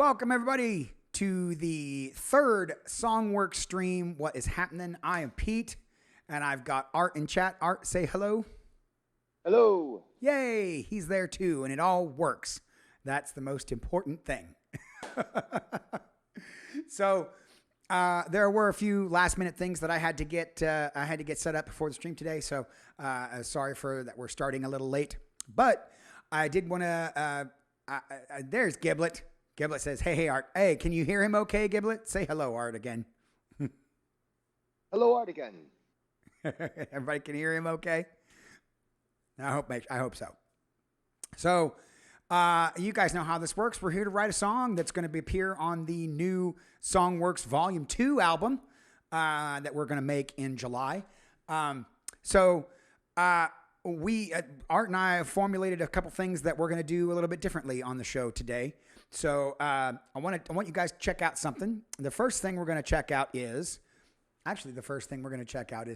Welcome, everybody, to the third Songw3rks stream. What is happening? I am Pete, and I've got Art in chat. Art, say hello. Hello. Yay, he's there too, and it all works. That's the most important thing. So there were a few last-minute things that I had to get set up before the stream today. So sorry for that. We're starting a little late, but I did want to. There's Giblet. Giblet says, hey, Art. Hey, can you hear him okay, Giblet? Say hello, Art, again. Hello, Art again. Everybody can hear him okay? I hope so. So you guys know how this works. We're here to write a song that's going to appear on the new Songw3rks Volume 2 album that we're going to make in July. We, Art and I, have formulated a couple things that we're going to do a little bit differently on the show today. So I want you guys to check out something. The first thing we're going to check out is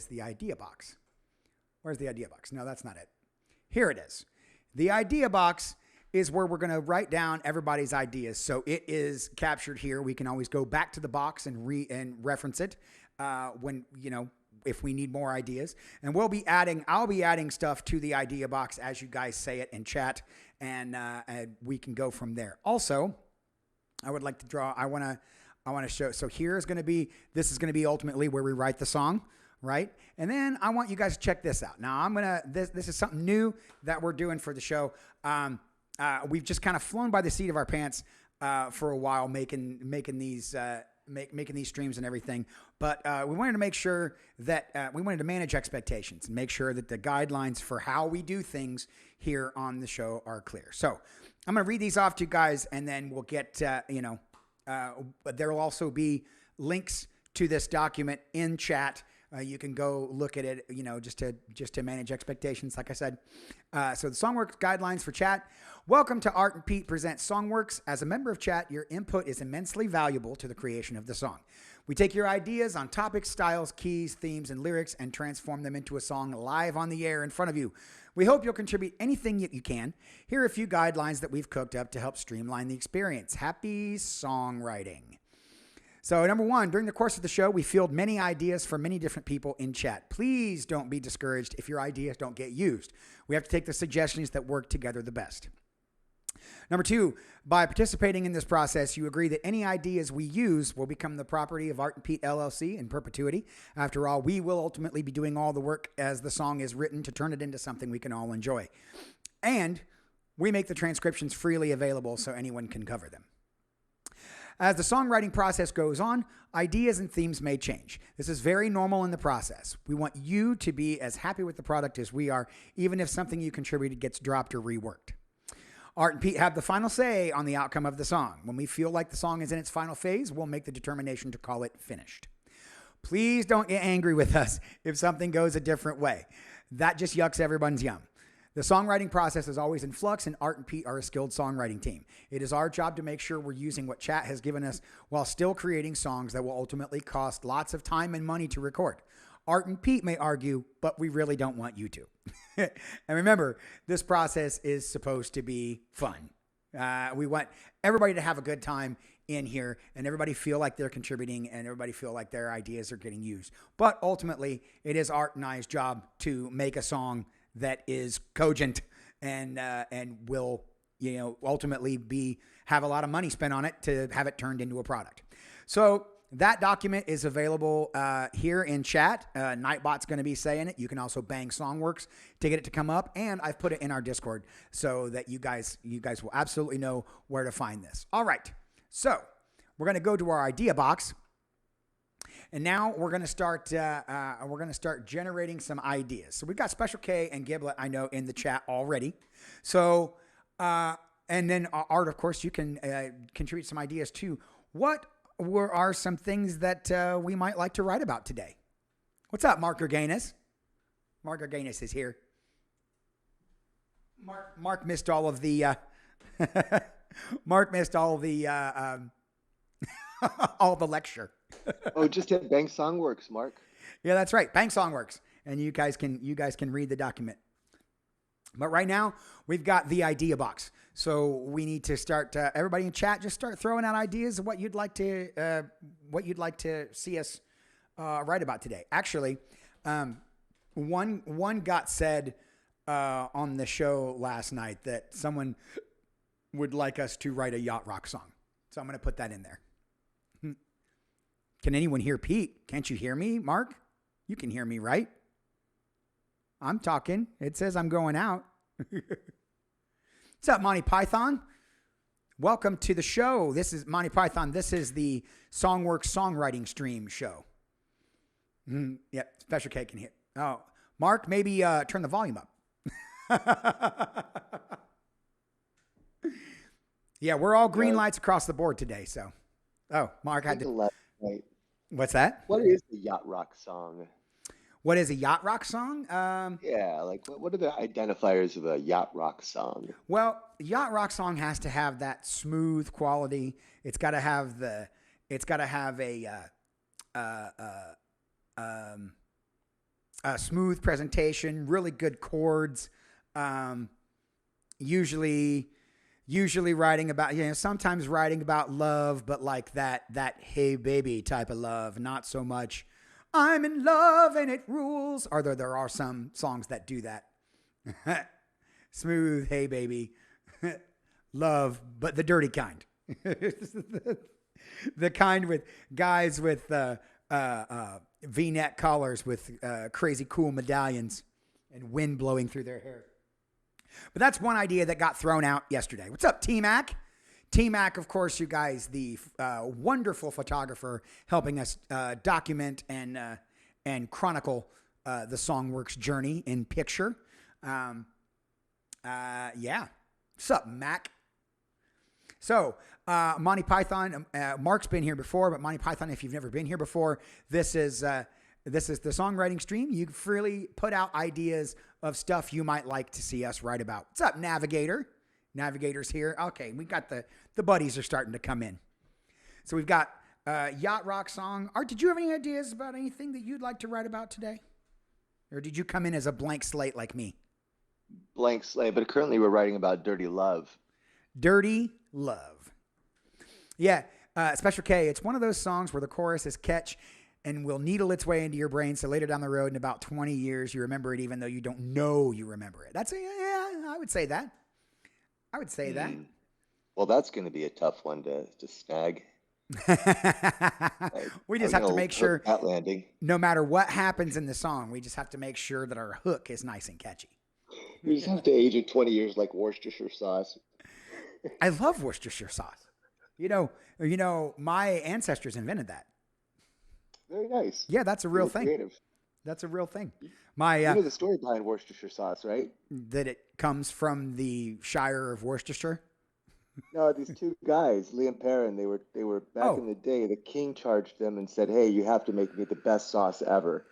the idea box. Where's the idea box? No, that's not it. Here it is. The idea box is where we're going to write down everybody's ideas. So it is captured here. We can always go back to the box and reference it when, if we need more ideas. And I'll be adding stuff to the idea box as you guys say it in chat, and we can go from there. Also, I would like to draw, I want to show, so this is going to be ultimately where we write the song, right? And then I want you guys to check this out. Now this is something new that we're doing for the show. We've just kind of flown by the seat of our pants for a while, making these streams and everything. But we wanted to make sure that we wanted to manage expectations and make sure that the guidelines for how we do things here on the show are clear. So I'm going to read these off to you guys, and then we'll get, there will also be links to this document in chat. You can go look at it, just to manage expectations, like I said. So the Songw3rks guidelines for chat. Welcome to Art and Pete Present Songw3rks. As a member of chat, your input is immensely valuable to the creation of the song. We take your ideas on topics, styles, keys, themes, and lyrics and transform them into a song live on the air in front of you. We hope you'll contribute anything that you can. Here are a few guidelines that we've cooked up to help streamline the experience. Happy songwriting. So number one, during the course of the show, we field many ideas from many different people in chat. Please don't be discouraged if your ideas don't get used. We have to take the suggestions that work together the best. Number two, by participating in this process, you agree that any ideas we use will become the property of Art and Pete LLC in perpetuity. After all, we will ultimately be doing all the work as the song is written to turn it into something we can all enjoy. And we make the transcriptions freely available so anyone can cover them. As the songwriting process goes on, ideas and themes may change. This is very normal in the process. We want you to be as happy with the product as we are, even if something you contributed gets dropped or reworked. Art and Pete have the final say on the outcome of the song. When we feel like the song is in its final phase, we'll make the determination to call it finished. Please don't get angry with us if something goes a different way. That just yucks everyone's yum. The songwriting process is always in flux, and Art and Pete are a skilled songwriting team. It is our job to make sure we're using what chat has given us while still creating songs that will ultimately cost lots of time and money to record. Art and Pete may argue, but we really don't want you to. And remember, this process is supposed to be fun. We want everybody to have a good time in here and everybody feel like they're contributing and everybody feel like their ideas are getting used. But ultimately, it is Art and I's job to make a song that is cogent and will, ultimately have a lot of money spent on it to have it turned into a product. So that document is available here in chat. Nightbot's going to be saying it. You can also bang Songw3rks to get it to come up, and I've put it in our Discord so that you guys will absolutely know where to find this. All right, so we're going to go to our idea box, and now we're going to start generating some ideas. So we've got Special K and Giblet, I know, in the chat already. So and then Art, of course, you can contribute some ideas too. What are some things that we might like to write about today? What's up, Mark Gerganis? Mark Gerganis is here. Mark missed all of the Mark missed all the all the lecture. Oh, just hit bang Songw3rks, Mark. Yeah, that's right. Bang Songw3rks, and you guys can read the document. But right now, we've got the idea box. So we need to start. Everybody in chat, just start throwing out ideas of what you'd like to see us write about today. Actually, one got said on the show last night that someone would like us to write a yacht rock song. So I'm going to put that in there. Can anyone hear Pete? Can't you hear me, Mark? You can hear me, right? I'm talking. It says I'm going out. What's up, Monty Python? Welcome to the show. This is Monty Python. This is the Songw3rks songwriting stream show. Yep, Special K can hear. Oh, Mark, maybe turn the volume up. Yeah, we're all green lights across the board today. So, Mark had to. Right. What's that? What is the yacht rock song? What is a yacht rock song? Yeah, like what are the identifiers of a yacht rock song? Well, yacht rock song has to have that smooth quality. It's got to have a smooth presentation, really good chords. Usually writing about, sometimes writing about love, but like that hey baby type of love, not so much I'm in love and it rules. Or there are some songs that do that. Smooth, hey baby, love, but the dirty kind. The kind with guys with V-neck collars with crazy cool medallions and wind blowing through their hair. But that's one idea that got thrown out yesterday. What's up, T-Mac? T-Mac, of course, you guys, the wonderful photographer helping us document and chronicle the Songw3rks journey in picture. Yeah. What's up, Mac? So, Monty Python, Mark's been here before, but Monty Python, if you've never been here before, this is the songwriting stream. You freely put out ideas of stuff you might like to see us write about. What's up, Navigator? Navigator's here. Okay, we got the buddies are starting to come in. So we've got yacht rock song. Art, did you have any ideas about anything that you'd like to write about today? Or did you come in as a blank slate like me? Blank slate, but currently we're writing about dirty love. Dirty love. Yeah, Special K, it's one of those songs where the chorus is catch and will needle its way into your brain. So later down the road, in about 20 years, you remember it, even though you don't know you remember it. I would say that. I would say that. Well, that's going to be a tough one to snag. We just have to make sure that landing. No matter what happens in the song, we just have to make sure that our hook is nice and catchy. We just have to age it 20 years like Worcestershire sauce. I love Worcestershire sauce. You know, my ancestors invented that. Very nice. Yeah, that's a real thing. Creative. That's a real thing. You know the story behind Worcestershire sauce, right? That it comes from the Shire of Worcestershire. No, these two guys, Lee and Perrin, they were back in the day. The king charged them and said, "Hey, you have to make me the best sauce ever."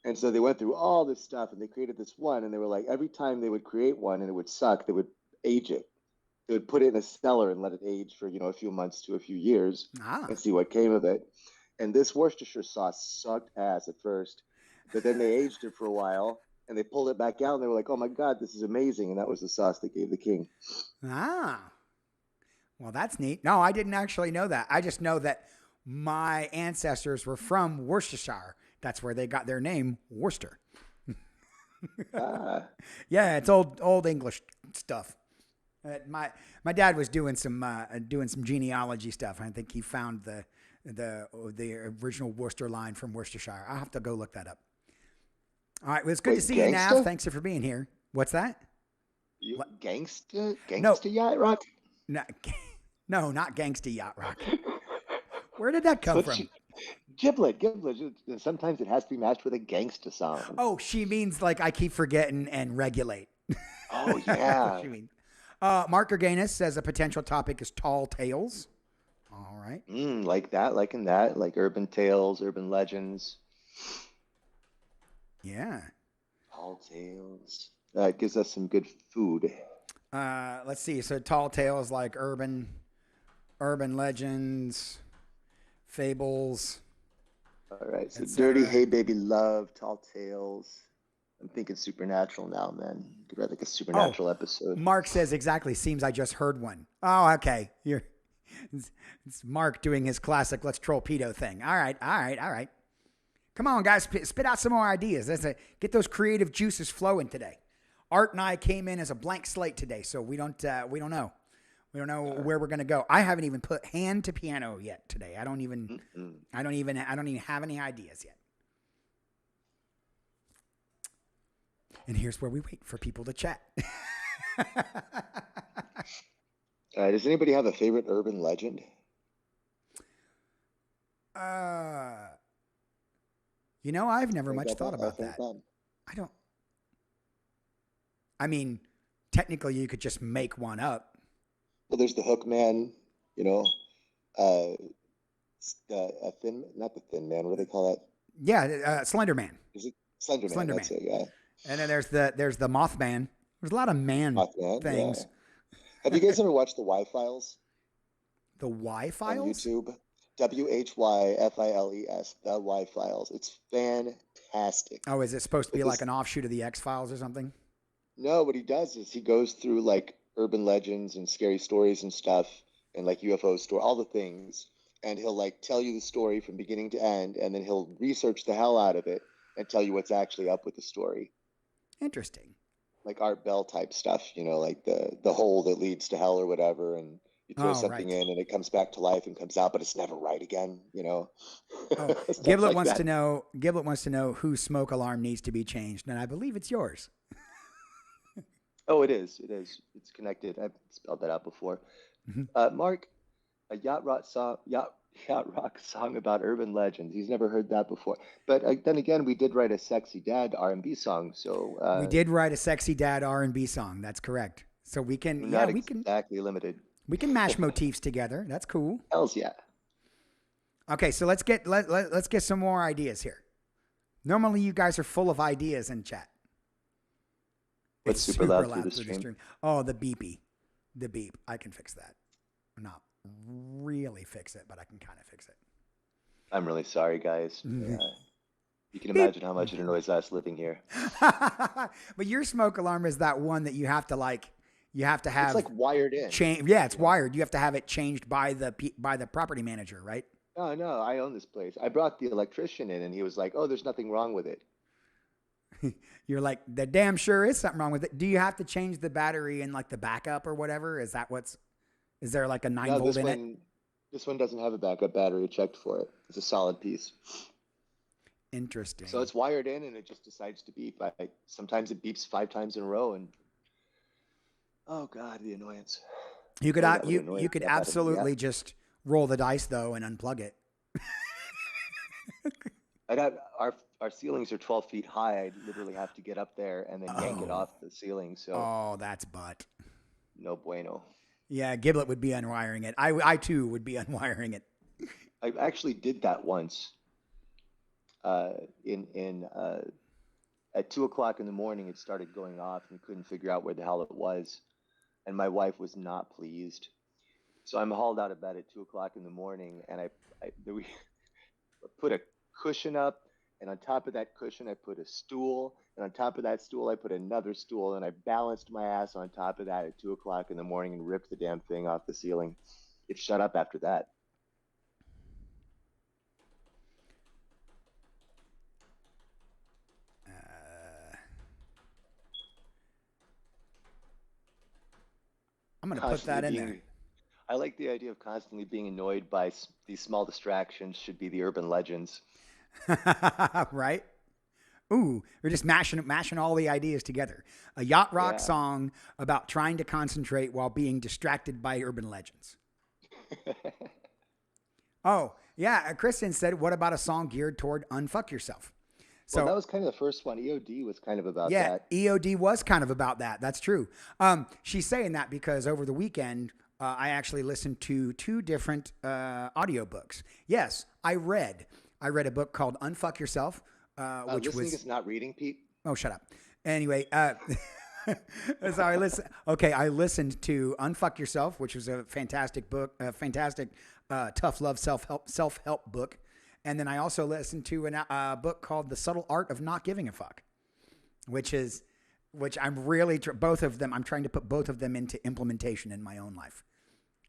And so they went through all this stuff and they created this one. And they were like, every time they would create one and it would suck, they would age it. They would put it in a cellar and let it age for a few months to a few years and see what came of it. And this Worcestershire sauce sucked ass at first, but then they aged it for a while and they pulled it back out and they were like, "Oh my God, this is amazing!" And that was the sauce they gave the king. Well, that's neat. No, I didn't actually know that. I just know that my ancestors were from Worcestershire. That's where they got their name, Worcester. Yeah, it's old English stuff. My dad was doing some genealogy stuff. I think he found the original Worcester line from Worcestershire. I'll have to go look that up. All right, well, it's good to see you, Nav. Thanks for being here. What's that? Gangsta yacht rock? No, not gangsta yacht rock. Where did that come from? Giblet. Sometimes it has to be matched with a gangsta song. Oh, she means like I keep forgetting and regulate. Oh, yeah. She means. Mark Erganis says a potential topic is tall tales. All right. Like that, like urban tales, urban legends. Yeah. Tall tales. That gives us some good food. Let's see. So tall tales like urban legends, fables. All right. So dirty, hey baby, love, tall tales. I'm thinking supernatural now, man. Could write like a Oh, supernatural episode. Mark says exactly. Seems I just heard one. Oh, okay. It's Mark doing his classic "let's troll pedo" thing. All right, all right, all right. Come on, guys, spit out some more ideas. Get those creative juices flowing today. Art and I came in as a blank slate today, so we don't know. We don't know where we're gonna go. I haven't even put hand to piano yet today. I don't even have any ideas yet. And here's where we wait for people to chat. Does anybody have a favorite urban legend? I've never much thought about that. I don't. I mean, technically, you could just make one up. Well, there's the Hook Man, not the Thin Man. What do they call that? Yeah, Slender Man. Is it Slender Man? Slender That's Man. it, yeah. And then there's the Mothman. There's a lot of Mothman, things. Yeah. Have you guys ever watched the Y-Files? The Y-Files? On YouTube. WHYFILES. The Y-Files. It's fantastic. Oh, is it supposed to be like an offshoot of the X-Files or something? No, what he does is he goes through like urban legends and scary stories and stuff and like UFO story, all the things. And he'll like tell you the story from beginning to end, and then he'll research the hell out of it and tell you what's actually up with the story. Interesting. Like Art Bell type stuff, like the hole that leads to hell or whatever, and you throw something in and it comes back to life and comes out, but it's never right again, Oh, Giblet wants to know. Giblet wants to know whose smoke alarm needs to be changed, and I believe it's yours. Oh, it is. It is. It's connected. I've spelled that out before. Mm-hmm. Mark, a yacht rock song about urban legends. He's never heard that before. But then again, we did write a sexy dad R&B song. So we did write a sexy dad R&B song. That's correct. So we can, we can exactly limited. We can mash motifs together. That's cool. Hells yeah. Okay, so let's get some more ideas here. Normally, you guys are full of ideas in chat. It's super loud through the stream. Oh, the beep. I can fix that. Not really fix it, but I can kind of fix it. I'm really sorry, guys. Mm-hmm. You can imagine how much it annoys us living here. But your smoke alarm is that one that you have to have. It's like wired in. It's wired. You have to have it changed by the property manager, right? No, I own this place. I brought the electrician in, and he was like, "Oh, there's nothing wrong with it." You're like, "The damn sure is something wrong with it." Do you have to change the battery in like the backup or whatever? Is there like a 9-volt in it? This one doesn't have a backup battery. I checked for it. It's a solid piece. Interesting. So it's wired in, and it just decides to beep. Sometimes it beeps 5 times in a row, and oh god, the annoyance. You could absolutely just roll the dice though and unplug it. Our ceilings are 12 feet high. I'd literally have to get up there and then yank it off the ceiling. So that's butt. No bueno. Yeah, Giblet would be unwiring it. I too would be unwiring it. I actually did that once. At 2:00 in the morning, it started going off, and we couldn't figure out where the hell it was, and my wife was not pleased. So I'm hauled out of bed at 2:00 in the morning, and we put a cushion up, and on top of that cushion, I put a stool, and on top of that stool, I put another stool, and I balanced my ass on top of that at 2:00 in the morning and ripped the damn thing off the ceiling. It shut up after that. I'm going to put that in there. I like the idea of constantly being annoyed by these small distractions. Should be the urban legends. Right? Ooh, we're just mashing all the ideas together. A yacht rock song about trying to concentrate while being distracted by urban legends. Oh, yeah. Kristen said, what about a song geared toward unfuck yourself? So that was kind of the first one. EOD was kind of about that. Yeah, EOD was kind of about that. That's true. She's saying that because over the weekend, I actually listened to 2 different audiobooks. Yes, I read a book called Unfuck Yourself, which listening is not reading, Pete. Oh, shut up. Anyway, so I listened to Unfuck Yourself, which was a fantastic book, a fantastic tough love self-help book. And then I also listened to a book called The Subtle Art of Not Giving a Fuck. which I'm really both of them. I'm trying to put both of them into implementation in my own life.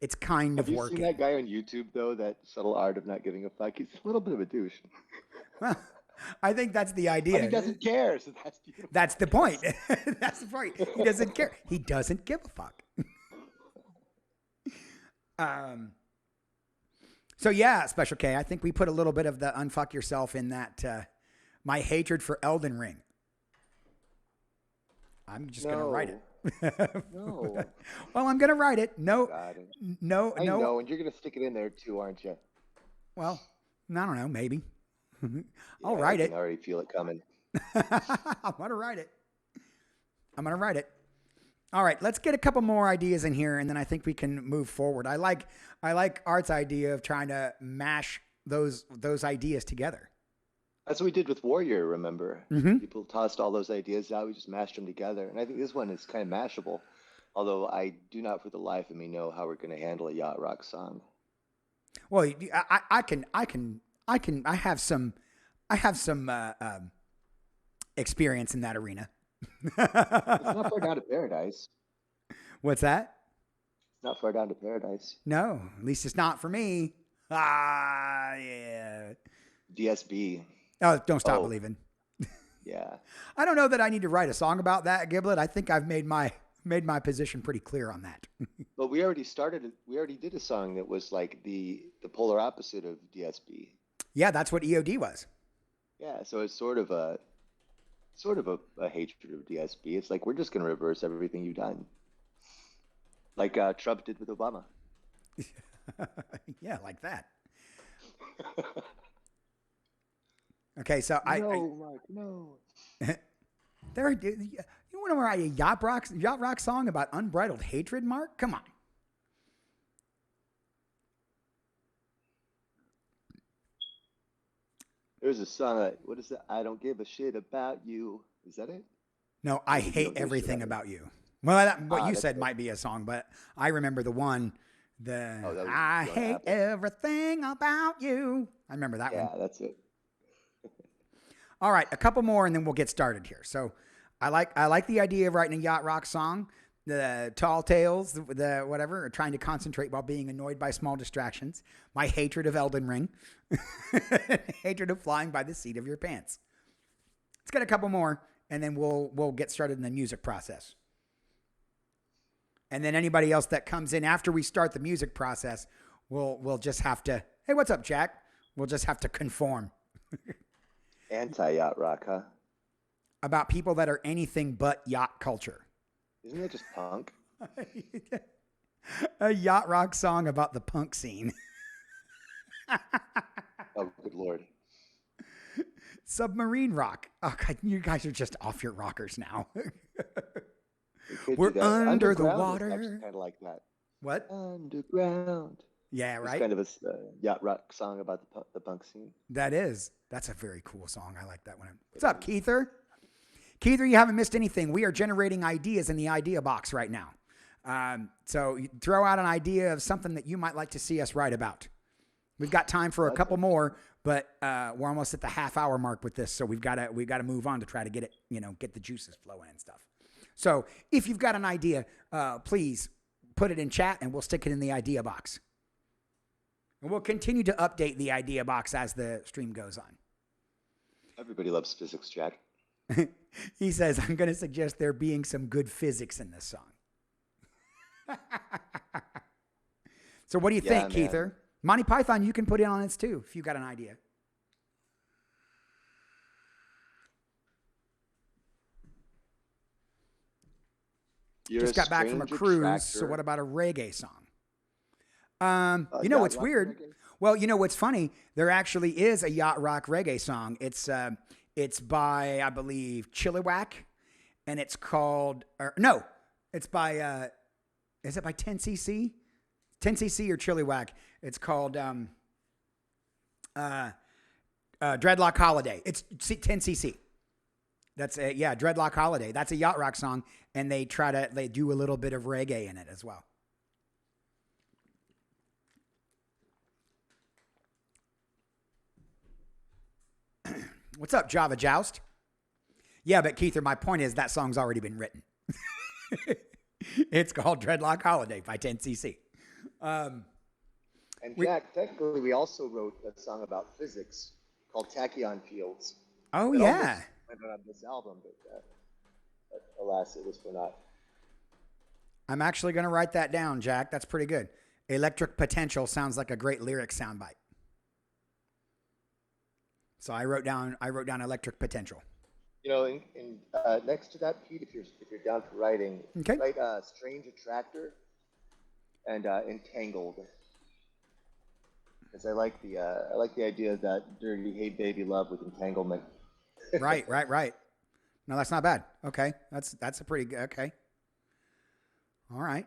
It's kind Have of you working. seen that guy on YouTube though? That subtle art of not giving a fuck. He's a little bit of a douche. Well, I think that's the idea. But he doesn't care, so that's beautiful. That's the point. That's the point. He doesn't care. He doesn't give a fuck. So yeah, Special K, I think we put a little bit of the unfuck yourself in that my hatred for Elden Ring. I'm just going to write it. No. Well, I'm going to write it. No. No. I know, and you're going to stick it in there too, aren't you? Well, I don't know, maybe. I'll write it. I can already feel it coming. I'm going to write it. All right, let's get a couple more ideas in here, and then I think we can move forward. I like Art's idea of trying to mash those ideas together. That's what we did with Warrior, remember? Mm-hmm. People tossed all those ideas out. We just mashed them together. And I think this one is kind of mashable. Although I do not for the life of me know how we're going to handle a yacht rock song. Well, I have some experience in that arena. It's not far down to paradise. What's that? It's not far down to paradise. No, at least it's not for me. Yeah. DSB. Oh, don't stop believing. Yeah. I don't know that I need to write a song about that, Giblet. I think I've made my position pretty clear on that. But we already did a song that was like the polar opposite of DSB. Yeah, that's what EOD was. Yeah, so it's sort of a hatred of DSB. It's like we're just going to reverse everything you've done. Like Trump did with Obama. Yeah, like that. Okay, so no. There, you want to write a yacht rock song about unbridled hatred, Mark? Come on. There's a song. What is that? I don't give a shit about you. Is that it? No, I hate everything about you. Well, what you said might be a song, but I remember the one. I hate everything about you. I remember that one. Yeah, that's it. All right, a couple more, and then we'll get started here. So, I like the idea of writing a yacht rock song. The tall tales, the whatever, or trying to concentrate while being annoyed by small distractions. My hatred of Elden Ring, hatred of flying by the seat of your pants. Let's get a couple more, and then we'll get started in the music process. And then anybody else that comes in after we start the music process, we'll just have to. Hey, what's up, Jack? We'll just have to conform. Anti-yacht rock, huh? About people that are anything but yacht culture. Isn't that just punk? A yacht rock song about the punk scene. Oh, good Lord. Submarine rock. Oh, God, you guys are just off your rockers now. We're under the water. Kind of like that. What? Underground. Yeah, right. It's kind of a yacht rock song about the punk scene. That's a very cool song. I like that one. What's up, Keither? Keither, you haven't missed anything. We are generating ideas in the idea box right now. So you throw out an idea of something that you might like to see us write about. We've got time for a couple more, but we're almost at the half-hour mark with this, so we've got to move on to try to get it, get the juices flowing and stuff. So if you've got an idea, please put it in chat, and we'll stick it in the idea box. And we'll continue to update the idea box as the stream goes on. Everybody loves physics, Jack. He says, I'm going to suggest there being some good physics in this song. So what do you think, Keither? Monty Python, you can put in on it too, if you got an idea. Just got back from a cruise, so what about a reggae song? What's weird? Reggae? Well, what's funny? There actually is a yacht rock reggae song. It's by, I believe, Chilliwack, and it's called, it's by, is it by 10cc? 10cc or Chilliwack. It's called Dreadlock Holiday. It's 10cc. That's Dreadlock Holiday. That's a yacht rock song, and they do a little bit of reggae in it as well. What's up, Java Joust? Yeah, but Keither, my point is that song's already been written. It's called Dreadlock Holiday by 10cc. And Jack, technically, we also wrote a song about physics called Tachyon Fields. Oh, It yeah. almost went on this album, but alas, it was for naught. I'm actually going to write that down, Jack. That's pretty good. Electric Potential sounds like a great lyric soundbite. So I wrote down Electric Potential. You know, next to that, Pete, if you're down for writing, Okay. write Strange Attractor and Entangled. Because I like the idea of that dirty "Hey Baby" love with entanglement. Right. No, that's not bad. Okay, that's a pretty good. Okay. All right.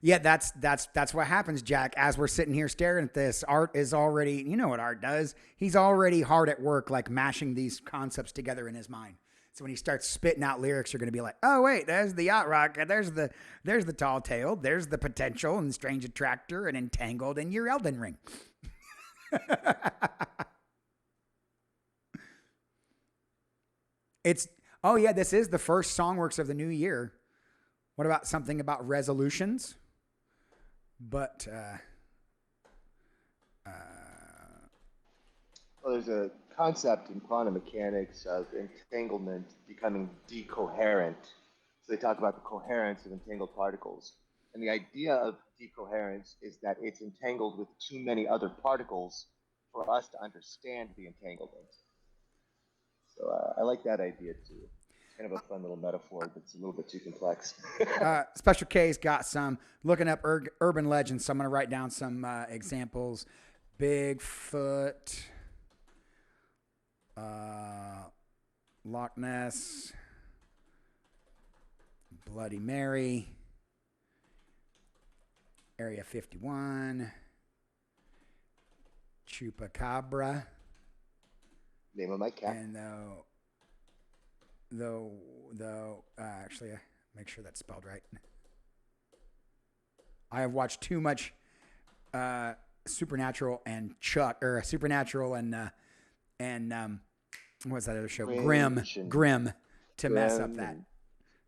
Yeah, that's what happens, Jack. As we're sitting here staring at this, Art is already, you know what Art does. He's already hard at work, like mashing these concepts together in his mind. So when he starts spitting out lyrics, you're going to be like, oh, wait, there's the yacht rock. There's the tall tale. There's the potential and strange attractor and entangled and your Elden Ring. Oh yeah, this is the first Songw3rks of the new year. What about something about resolutions? But, well, there's a concept in quantum mechanics of entanglement becoming decoherent. So they talk about the coherence of entangled particles. And the idea of decoherence is that it's entangled with too many other particles for us to understand the entanglement. So I like that idea too. It's kind of a fun little metaphor that's a little bit too complex. Special K's got some looking up urban legends. So I'm going to write down some examples. Bigfoot, Loch Ness, Bloody Mary, Area 51, Chupacabra. Name of my cat. And actually, make sure that's spelled right. I have watched too much Supernatural and what's that other show? Grimm to mess up that.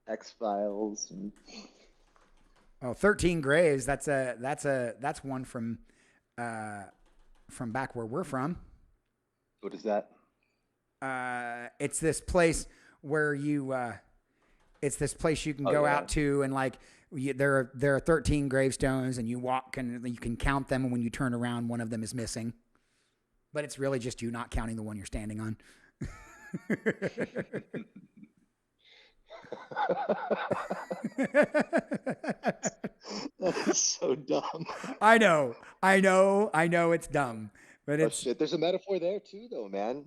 X-Files. 13 Graves. That's one from back where we're from. What is that? It's this place where you can go out to, and like there are 13 gravestones, and you can count them, and when you turn around, one of them is missing. But it's really just you not counting the one you're standing on. That is so dumb. I know it's dumb, but it's shit. There's a metaphor there too, though, man.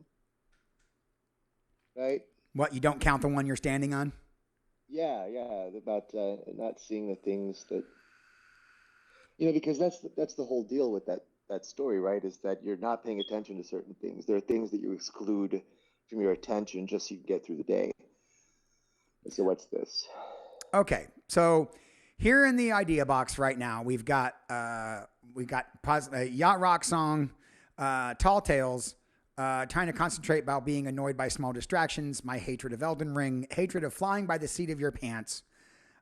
Right? What, you don't count the one you're standing on? Yeah, about not seeing the things that, because that's the whole deal with that story, right? Is that you're not paying attention to certain things. There are things that you exclude from your attention just so you can get through the day. And so what's this? Okay, so here in the idea box right now, we've got yacht rock song, Tall Tales. Trying to concentrate about being annoyed by small distractions, my hatred of Elden Ring, hatred of flying by the seat of your pants,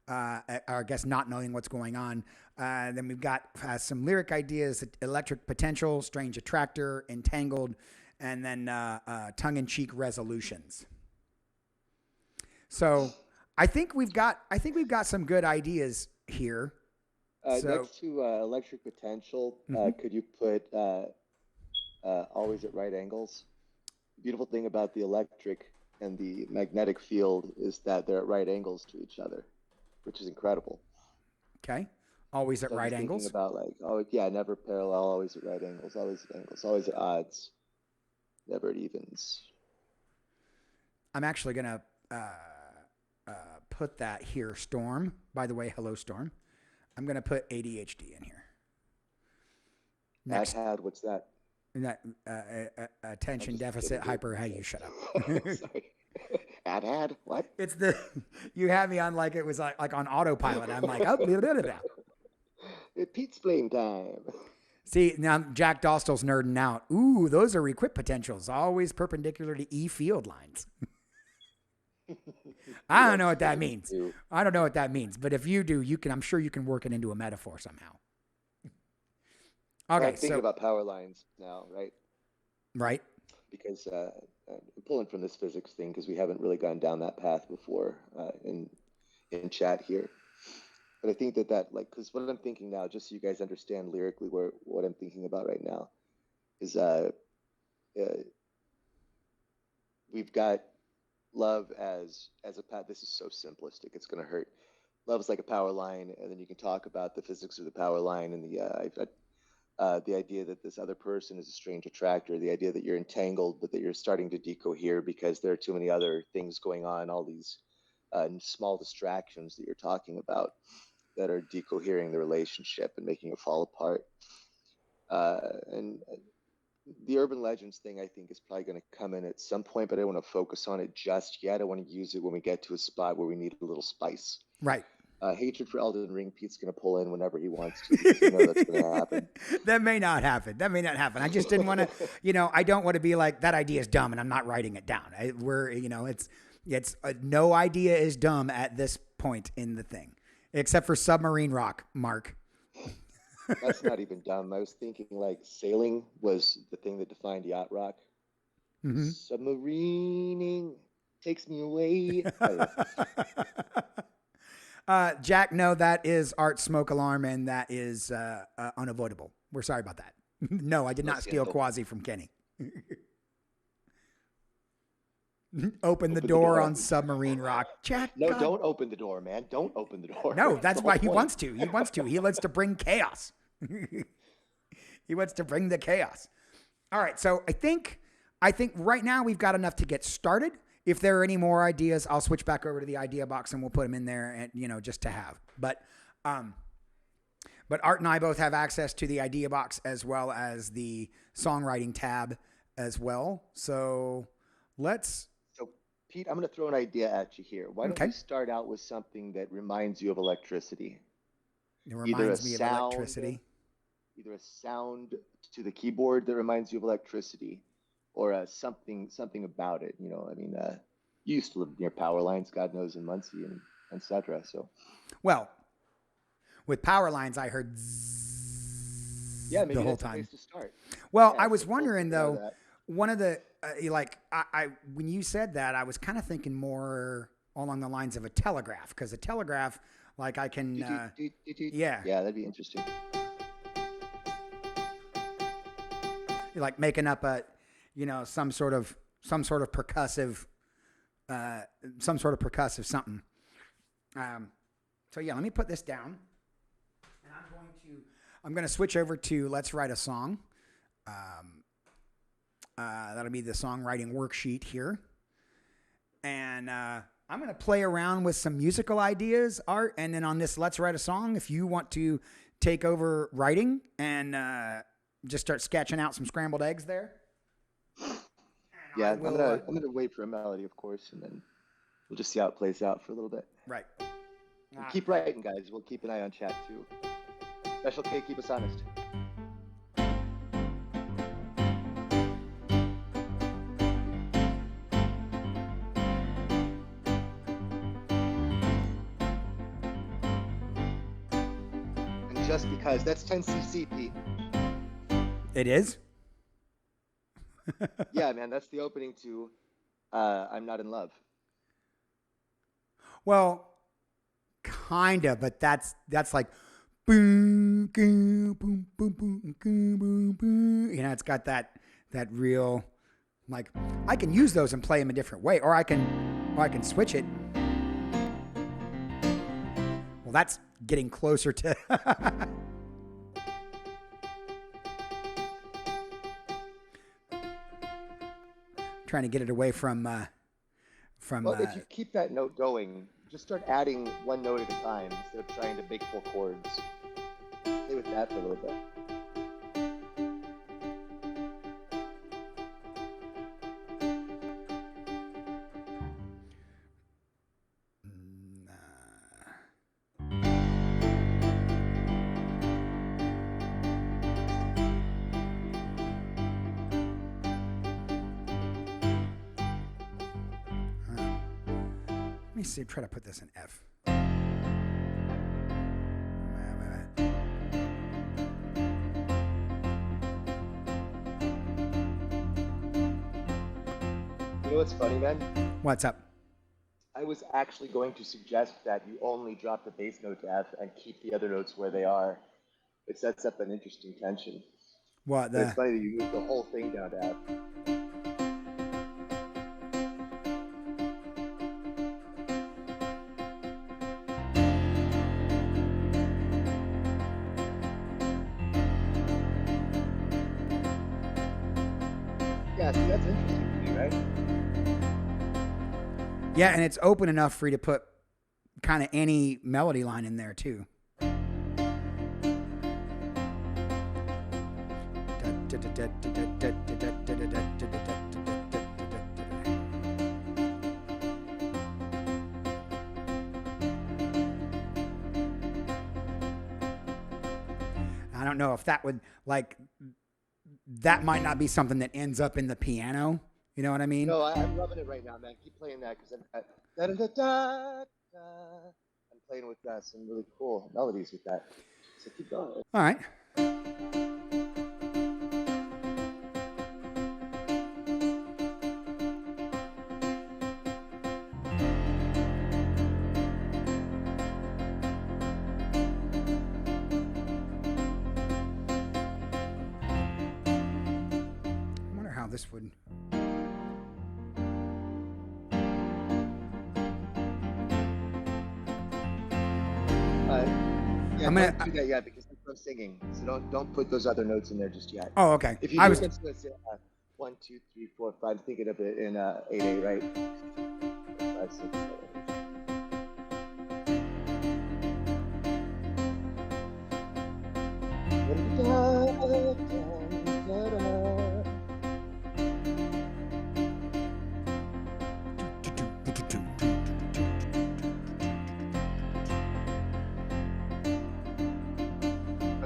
or I guess not knowing what's going on. Then we've got some lyric ideas, electric potential, strange attractor, entangled, and then tongue-in-cheek resolutions. So I think we've got some good ideas here. Next to electric potential, could you put always at right angles? The beautiful thing about the electric and the magnetic field is that they're at right angles to each other, which is incredible. Okay. Always at right angles. Thinking about never parallel, always at right angles, always at angles, always at odds, never at evens. I'm actually going to put that here, Storm. By the way, hello, Storm. I'm going to put ADHD in here. Next. What's that? Attention deficit hyper. Hey, you shut up. Sorry. Ad. What? It's you had me on like it was like on autopilot. I'm like, oh, blah, blah, blah. Pete's playing time. See, now Jack Dostal's nerding out. Ooh, those are equip potentials, always perpendicular to E field lines. I don't know what that means. I don't know what that means, but if you do, you can. I'm sure you can work it into a metaphor somehow. Okay, I'm thinking about power lines now, right? Right. Because I'm pulling from this physics thing because we haven't really gone down that path before in chat here. But I think that like, because what I'm thinking now, just so you guys understand lyrically what I'm thinking about right now, is we've got love as a path. This is so simplistic, it's going to hurt. Love is like a power line, and then you can talk about the physics of the power line and the idea that this other person is a strange attractor, the idea that you're entangled, but that you're starting to decohere because there are too many other things going on, all these small distractions that you're talking about that are decohering the relationship and making it fall apart. And the urban legends thing, I think, is probably going to come in at some point, but I don't want to focus on it just yet. I want to use it when we get to a spot where we need a little spice. Right. Hatred for Elden Ring, Pete's going to pull in whenever he wants to, because I know that's going to happen. That may not happen. I just didn't want to, I don't want to be like, that idea is dumb and I'm not writing it down. It's no idea is dumb at this point in the thing, except for submarine rock, Mark. That's not even dumb. I was thinking like sailing was the thing that defined yacht rock. Mm-hmm. Submarining takes me away. Jack, no, that is Art's smoke alarm, and that is unavoidable. We're sorry about that. No, I did not steal Quasi from Kenny. Open the door on submarine rock. Jack, no, God. Don't open the door, man. Don't open the door. No, that's why he wants to. He wants to. He wants to bring chaos. He wants to bring the chaos. All right, so I think right now we've got enough to get started. If there are any more ideas, I'll switch back over to the idea box and we'll put them in there, and just to have. But Art and I both have access to the idea box as well as the songwriting tab as well. So Pete, I'm going to throw an idea at you here. Why don't we start out with something that reminds you of electricity? It reminds me of electricity. Either a sound to the keyboard that reminds you of electricity, or something about it. You used to live near power lines, God knows, in Muncie and etc. So, well, with power lines, I heard zzz maybe the whole that's time. A place to start. Well, I was wondering though. One of the when you said that, I was kind of thinking more along the lines of a telegraph, because a telegraph, like I can, yeah, that'd be interesting. You're like making up a, some sort of percussive, something. So yeah, let me put this down, and I'm going to switch over to Let's Write a Song. That'll be the songwriting worksheet here. And I'm going to play around with some musical ideas, Art. And then on this Let's Write a Song, if you want to take over writing and just start sketching out some scrambled eggs there. Yeah, I'm gonna wait for a melody, of course, and then we'll just see how it plays out for a little bit. Right. We'll keep writing, guys. We'll keep an eye on chat, too. Special K, keep us honest. Just because that's 10cc, Pete. It is? Yeah, man, that's the opening to I'm Not in Love. Well, kind of, but that's like boom, boom, boom, boom, boom, boom, boom. It's got that real, like, I can use those and play them a different way, or I can switch it. Well, that's getting closer to trying to get it away from well, if you keep that note going, just start adding one note at a time instead of trying to make full chords. Stay with that for a little bit. see. Try to put this in F. You know what's funny, man? What's up? I was actually going to suggest that you only drop the bass note to F and keep the other notes where they are. It sets up an interesting tension. What But it's the? funny that you move the whole thing down to F. Yeah, see, that's interesting to me, right? Yeah, and it's open enough for you to put kind of any melody line in there too. I don't know if that would that might not be something that ends up in the piano. You know what I mean? No, I'm loving it right now, man. Keep playing that because I'm playing with some really cool melodies with that. So keep going. All right. I wonder how this would. Yeah, I'm gonna- don't do that yet because I'm singing. So don't put those other notes in there just yet. Oh, okay. If you I do was. it, let's say 1, 2, 3, 4, 5. Thinking of it in 8/8, right? 5, 6, 7.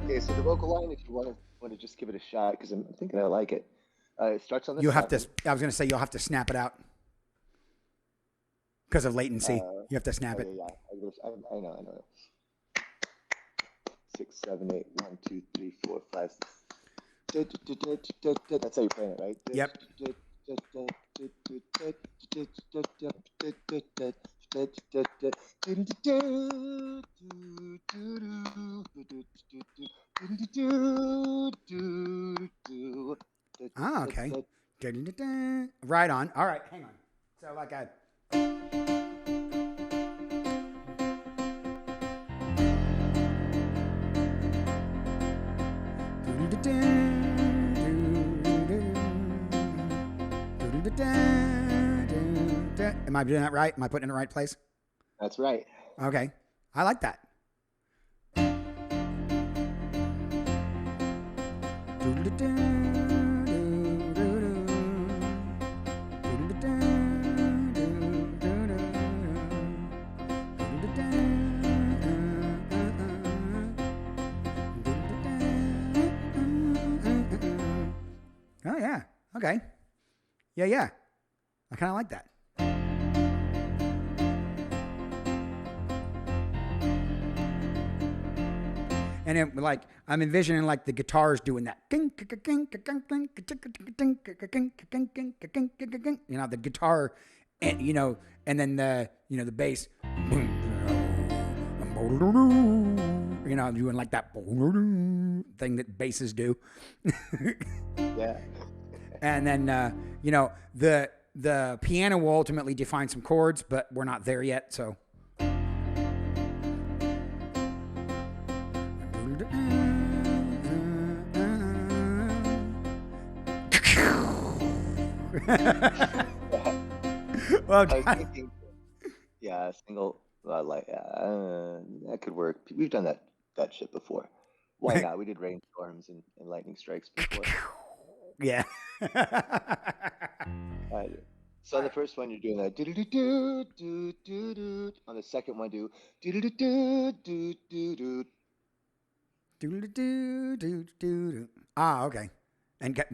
Okay, so the vocal line, if you want to just give it a shot, because I'm thinking I like it. It starts on the You have to. 7. I was gonna say you'll have to snap it out because of latency. You have to snap Oh, it. yeah, I know. 6, 7, 8. 1, 2, 3, 4, 5. That's how you're playing it, right? Yep. Ah, okay. Right on. All right, hang on. So like I. Am I doing that right? Am I putting it in the right place? That's right. Okay. I like that. Oh, yeah. Okay. Yeah. I kind of like that. And it, like I'm envisioning like the guitars doing that. You know, the guitar, and and then the bass. Doing like that thing that basses do. Yeah. And then the piano will ultimately define some chords, but we're not there yet, so. Well, I was thinking, yeah, single, that could work. We've done that shit before. Why not? We did rainstorms and lightning strikes before. Yeah. So on the first one, you're doing that do do do do do do. On the second one, do do do do do do do. Ah, okay. And get.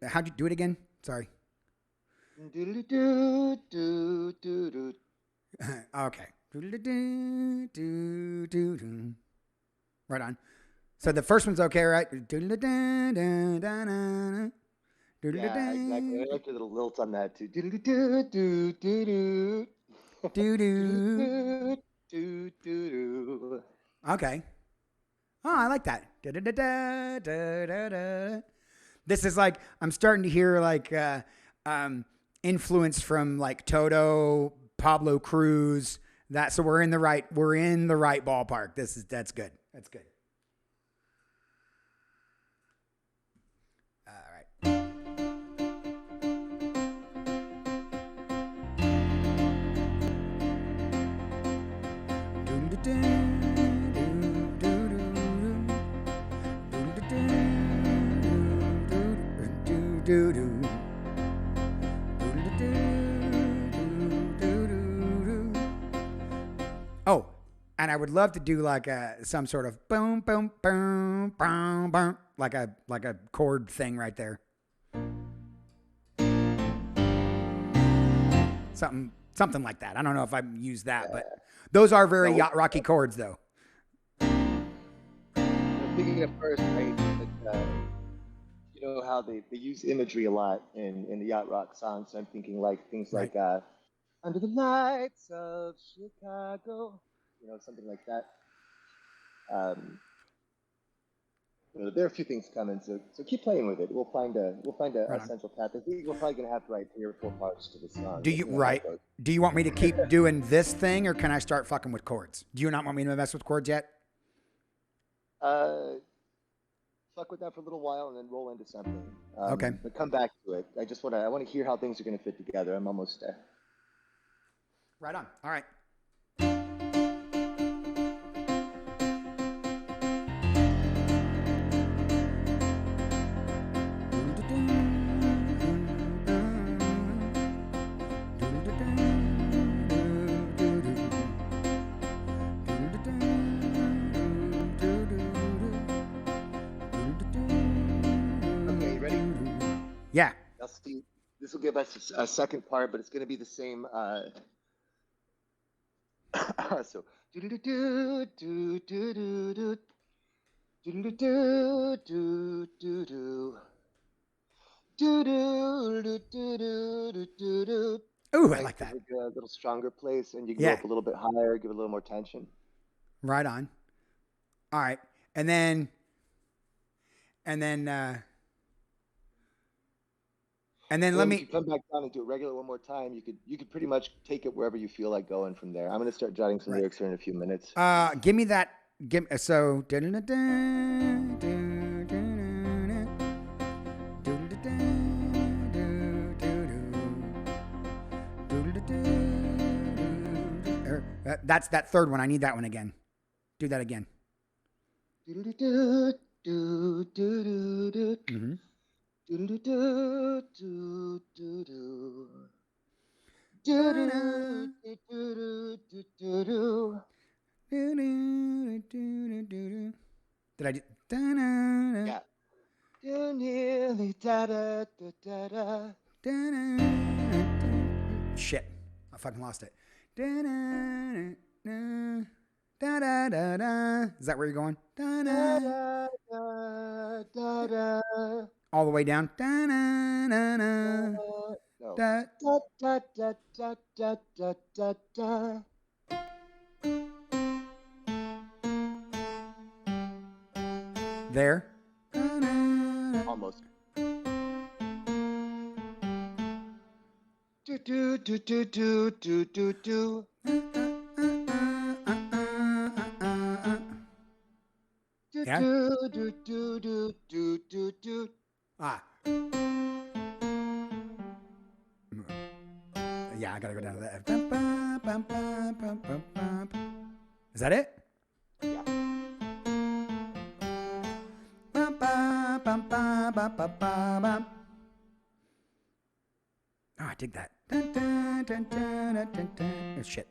How'd you do it again? Sorry. Do-do-do-do-do-do. Okay. Right on. So the first one's okay, right? Yeah, exactly. I like your little lilt on that too. Do-do-do-do-do-do. Do-do. Do-do-do-do-do. Okay. Oh, I like that. This is like, I'm starting to hear like influence from like Toto, Pablo Cruz. So we're in the right ballpark. That's good. That's good. All right. Oh, and I would love to do like some sort of boom, boom, boom, boom, boom, like a chord thing right there. Something like that. I don't know if I've used that, but those are very yacht rocky chords, though. I'm thinking at first, right, that you know how they use imagery a lot in the yacht rock songs. So I'm thinking like things Right. like "Under the Lights of Chicago," you know, something like that. Um, you know, there are a few things coming, so keep playing with it. We'll find a Right on. central path. I think we're probably gonna have to write 3 or 4 parts to the song. Do you Do you want me to keep doing this thing, or can I start fucking with chords? Do you not want me to mess with chords yet? Fuck with that for a little while and then roll into something. Okay. But come back to it. I want to hear how things are gonna fit together. I'm almost there. Right on. All right. Okay, you ready? Yeah. I'll see. This will give us a second part, but it's going to be the same. So, do do do do do do do do do do do do do. Do do do do do do do. Ooh, I Right, like because that. we get a little stronger place, and you can go Yeah. up a little bit higher, give it a little more tension. Right on. All right. And then let If me. you come back down and do it regular one more time, you could pretty much take it wherever you feel like going from there. I'm going to start jotting some Right. lyrics here in a few minutes. Give me that. So. That's that third one. I need that one again. Do that again. Mm-hmm. Did I do? Yeah. Nearly da da da da da. Shit. I fucking lost it. Is that where you're going? Da da da da da. All the way down. No. Da da da da da da da da. There. Almost. Do do do do do do do do. Do Yeah. do do do do do do do. Ah. Yeah, I gotta go down to that. Is that it? Yeah. Oh, I dig that. Oh, shit.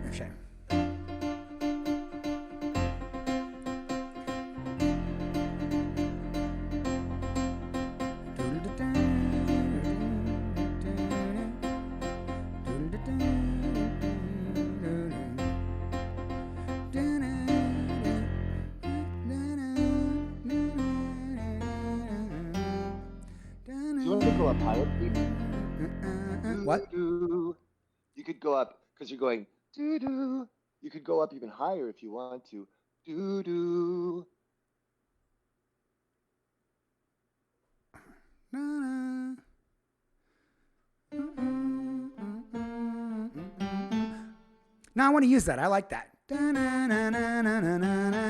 Oh, shit. up higher, please? What? Doo-doo. You could go up because you're going doo-doo. You could go up even higher if you want to. Doo-doo. No, I want to use that. I like that.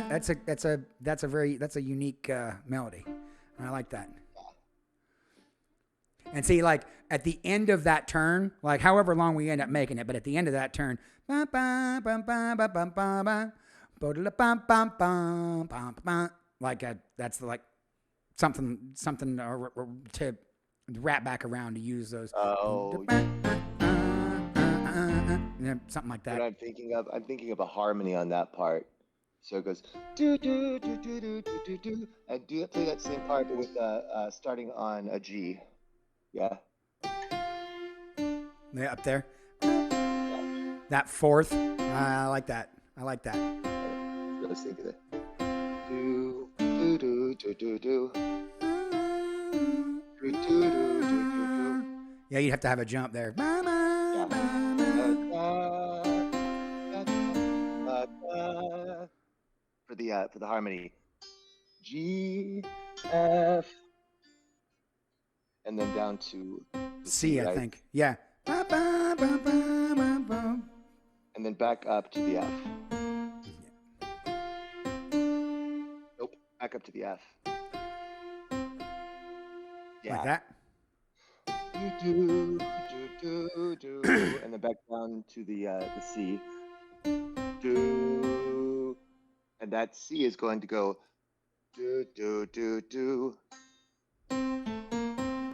That's a unique melody. I like that. And see, like at the end of that turn, like however long we end up making it, but at the end of that turn, like that's like something to wrap back around to use those. Oh, something like what that. I'm thinking of a harmony on that part. So it goes do do do do do do do do, and do play that same part but with starting on a G. Yeah. Yeah, up there. Yeah. That fourth. I like that. I like that. Let's think of it. Do do do do do do. Do, do, do, do, do. Yeah, you'd have to have a jump there. Yeah. For the harmony. G F and then down to the C, right? I think. Yeah. And then back up to the F. Nope. Back up to the F. Yeah. Like that. Do, do, do, do, and then back down to the C. Do, and that C is going to go do do do do.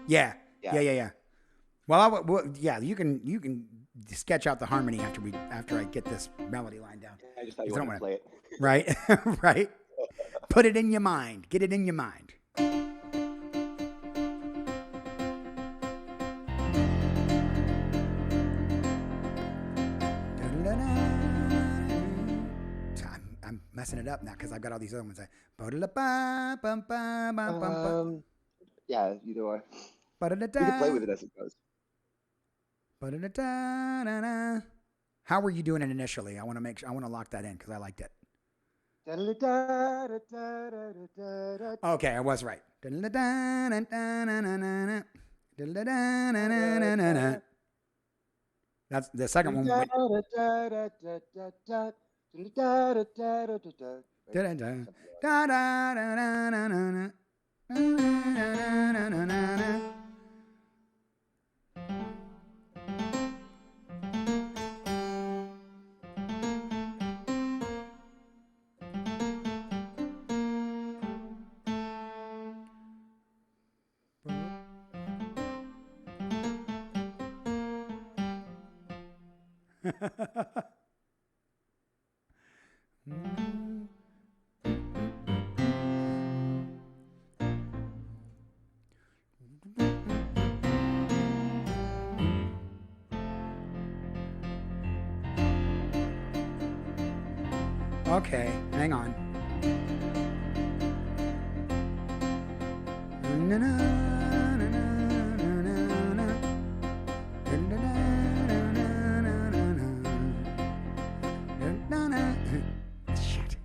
Yeah. Well, yeah, you can sketch out the harmony after I get this melody line down. I just thought you wanted to play it. Right, right. Put it in your mind. Get it in your mind. I'm messing it up now because I've got all these other ones. Yeah, either or. We can play with it as it goes. How were you doing it initially? I want to lock that in because I liked it. Okay, I was right. That's the second one. Okay, hang on. Shit.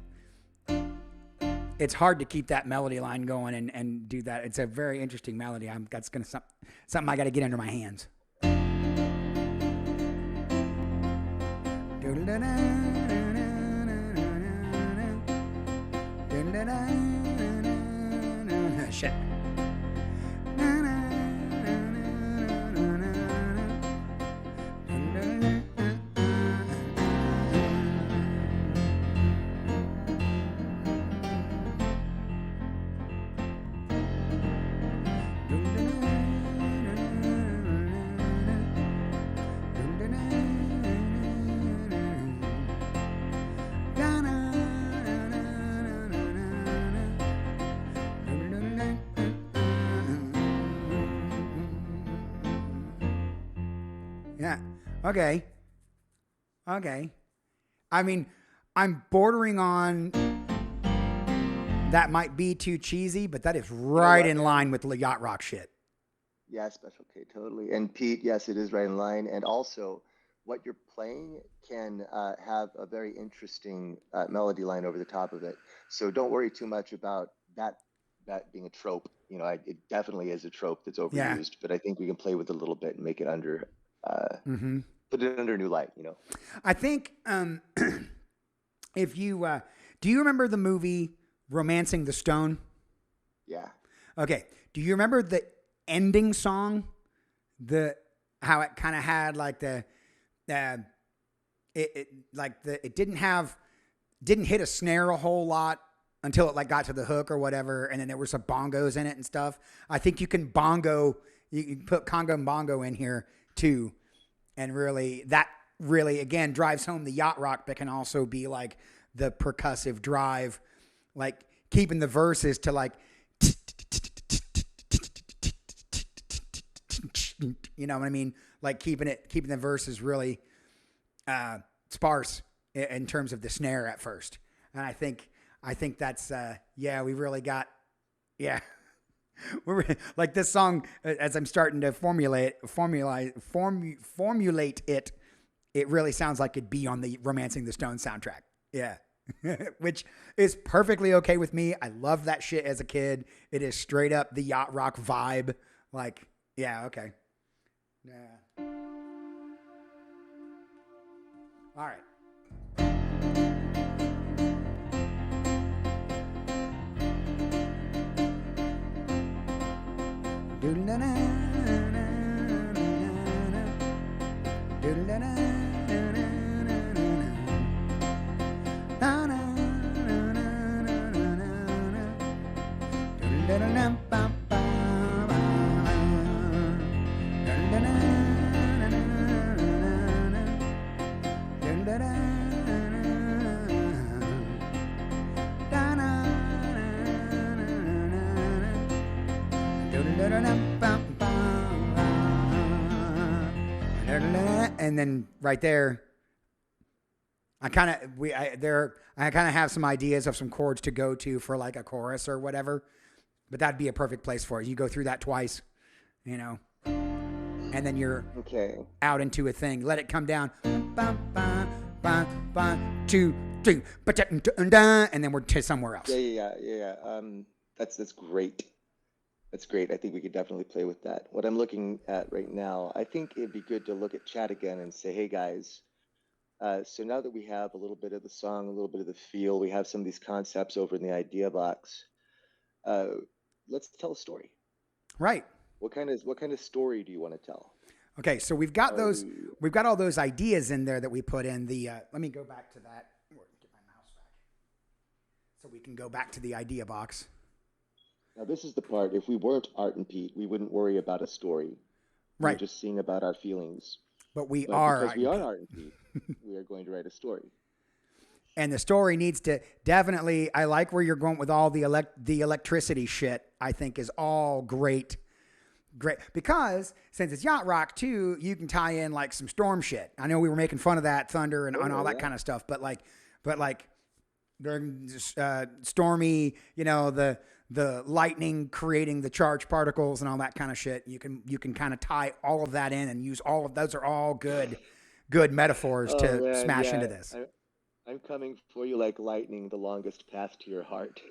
It's hard to keep that melody line going and do that. It's a very interesting melody. That's gonna something I got to get under my hands. Shit. Yeah. Okay. I mean, I'm bordering on that might be too cheesy, but that is right in line with yacht rock shit. Yeah, Special K, totally. And Pete, yes, it is right in line. And also, what you're playing can have a very interesting melody line over the top of it. So don't worry too much about that being a trope. It definitely is a trope that's Yeah. overused, but I think we can play with it a little bit and make it Mm-hmm. put it under a new light. I think if you do you remember the movie Romancing the Stone? Yeah. Okay. Do you remember the ending song? The how it kind of had like it didn't hit a snare a whole lot until it like got to the hook or whatever, and then there were some bongos in it and stuff. I think you can put congo and bongo in here too, and that really again drives home the yacht rock, but can also be like the percussive drive, like keeping the verses to like, you know what I mean? Like keeping the verses really sparse in terms of the snare at first. And I think that's we really got we're like this song as I'm starting to formulate it. It really sounds like it'd be on the Romancing the Stone soundtrack. Yeah. Which is perfectly okay with me. I loved that shit as a kid. It is straight up the yacht rock vibe. Like, yeah, okay. Yeah. All right. And then right there, I kind of have some ideas of some chords to go to for like a chorus or whatever, but that'd be a perfect place for it. You go through that twice, and then you're out into a thing. Let it come down. 2, 3, and then we're to somewhere else. Yeah. That's great. That's great. I think we could definitely play with that. What I'm looking at right now, I think it'd be good to look at chat again and say, hey guys, so now that we have a little bit of the song, a little bit of the feel, we have some of these concepts over in the idea box. Let's tell a story. Right. What kind of story do you want to tell? Okay, so we've got all those ideas in there that we put in the. Let me go back to that. Get my mouse back, so we can go back to the idea box. Now this is the part. If we weren't Art and Pete, we wouldn't worry about a story. Right. We're just singing about our feelings. But because we are Art and Pete, we are going to write a story. And the story needs to definitely. I like where you're going with all the electricity shit. I think is all great. Great, because since it's yacht rock too, you can tie in like some storm shit. I know we were making fun of that thunder and all that kind of stuff, but like during stormy, the lightning creating the charged particles and all that kind of shit. You can kind of tie all of that in and use all of those are all good metaphors to smash into this. I'm coming for you like lightning, the longest path to your heart.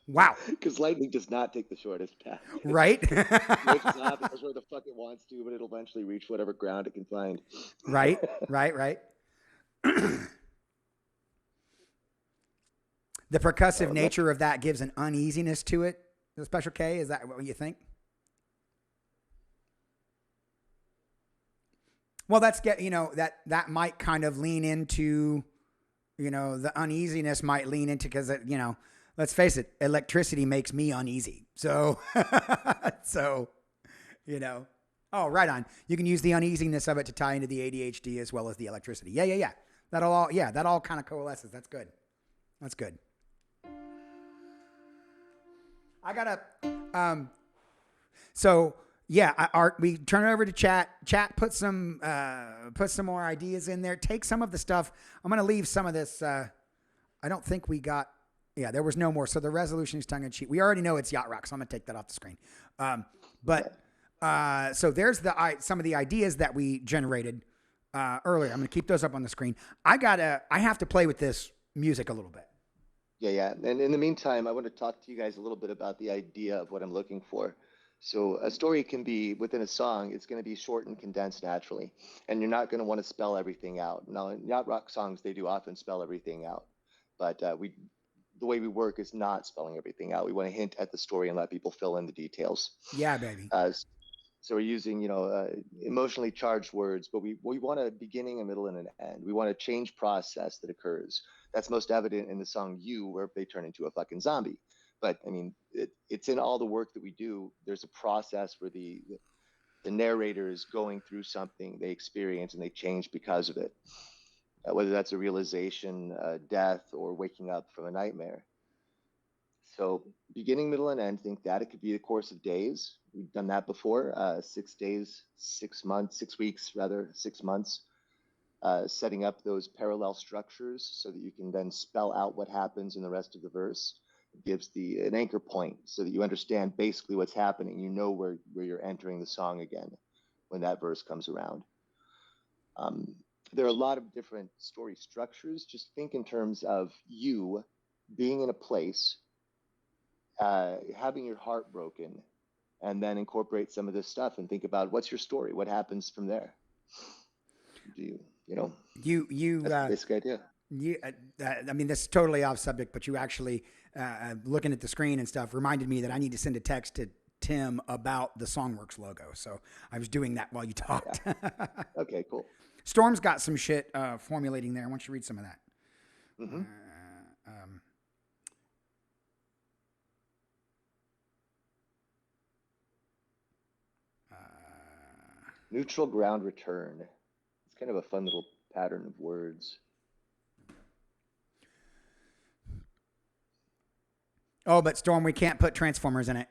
Wow. Because lightning does not take the shortest path. Right? It goes where the fuck it wants to, but it'll eventually reach whatever ground it can find. Right. The percussive nature of that gives an uneasiness to it. The Special K, is that what you think? Well, that might kind of lean into, the uneasiness might lean into because, let's face it, electricity makes me uneasy. So, oh, right on. You can use the uneasiness of it to tie into the ADHD as well as the electricity. Yeah. That all kind of coalesces. That's good. I gotta, Art, we turn it over to chat. Chat, put some more ideas in there. Take some of the stuff. I'm going to leave some of this. I don't think we got, there was no more. So the resolution is tongue in cheek. We already know it's yacht rock, so I'm going to take that off the screen. But so there's some of the ideas that we generated earlier. I'm going to keep those up on the screen. I have to play with this music a little bit. Yeah. And in the meantime, I want to talk to you guys a little bit about the idea of what I'm looking for. So a story can be within a song, it's going to be short and condensed naturally, and you're not going to want to spell everything out. Now, in yacht rock songs, they do often spell everything out, but the way we work is not spelling everything out. We want to hint at the story and let people fill in the details. Yeah, baby. So we're using, emotionally charged words, but we want a beginning, a middle, and an end. We want a change process that occurs. That's most evident in the song "You," where they turn into a fucking zombie. But I mean, it's in all the work that we do. There's a process where the narrator is going through something they experience and they change because of it, whether that's a realization, death, or waking up from a nightmare. So beginning, middle, and end, think that it could be the course of days. We've done that before, 6 days, 6 months, 6 weeks, rather, 6 months, setting up those parallel structures so that you can then spell out what happens in the rest of the verse. It gives an anchor point so that you understand basically what's happening. You know where you're entering the song again when that verse comes around. There are a lot of different story structures. Just think in terms of you being in a place, having your heart broken, and then incorporate some of this stuff and think about what's your story, what happens from there. That's the basic idea. I mean, this is totally off subject, but you actually looking at the screen and stuff reminded me that I need to send a text to Tim about the Songw3rks logo. So I was doing that while you talked. Yeah. Okay, cool. Storm's got some shit formulating there. I want you to read some of that. Mm-hmm. Neutral ground return. It's kind of a fun little pattern of words. Oh, but Storm, we can't put Transformers in it.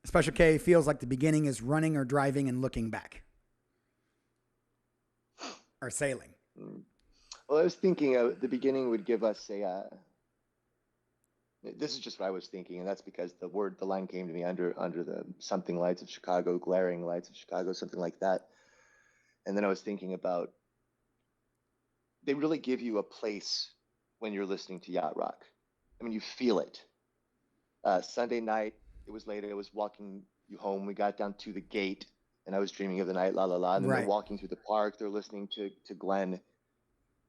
Special K feels like the beginning is running or driving and looking back. Or sailing. Well, I was thinking the beginning would give us this is just what I was thinking, and that's because the line came to me under the something lights of Chicago, glaring lights of Chicago, something like that. And then I was thinking about, they really give you a place when you're listening to yacht rock. I mean, you feel it. Sunday night, it was late. I was walking you home. We got down to the gate, and I was dreaming of the night, la la la. And then they're walking through the park. They're listening to Glenn.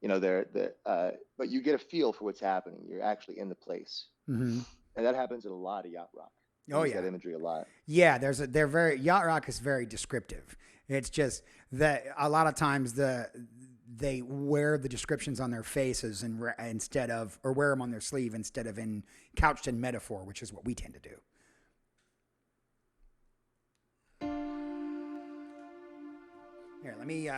But you get a feel for what's happening. You're actually in the place. Mm-hmm. And that happens in a lot of yacht rock. Oh yeah, that imagery a lot. Yeah, yacht rock is very descriptive. It's just that a lot of times they wear the descriptions on their faces or wear them on their sleeve instead of couched in metaphor, which is what we tend to do. Here, let me.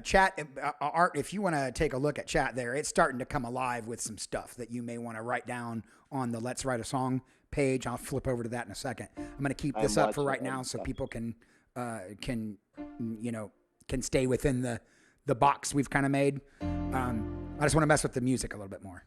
Chat, Art, if you want to take a look at chat there, it's starting to come alive with some stuff that you may want to write down on the Let's Write a Song page. I'll flip over to that in a second. I'm going to keep this up for right now so people can stay within the box we've kind of made. I just want to mess with the music a little bit more.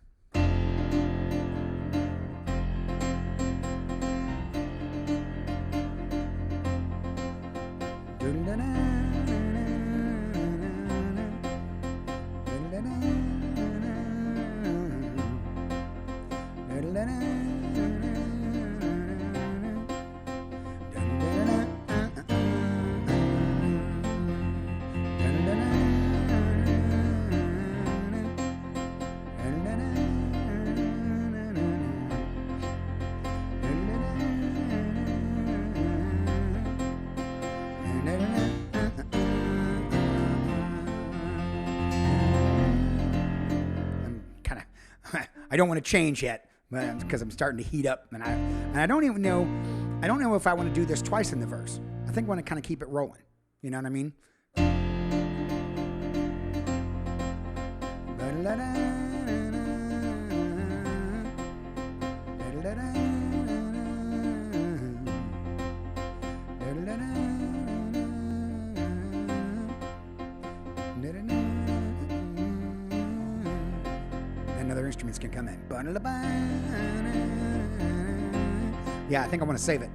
I don't want to change yet, because I'm starting to heat up, and I don't even know. I don't know if I want to do this twice in the verse. I think I want to kind of keep it rolling. You know what I mean? instruments can come in. Yeah, I think I want to save it.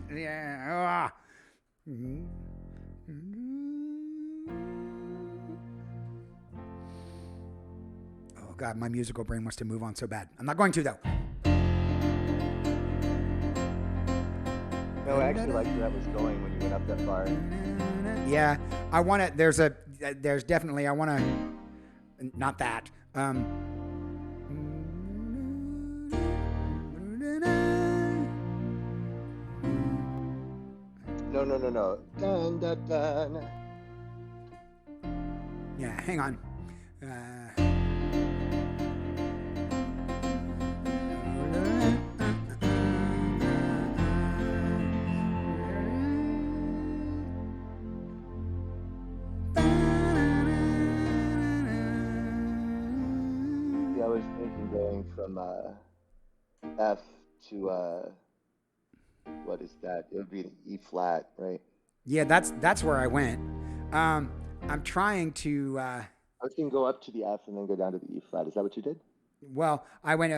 Yeah. Oh God, my musical brain wants to move on so bad. I'm not going to though. No, I actually liked where that was going when you went up that far. Yeah, I want to. There's definitely. I want to. Not that. No. Dun, dun, dun. Yeah, hang on. Yeah, I was thinking going from F to what is that? It would be an E flat, right? Yeah, that's where I went. I'm trying to. I was thinking go up to the F and then go down to the E flat. Is that what you did? Well, I went.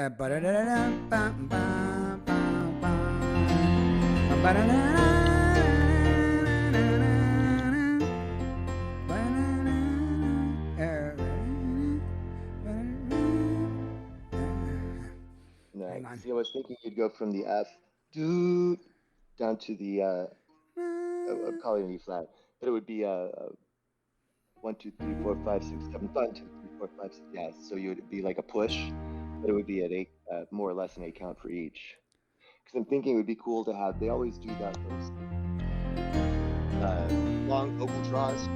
No. Hang on. See, I was thinking you'd go from the F down to the I'm calling it an E flat, but it would be 1, 2, 3, 4, 5, 6, 7, 1, 2, 3, 4, 5, 6. Yeah, so you would be like a push, but it would be at more or less an 8 count for each. Because I'm thinking it would be cool to have. They always do that those long vocal draws.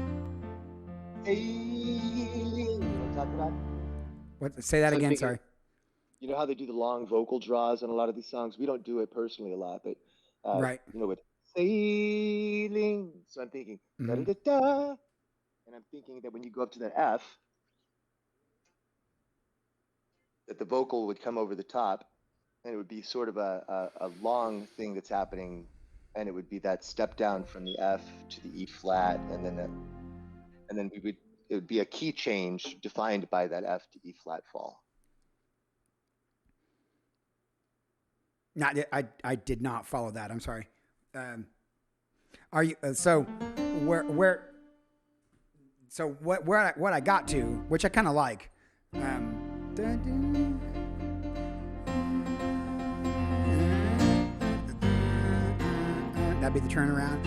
Hey, you know what I'm talking about? What? Say that So I'm again. thinking, Sorry. you know how they do the long vocal draws on a lot of these songs? We don't do it personally a lot, but Right. you know, with sailing. So I'm thinking da da da da, and I'm thinking that when you go up to that F, that the vocal would come over the top, and it would be sort of a long thing that's happening, and it would be that step down from the F to the E flat, and then it would be a key change defined by that F to E flat fall. Not. I did not follow that. I'm sorry. Are you? So where? So what I got to, which I kind of like. That'd be the turnaround.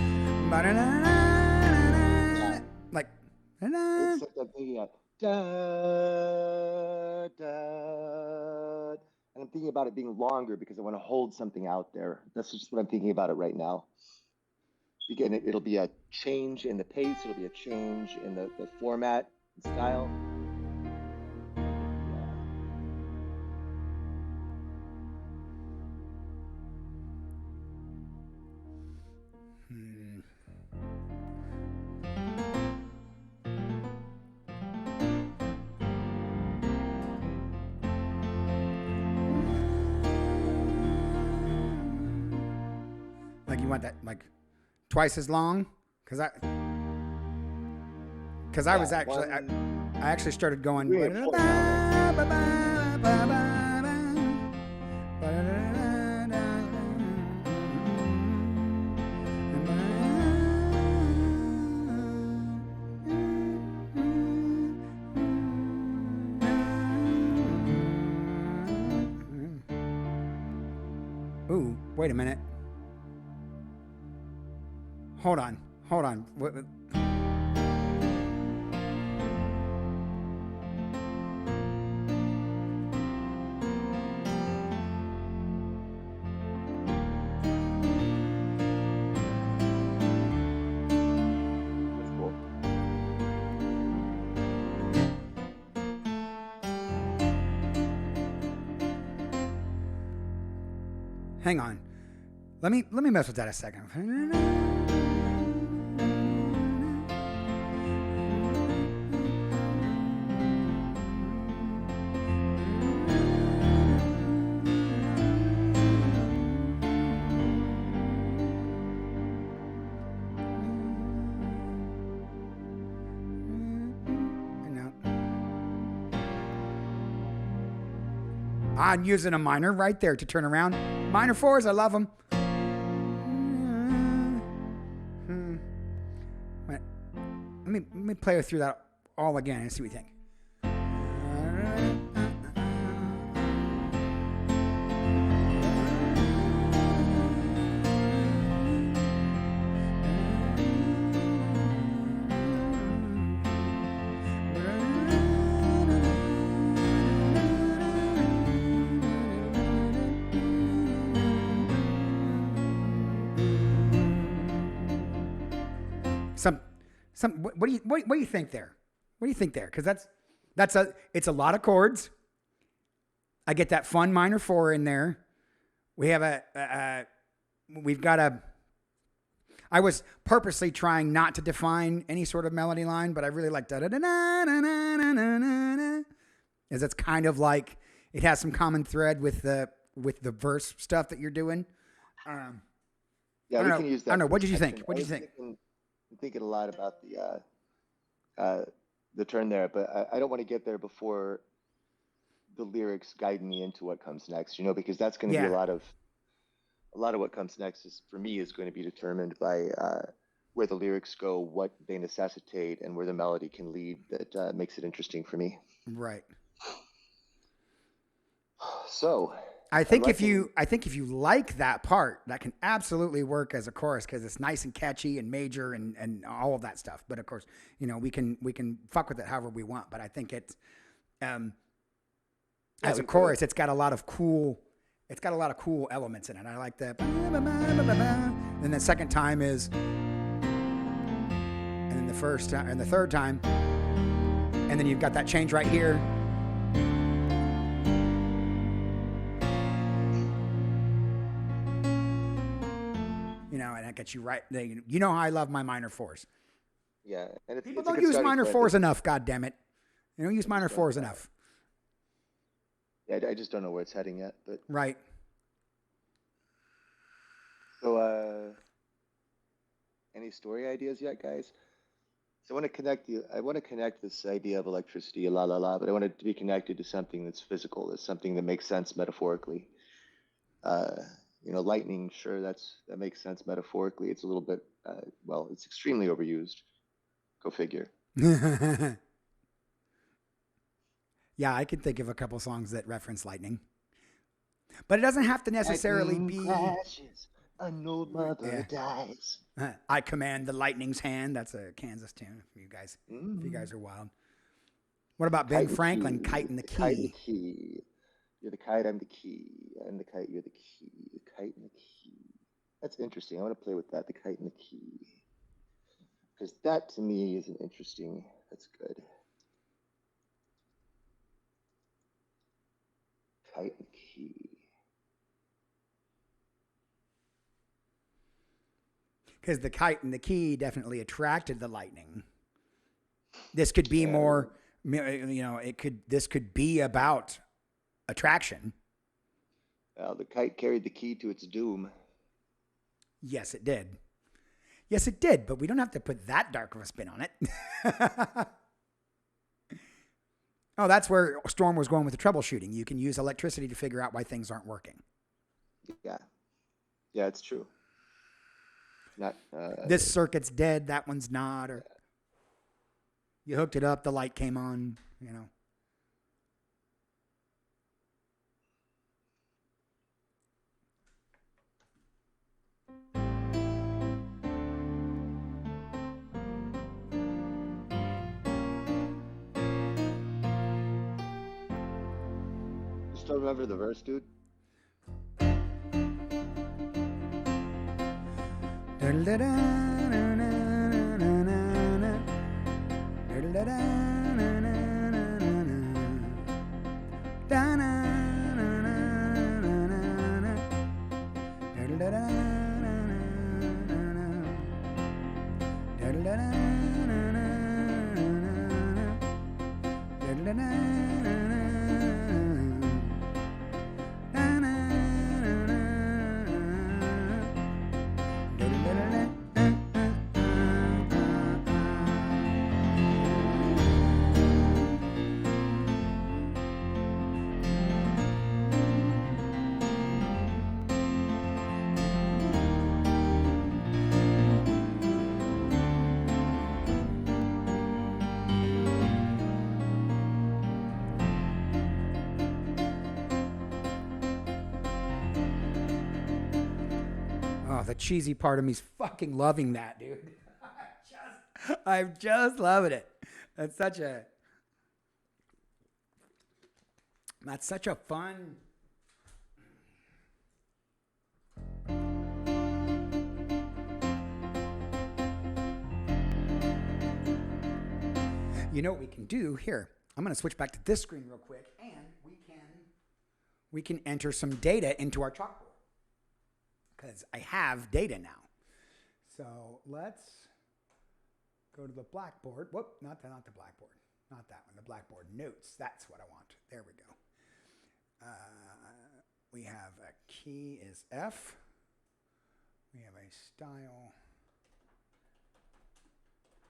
Like. Except I'm thinking of da, da, and I'm thinking about it being longer because I want to hold something out there. That's just what I'm thinking about it right now. Again, it'll be a change in the pace. It'll be a change in the format and style. Like you want that like twice as long? Because I was actually I actually started going. Ooh, wait a minute. Hold on. Hang on. Let me mess with that a second. I'm using a minor right there to turn around. Minor 4s, I love them. Let me play through that all again and see what you think. What do you think there? What do you think there? Because it's a lot of chords. I get that fun minor 4 in there. We have I was purposely trying not to define any sort of melody line, but I really like da da da da da da da da, as it's kind of like it has some common thread with the verse stuff that you're doing. Yeah, we can use that. I don't know. What did you think? What did you think? I'm thinking a lot about the turn there, but I don't want to get there before the lyrics guide me into what comes next, because that's going to be a lot of what comes next for me is going to be determined by where the lyrics go, what they necessitate, and where the melody can lead that makes it interesting for me. Right. So I think if you like that part, that can absolutely work as a chorus because it's nice and catchy and major and all of that stuff. But of course, we can fuck with it however we want. But I think it's as a chorus, it's got a lot of cool elements in it. I like that. And the second time is, and then the first time and the third time, and then you've got that change right here. And that gets you right. You know how I love my minor 4s. Yeah, and people don't use minor 4s enough. God damn it, they don't use minor 4s enough. Yeah, I just don't know where it's heading yet. But right. So, any story ideas yet, guys? So I want to connect this idea of electricity, la la la, but I want it to be connected to something that's physical, that's something that makes sense metaphorically. Lightning, sure, that makes sense metaphorically. It's a little bit, it's extremely overused. Go figure. Yeah, I can think of a couple songs that reference lightning, but it doesn't have to necessarily lightning be. Crashes, an old mother dies. I command the lightning's hand. That's a Kansas tune for you guys. If you guys are wild. What about Ben Franklin, Kite and the Key? Kite and the Key. You're the kite, I'm the key. I'm the kite, you're the key. The kite and the key. That's interesting. I want to play with that, the kite and the key. Because that, to me, is that's good. Kite and key. Because the kite and the key definitely attracted the lightning. This could be more, this could be about attraction. Well, the kite carried the key to its doom. Yes, it did. Yes, it did, but we don't have to put that dark of a spin on it. Oh, that's where Storm was going with the troubleshooting. You can use electricity to figure out why things aren't working. Yeah. Yeah, it's true. Not this circuit's dead, that one's not, or you hooked it up, the light came on, Still remember the verse, dude? Oh, the cheesy part of me's fucking loving that, dude. I'm just loving it. That's such a fun. You know what we can do here? I'm going to switch back to this screen real quick, and we can enter some data into our chalkboard because I have data now. So let's go to the blackboard. Whoop, not the blackboard. Not that one. The blackboard notes. That's what I want. There we go. We have a key is F. We have a style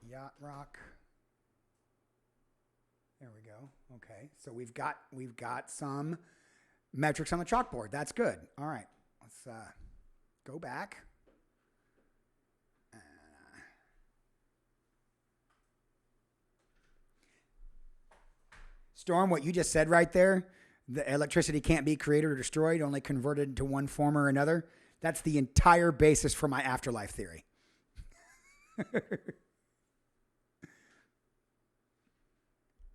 yacht rock. There we go. Okay, so we've got some metrics on the chalkboard. That's good. All right, let's go back. Storm, what you just said right there, the electricity can't be created or destroyed, only converted into one form or another. That's the entire basis for my afterlife theory.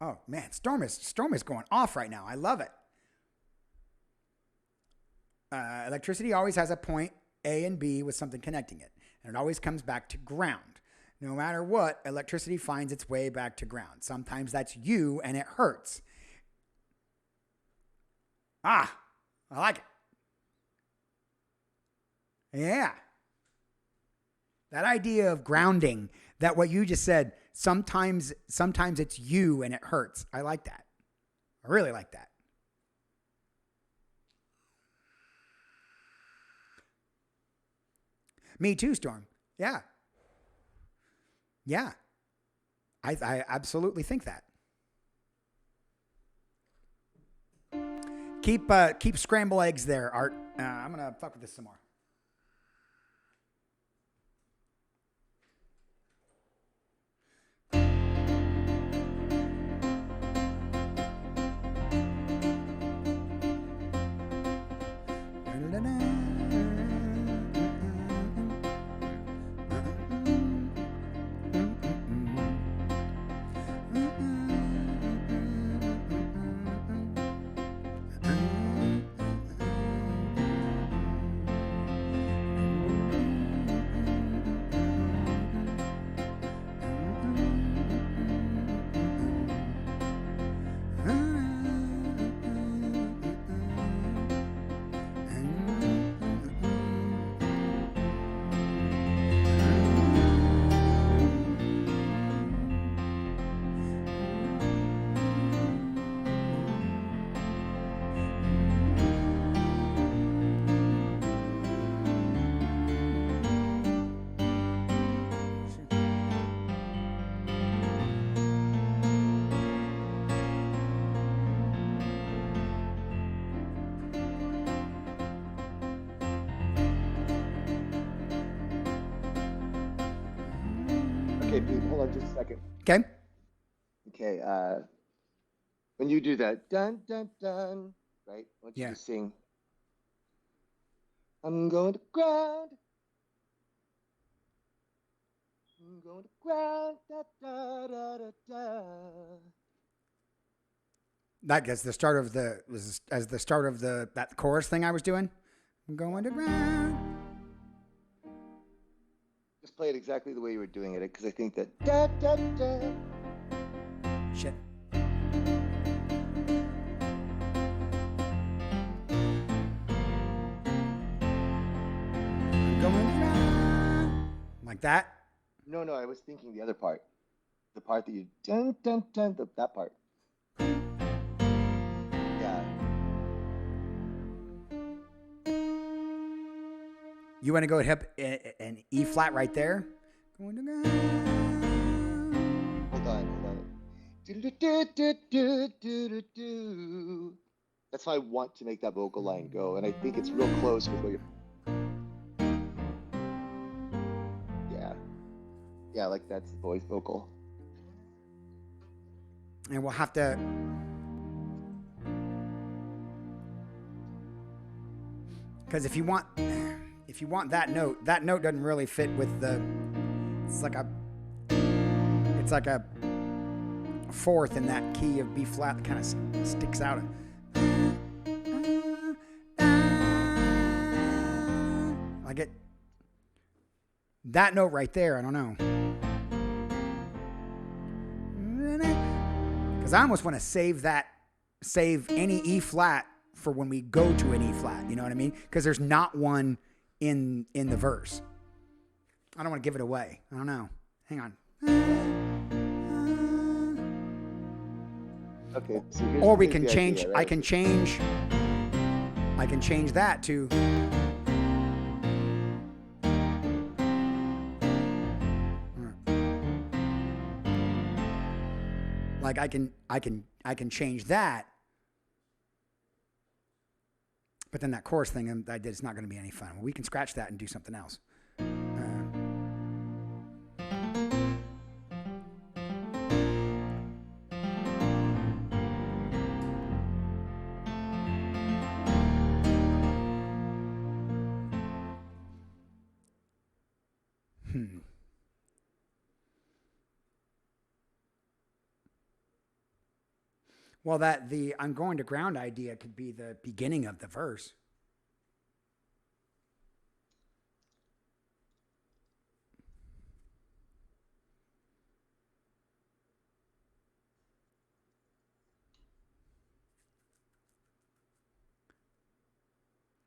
Oh man, Storm is going off right now. I love it. Electricity always has a point A and B with something connecting it, and it always comes back to ground. No matter what, electricity finds its way back to ground. Sometimes that's you, and it hurts. Ah, I like it. Yeah. That idea of grounding, that what you just said, sometimes it's you and it hurts. I like that. I really like that. Me too, Storm. Yeah. Yeah. I absolutely think that. Keep scramble eggs there, Art. I'm going to fuck with this some more. Okay, Pete, hold on just a second. Okay. Okay, when you do that, dun, dun, dun, right? I want you to sing, I'm going to ground. I'm going to ground. Da, da, da, da, da. That gets the start of that chorus thing I was doing. I'm going to ground. Just play it exactly the way you were doing it, because I think that da, da, da. Shit. I'm going to ground. Like that? No, I was thinking the other part. The part that you dun, dun, dun, that part. Yeah. You want to go and hit an E flat right there? Going to ground. Hold on. Do. That's how I want to make that vocal line go, and I think it's real close with what you're. Yeah, like that's the voice vocal. And we'll have to. Because if you want if you want that note doesn't really fit with the. It's like a fourth in that key of B flat that kind of sticks out. Like it. That note right there, I don't know. Because I almost want to save any E flat for when we go to an E flat. You know what I mean? Because there's not one in the verse. I don't want to give it away. I don't know. Hang on. Okay. So or we can change. Idea, right? I can change that to. Like I can change that, but then that chorus thing I did is not going to be any fun. Well, we can scratch that and do something else. Well, the I'm going to ground idea could be the beginning of the verse.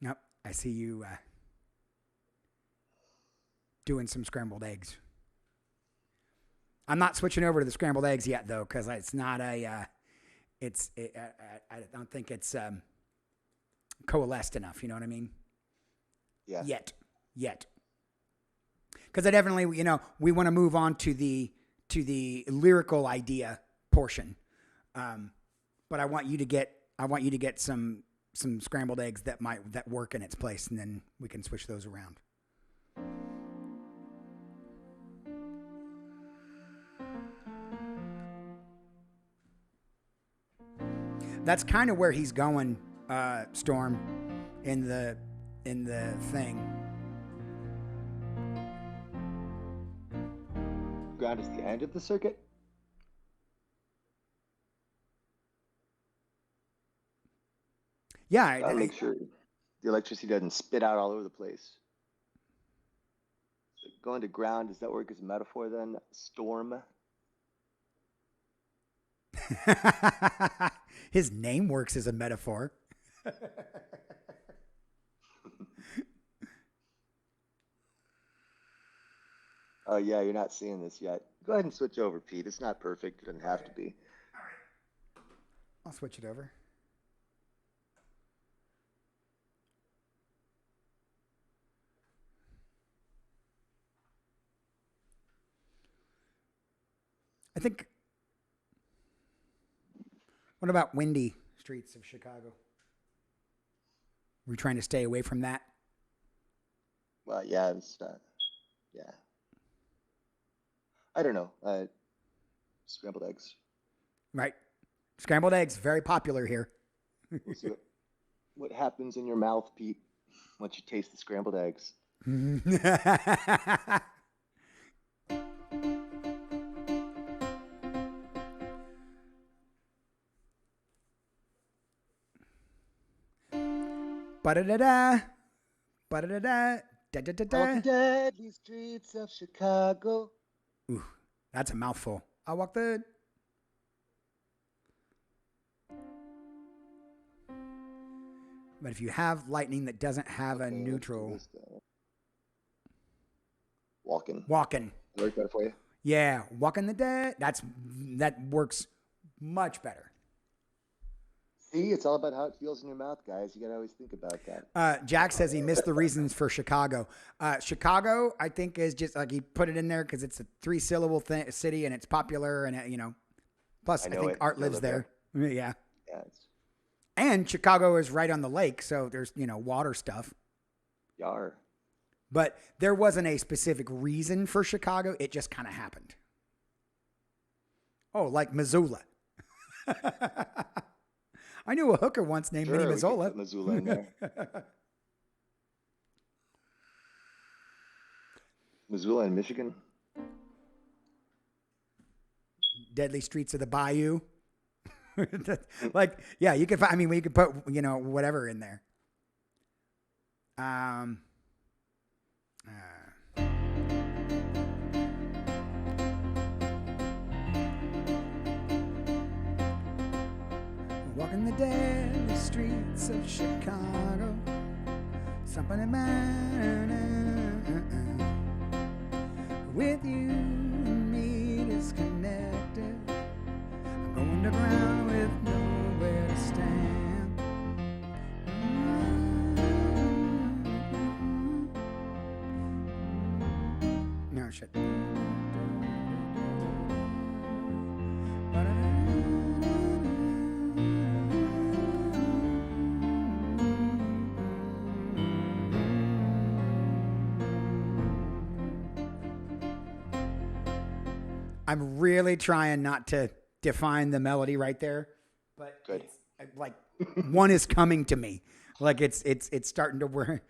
Yep, I see you doing some scrambled eggs. I'm not switching over to the scrambled eggs yet, though, because it's not a. I don't think it's coalesced enough. You know what I mean? Yeah. Yet. Because I definitely, we want to move on to the lyrical idea portion. But I want you to get some scrambled eggs that work in its place, and then we can switch those around. That's kind of where he's going, Storm, in the thing. Ground is the end of the circuit. Yeah, Gotta make sure the electricity doesn't spit out all over the place. So going to ground, does that work as a metaphor then? Storm. His name works as a metaphor. Oh, yeah, you're not seeing this yet. Go ahead and switch over, Pete. It's not perfect. It doesn't have to be. All right. I'll switch it over. I think. What about windy streets of Chicago? We're trying to stay away from that. Well, yeah, it's yeah. I don't know. Scrambled eggs. Right. Scrambled eggs, very popular here. We'll see what happens in your mouth, Pete, once you taste the scrambled eggs. Ba-da-da-da. Ba-da-da-da. Da-da-da-da. Walk the deadly streets of Chicago. Ooh, that's a mouthful. I walk the... But if you have lightning that doesn't have a neutral... Walking. Work better for you? Yeah, walking the dead. That works much better. See, it's all about how it feels in your mouth, guys. You got to always think about that. Jack says he missed the reasons for Chicago. Chicago, I think, is just like he put it in there because it's a 3-syllable city and it's popular and Plus, I think Art lives there. Yeah. Yeah. And Chicago is right on the lake, so there's water stuff. Yar. But there wasn't a specific reason for Chicago. It just kind of happened. Oh, like Missoula. I knew a hooker once named Minnie Missoula. Missoula in there. Missoula and Michigan. Deadly Streets of the Bayou. Like, yeah, you could. I mean, we could put whatever in there. Walking the deadly streets of Chicago. Something about with you and me disconnected. I'm going to ground with nowhere to stand. No shit. I'm really trying not to define the melody right there, but Good. It's like one is coming to me, like it's starting to work.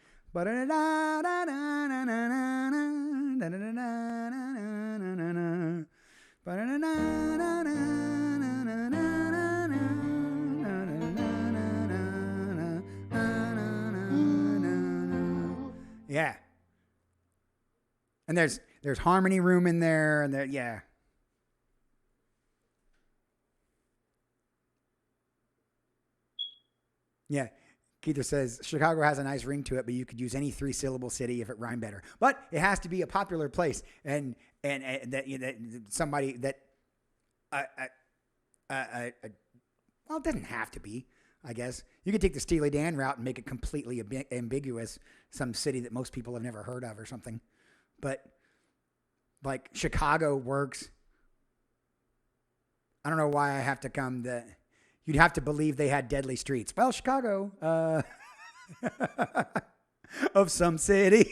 Yeah, and there's harmony room in there, and there, yeah. Yeah. Keither says Chicago has a nice ring to it, but you could use any 3-syllable city if it rhymed better. But it has to be a popular place, and that somebody that well, it doesn't have to be. I guess you could take the Steely Dan route and make it completely ambiguous, some city that most people have never heard of or something. But like Chicago works. I don't know why I have to come to. You'd have to believe they had deadly streets. Well, Chicago, of some city.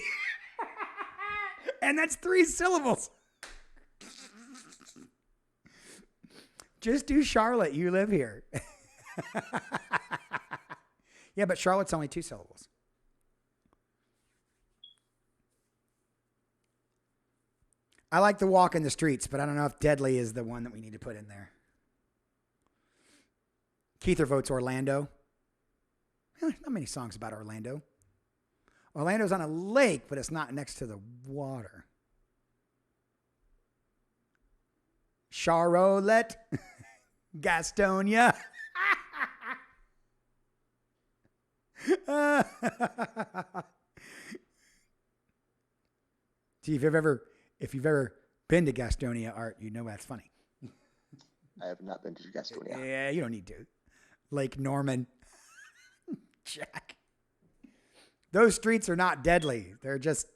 And that's 3 syllables. Just do Charlotte. You live here. Yeah, but Charlotte's only 2 syllables. I like the walk in the streets, but I don't know if deadly is the one that we need to put in there. Keither votes Orlando. Not many songs about Orlando. Orlando's on a lake, but it's not next to the water. Charlotte, Gastonia. See, if you've ever been to Gastonia, Art, you know that's funny. I have not been to Gastonia. Yeah, you don't need to. Lake Norman. Jack. Those streets are not deadly. They're just,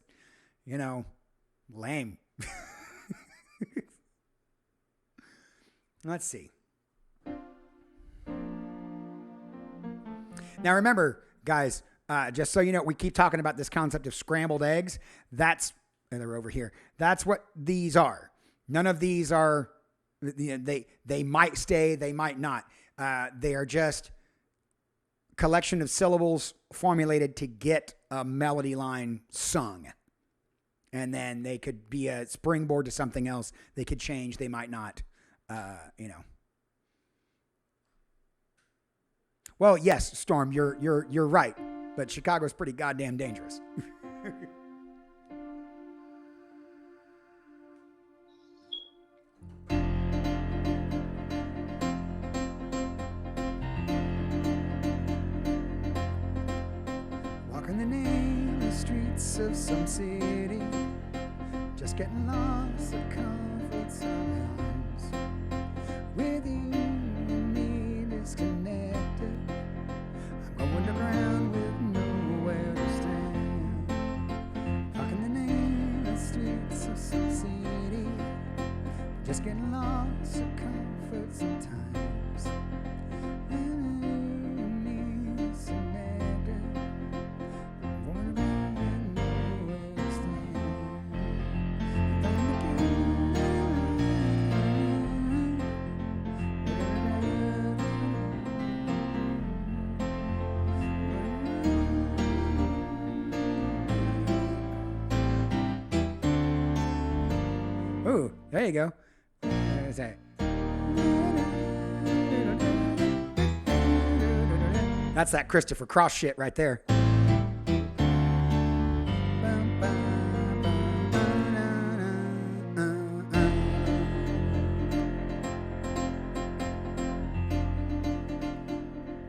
lame. Let's see. Now remember, guys, just so you know, we keep talking about this concept of scrambled eggs. And they're over here. That's what these are. None of these are, they might stay, they might not. They are just collection of syllables formulated to get a melody line sung. And then they could be a springboard to something else. They could change, they might not, Well, yes, Storm, you're right. But Chicago's pretty goddamn dangerous. Walking the nameless streets of some city, just getting lost of comfort sometimes. With you and me disconnected, I'm going around with nowhere to stand. Walking the nameless streets of some city, just getting lost of comfort sometimes. And you and me disconnected, I'm going around with nowhere to stand. Ooh, there you go. There's that. That's that Christopher Cross shit right there.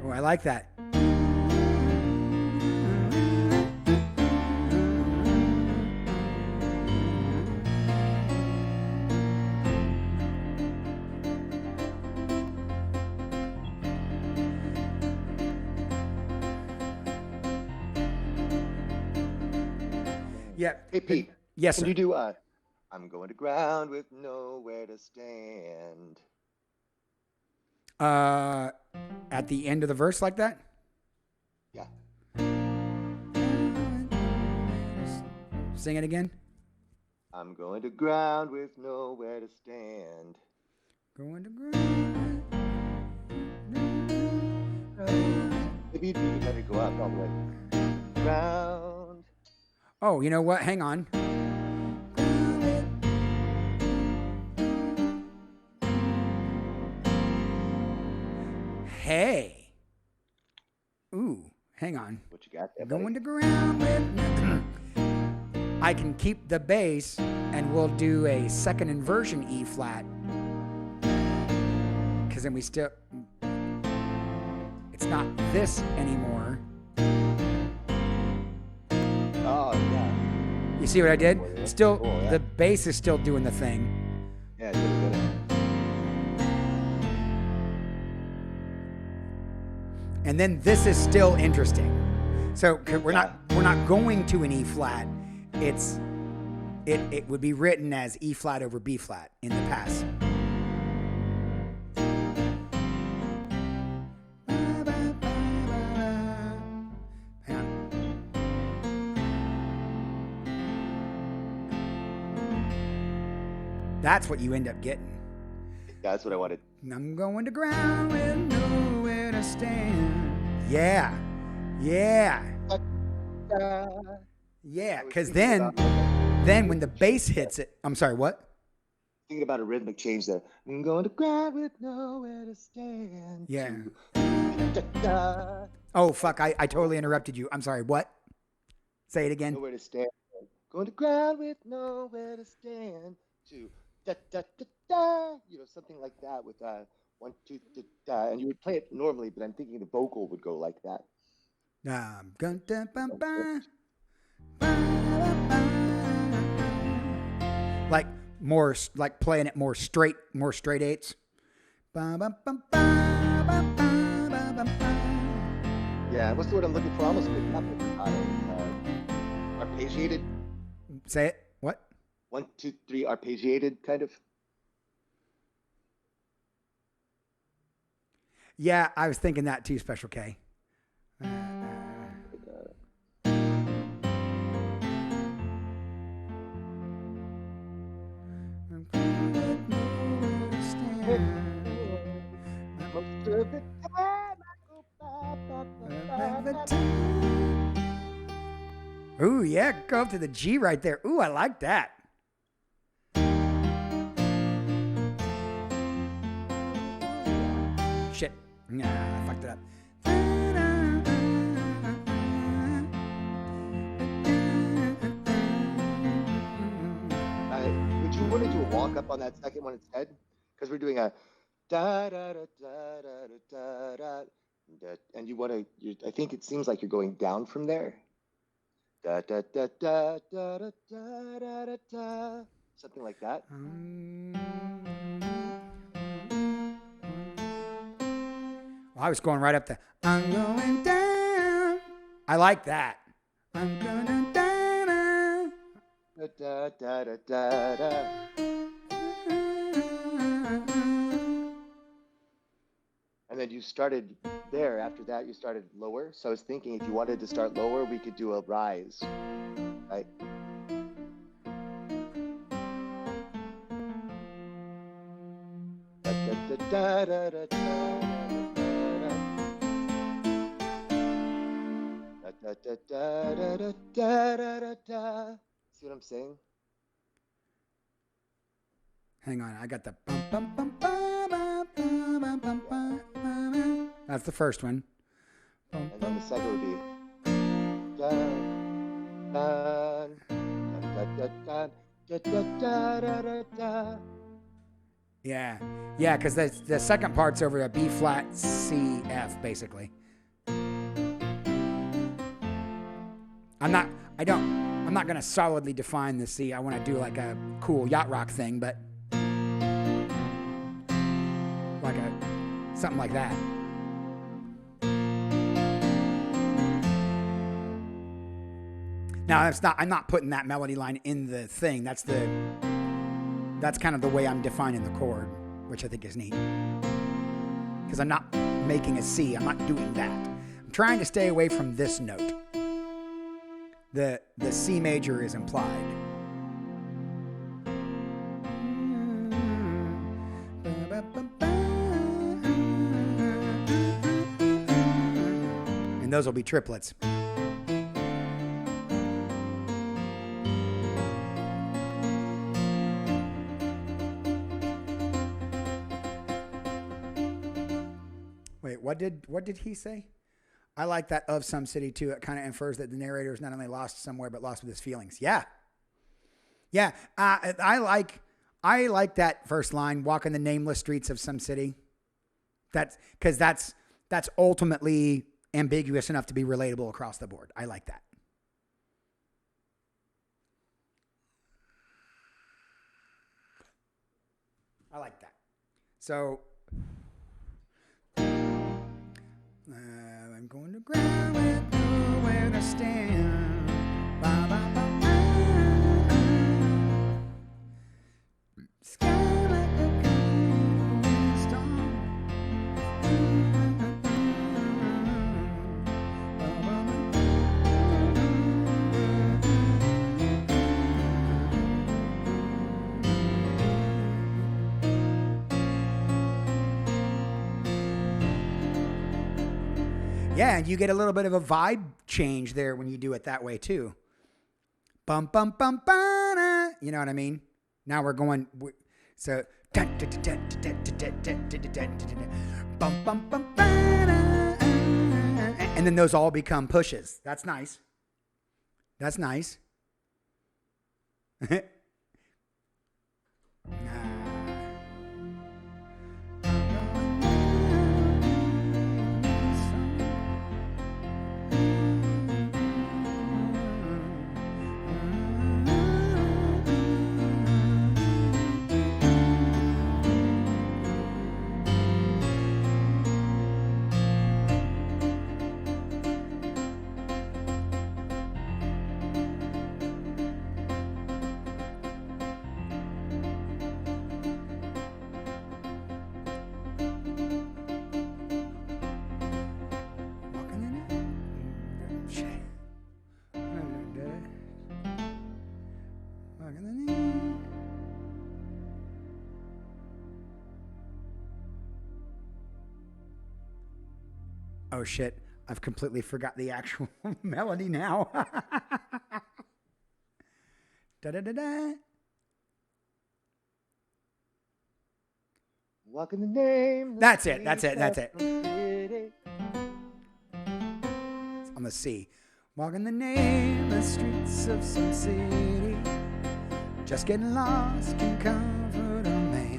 Oh, I like that. Yeah. Hey, Pete. Yes, sir. Can you do I'm going to ground with nowhere to stand? At the end of the verse like that? Yeah. Sing it again. I'm going to ground with nowhere to stand. Going to ground. Maybe you'd let it go up all the way. Ground. Oh, you know what? Hang on. Hey. Ooh, hang on. What you got there, buddy? Going to ground with. I can keep the bass and we'll do a second inversion E flat. Because then we still. It's not this anymore. Oh, yeah. You see what I did? Still, cool, yeah. The bass is still doing the thing. Yeah, it's really good. And then this is still interesting. So we're not going to an E flat. It would be written as E flat over B flat in the past. Hang on. That's what you end up getting. That's what I wanted. I'm going to ground with nowhere to stand. Yeah. Yeah. Yeah, because then when the bass hits it, I'm sorry, what? Thinking about a rhythmic change there. I'm going to ground with nowhere to stand. Yeah. Da-da. Oh, fuck, I totally interrupted you. I'm sorry, what? Say it again. Nowhere to stand. Going to ground with nowhere to stand. To da da da da. You know, something like that with 1, 2, da, and you would play it normally, but I'm thinking the vocal would go like that. Like more, like playing it more straight eights. Yeah, what's the word I'm looking for? Almost picking up arpeggiated. Say it. What? 1, 2, 3, arpeggiated kind of. Yeah, I was thinking that too, Special K. Ooh, yeah, go up to the G right there. Ooh, I like that. Shit. Nah, I fucked it up. Would you want to do a walk up on that second one instead? Because we're doing a da da da da da da da da, and you want to. I think it seems like you're going down from there. Da da da da da da da da da da, something like that. Well, I was going right up there. I'm going down. I like that. I'm going down. Da da da da da da. And then you started there. After that, you started lower. So I was thinking if you wanted to start lower, we could do a rise, right? Da, da, da, da, da, da, da, da, da, da, da, da, da, da. See what I'm saying? Hang on, I got the bum bum bum bum bum bum bum bum bum. That's the first one. And then the second would be dun, dun, dun, dun, dun, dun, dun, dun, dun, dun, dun. Yeah, because the second part's over a B flat C F basically. I'm not gonna solidly define the C. I want to do like a cool yacht rock thing, but like something like that. Now I'm not putting that melody line in the thing. That's kind of the way I'm defining the chord, which I think is neat. Because I'm not making a C. I'm not doing that. I'm trying to stay away from this note. The C major is implied. And those will be triplets. Wait, what did he say? I like that of some city too. It kind of infers that the narrator is not only lost somewhere but lost with his feelings. Yeah. I like that first line, walking the nameless streets of some city. That's ultimately ambiguous enough to be relatable across the board. I like that. I like that. So I'm going to ground with nowhere to stand. Ba, ba, ba, ba. Sky like a golden storm. Yeah, and you get a little bit of a vibe change there when you do it that way too. Bum bum bum ba. You know what I mean? Now we're going so bum bum bum ba. And then those all become pushes. That's nice. That's nice. Oh shit, I've completely forgot the actual melody now. Da da da da. Walking the name. That's it. It's on the C. Walking the nameless streets of some city. Just getting lost can comfort a man.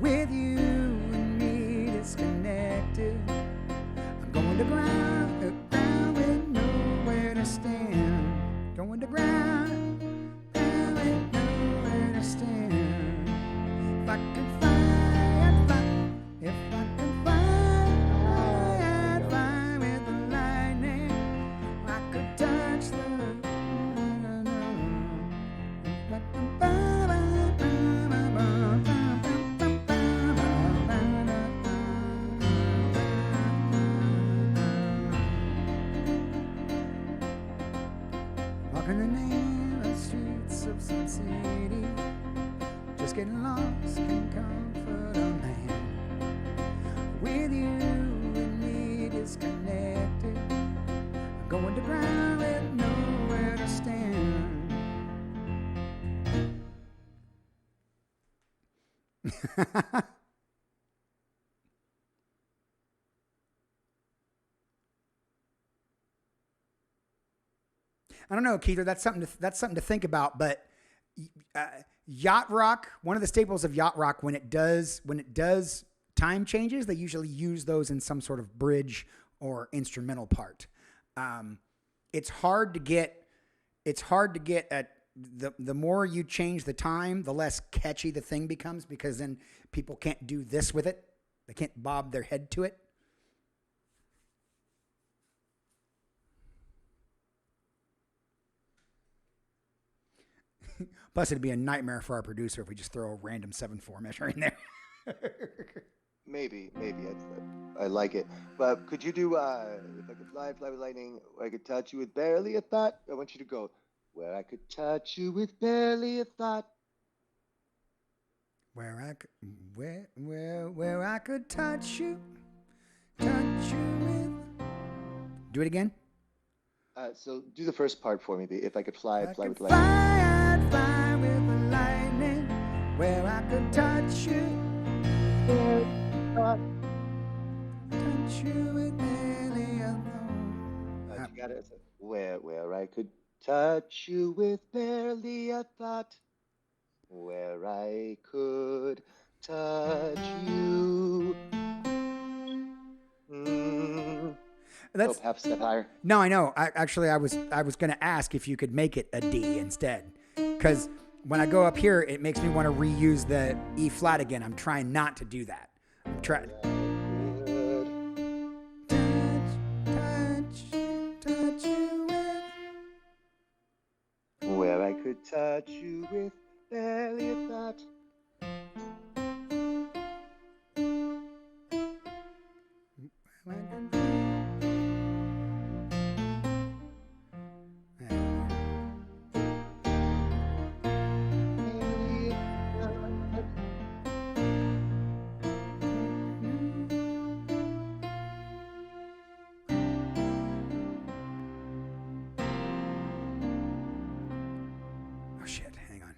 With you and me disconnected. I'm going to ground with nowhere to stand. Going to ground with nowhere to stand. If I could fly, if I could fly with the lightning. I could touch the walking the nameless streets of some city. Just getting lost can comfort a man. With you and me disconnected. I'm going to ground with nowhere to stand. I don't know, Keith. That's something to think about. But yacht rock, one of the staples of yacht rock, when it does time changes, they usually use those in some sort of bridge or instrumental part. It's hard to get. It's hard to get at the more you change the time, the less catchy the thing becomes, because then people can't do this with it. They can't bob their head to it. Plus, it'd be a nightmare for our producer if we just throw a random 7/4 measure in there. Maybe. I like it. But could you do, if I could fly with lightning, or I could touch you with barely a thought? I want you to go, where I could touch you with barely a thought. Where I could touch you with. Do it again. So do the first part for me. If I could fly with lightning. I'd fly with the lightning. Where I could touch you. Touch you with barely a thought. You got it. Where I could touch you with barely a thought. Where I could touch you. That's half a step higher. No, I know. I was going to ask if you could make it a D instead, because when I go up here, it makes me want to reuse the E flat again. I'm trying not to do that. I'm trying. Touch you with. Where I could touch you with barely a thought. Oh shit, hang on.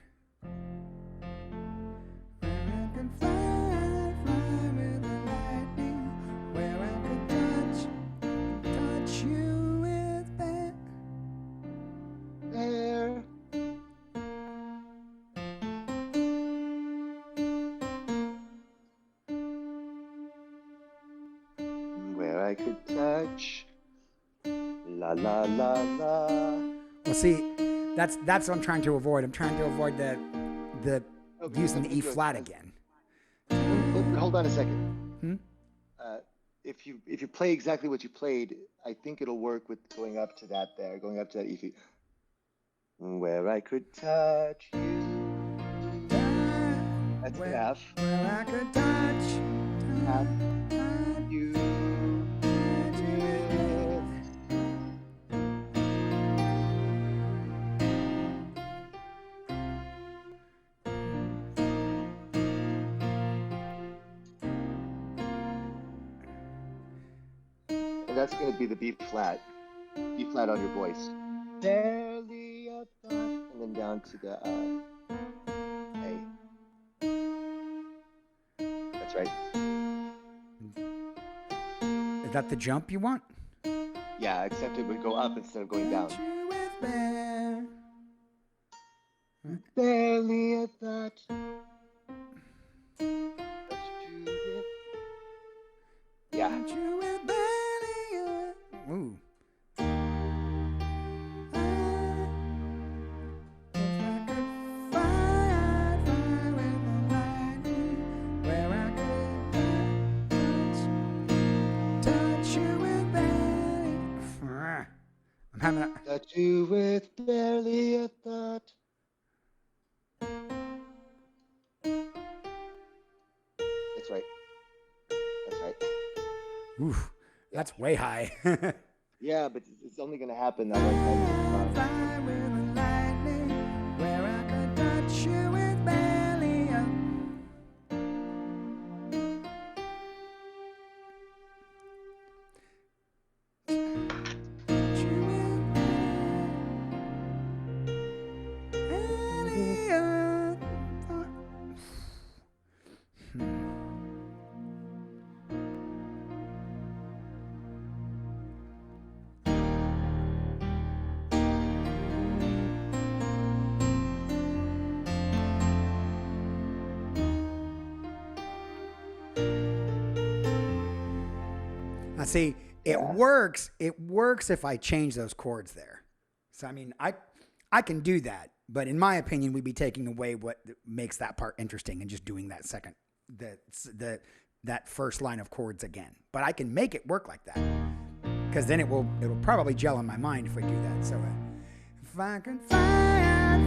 Where I could touch. La la la la. Well, see, that's what I'm trying to avoid. I'm trying to avoid the using the E flat again. Hold on a second. If you play exactly what you played, I think it'll work with going up to that there, going up to that E. Where I could touch you. That's an F. Where I could touch you. And that's going to be the B flat on your voice. Barely a thought, and then down to the A. That's right. Is that the jump you want? Yeah, except it would go up instead of going down. Barely a thought. Yeah. Ooh. I'm having a... Touch you with barely a thought. That's right. That's right. Ooh, that's way high. Yeah, but it's only going to happen that one time. I see. It works. It works if I change those chords there. So I mean, I can do that, but in my opinion, we'd be taking away what makes that part interesting and just doing that second, that first line of chords again. But I can make it work like that, because then it'll probably gel in my mind if we do that. So if I could fly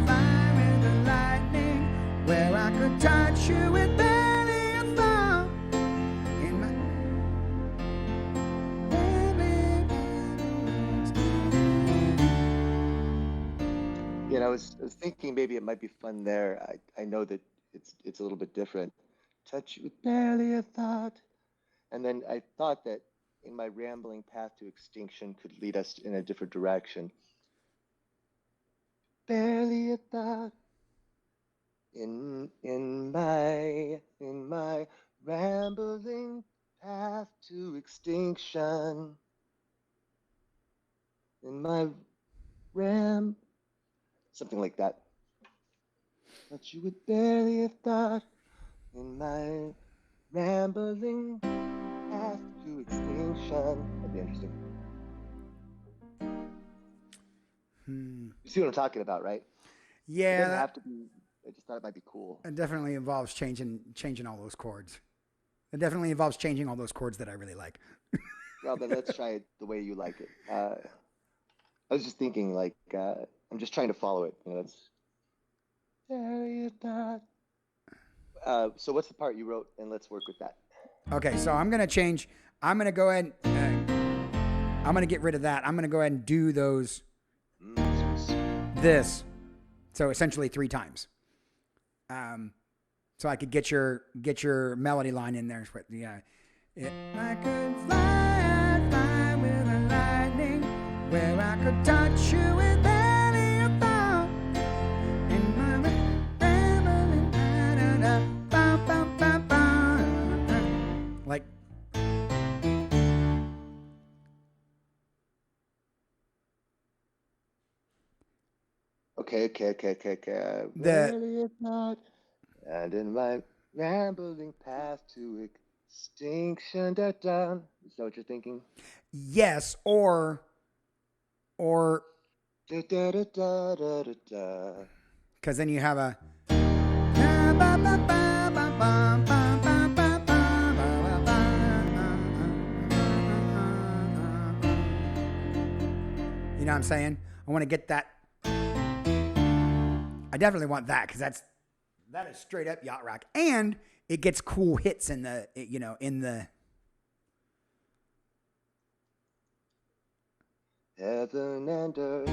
with the lightning, where I could touch you with barely a thought. You know, I was thinking maybe it might be fun there. I know that it's a little bit different. Touch you with barely a thought. And then I thought that in my rambling path to extinction could lead us in a different direction. Barely a thought in my rambling path to extinction. In my something like that. Touch you with barely a thought in my rambling path to extinction. That'd be interesting. You see what I'm talking about, right? Yeah, it doesn't have to be. I just thought it might be cool. It definitely involves changing all those chords. It definitely involves changing all those chords that I really like. Well, then let's try it the way you like it. I was just thinking, like, I'm just trying to follow it. You know, that's. So what's the part you wrote, and let's work with that. Okay, so I'm gonna change. I'm gonna go ahead. I'm gonna get rid of that. I'm gonna go ahead and do those. This. So essentially 3 times. So I could get your melody line in there. Yeah. If I could fly with the lightning, where I could touch you with barely a thought. In my rambling, like. Okay. Barely a thought, and in my rambling path to extinction, is that what you're thinking? Yes, or. Because then you have a. You know what I'm saying? I want to get that. I definitely want that, because that is straight up yacht rock, and it gets cool hits in the heaven and earth.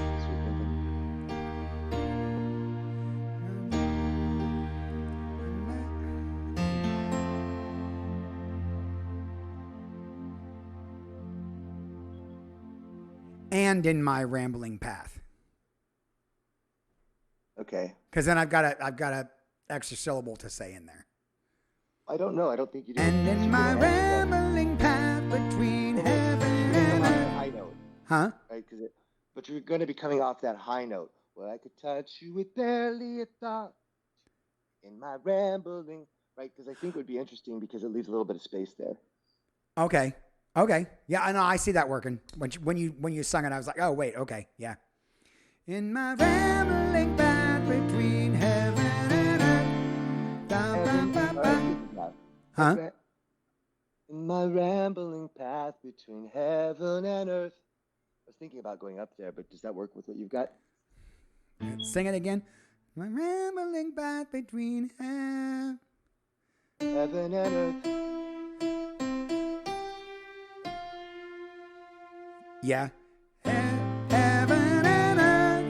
and in my rambling path. Okay. Because then I've got a extra syllable to say in there. I don't know. I don't think you do. And in my rambling path between heaven and earth. High note. Huh? Right? But you're going to be coming off that high note. Well, I could touch you with barely a thought in my rambling. Right? Because I think it would be interesting because it leaves a little bit of space there. Okay. Yeah, I know. I see that working. When you sung it, I was like, oh wait, okay, yeah. In my rambling path between heaven and earth. Huh? In my rambling path between heaven and earth. I was thinking about going up there, but does that work with what you've got? Sing it again. My rambling path between heaven and earth. Yeah. Heaven and earth.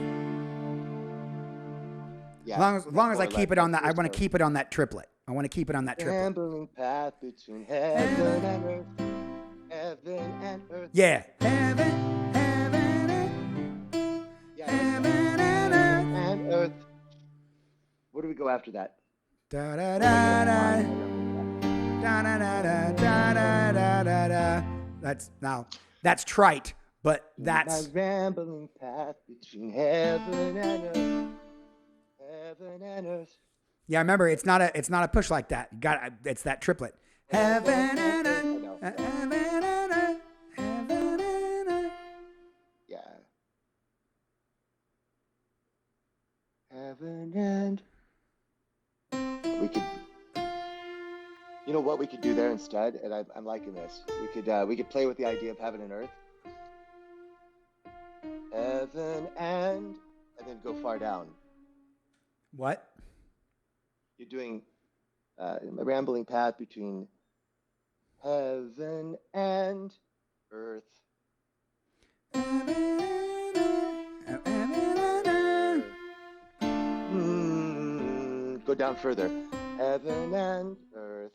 Yeah. As long as I keep it on that, I want to keep it on that triplet. I want to keep it on that triplet. Rambling path between heaven and earth. Heaven and earth. Yeah. Heaven and earth. And earth. Where do we go after that? Da da da da. Da da da da da da da da. That's trite, but that's. My rambling path between heaven and earth. Heaven and earth. Yeah, remember, it's not a push like that. It's that triplet. Heaven and earth. Heaven and earth. heaven and we could, you know what we could do there instead, and I'm liking this. We could play with the idea of heaven and earth. Heaven and then go far down. What? You're doing a rambling path between heaven and earth. Go down further. Heaven and earth.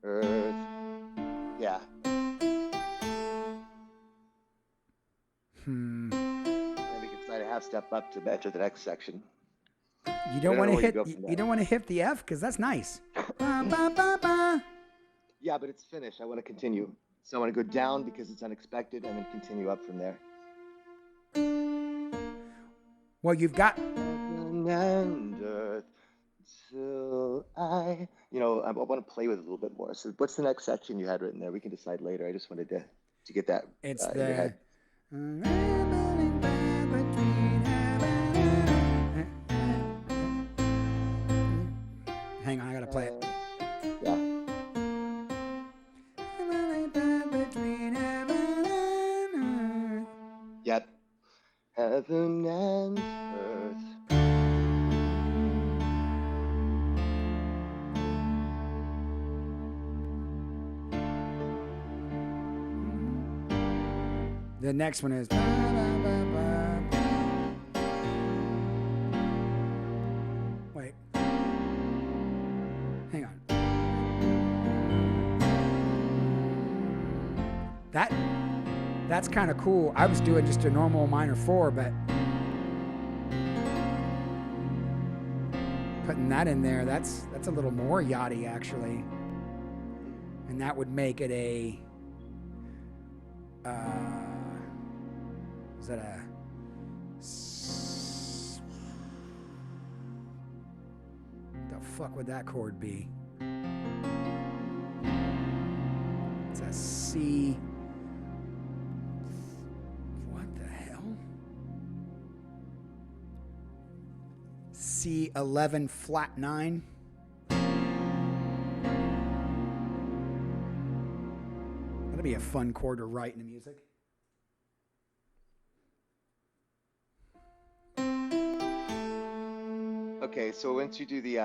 Earth. Yeah. And we can slide a half step up to enter the next section. You don't want to hit. You don't want to hit the F because that's nice. Ba, ba, ba, ba. Yeah, but it's finished. I want to continue. So I want to go down because it's unexpected, and then continue up from there. Well, you've got. Heaven and earth, till I want to play with it a little bit more. So what's the next section you had written there? We can decide later. I just wanted to get that It's in your head. Hang on, I gotta play it. Yeah. Yep. Heaven and earth. The next one is. Wait. Hang on. That's kind of cool. I was doing just a normal minor 4, but putting that in there, that's a little more yachty actually, and that would make it a. Is that a? The fuck would that chord be? It's a C. What the hell? C11 flat 9. That'd be a fun chord to write in the music. Okay, so once you do the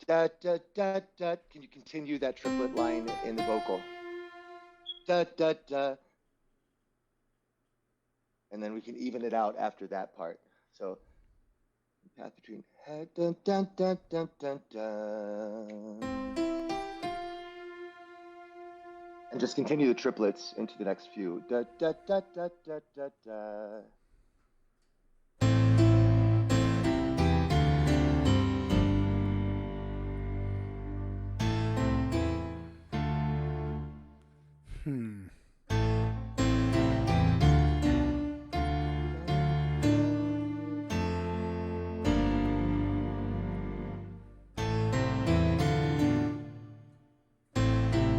da da da da, can you continue that triplet line in the vocal? Da da da. And then we can even it out after that part. So path between head dun dun dun dun dun dun. And just continue the triplets into the next few. Da da da da da da da.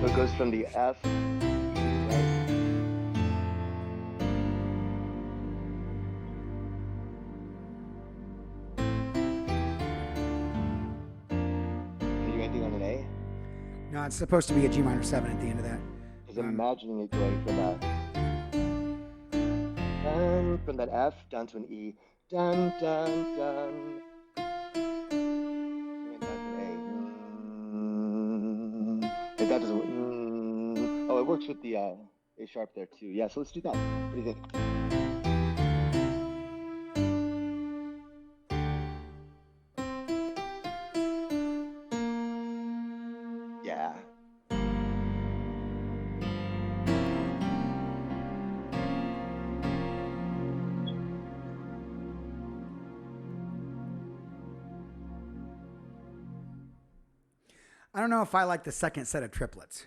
So it goes from the F, right? Can you ending on an A? No, it's supposed to be a G minor 7 at the end of that. Because I'm imagining it going from that F down to an E. Dun dun dun. And down to an A. That doesn't. Oh, it works with the A sharp there too. Yeah, so let's do that. What do you think? Yeah. I don't know if I like the second set of triplets.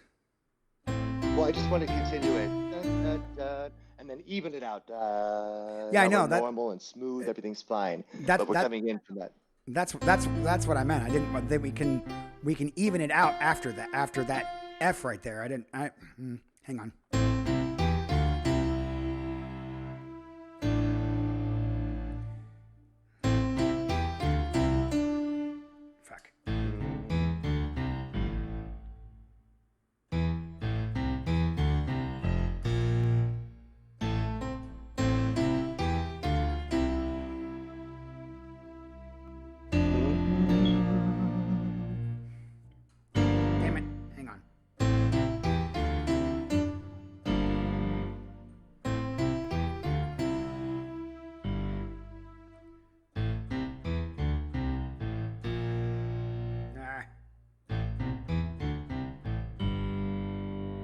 Well, I just want to continue it, dun, dun, dun, and then even it out. Yeah, I know that normal and smooth, everything's fine. But we're coming in from that. That's what I meant. I didn't. Then we can even it out after that F right there. Hang on.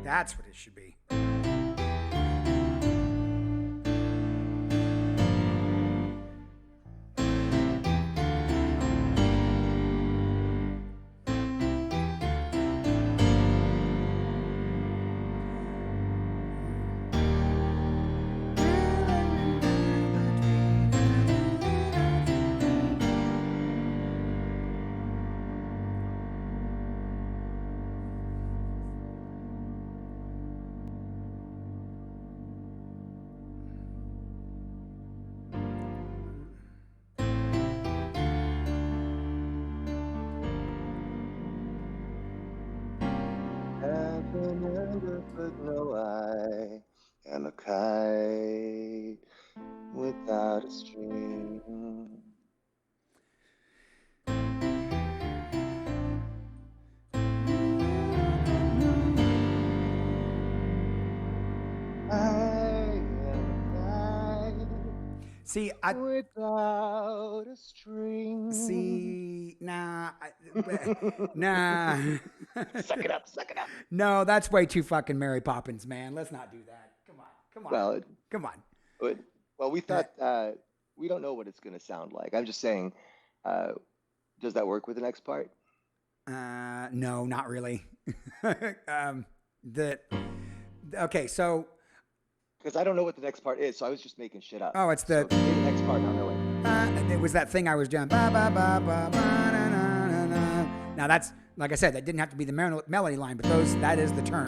That's what it should be. But no, I am a kite without a string. I am a kite See, without a string. See, nah, nah. Suck it up, suck it up. No, that's way too fucking Mary Poppins, man. Let's not do that. Come on, come on. Well, we thought we don't know what it's going to sound like. I'm just saying, does that work with the next part? No, not really. Okay, so because I don't know what the next part is, so I was just making shit up. Oh, it's the next part. I'll know it. It was that thing I was doing. Ba, ba, ba, ba, ba, na, na, na, na. Now that's, like I said, that didn't have to be the melody line, but that is the turn.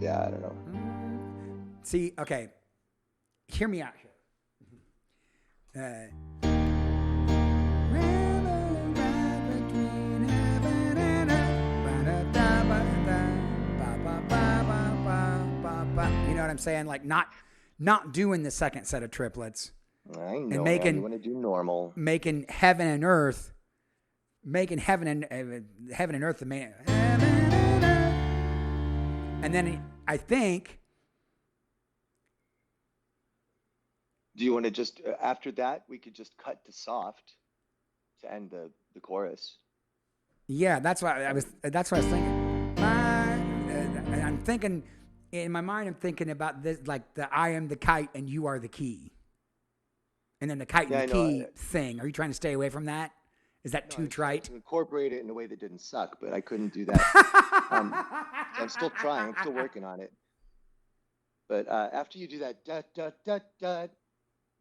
Yeah, I don't know. See, okay, hear me out here. You know what I'm saying? Like not doing the second set of triplets. I know. And making, you want to do normal. Making heaven and earth the main. And then I think. Do you want to just after that we could just cut to soft to end the chorus? Yeah, that's what I was thinking. I'm thinking in my mind. I'm thinking about this, like I am the kite and you are the key. And then the kite and the key thing. Are you trying to stay away from that? Is that too trite? Incorporate it in a way that didn't suck, but I couldn't do that. I'm still trying. I'm still working on it. But after you do that, da da da da,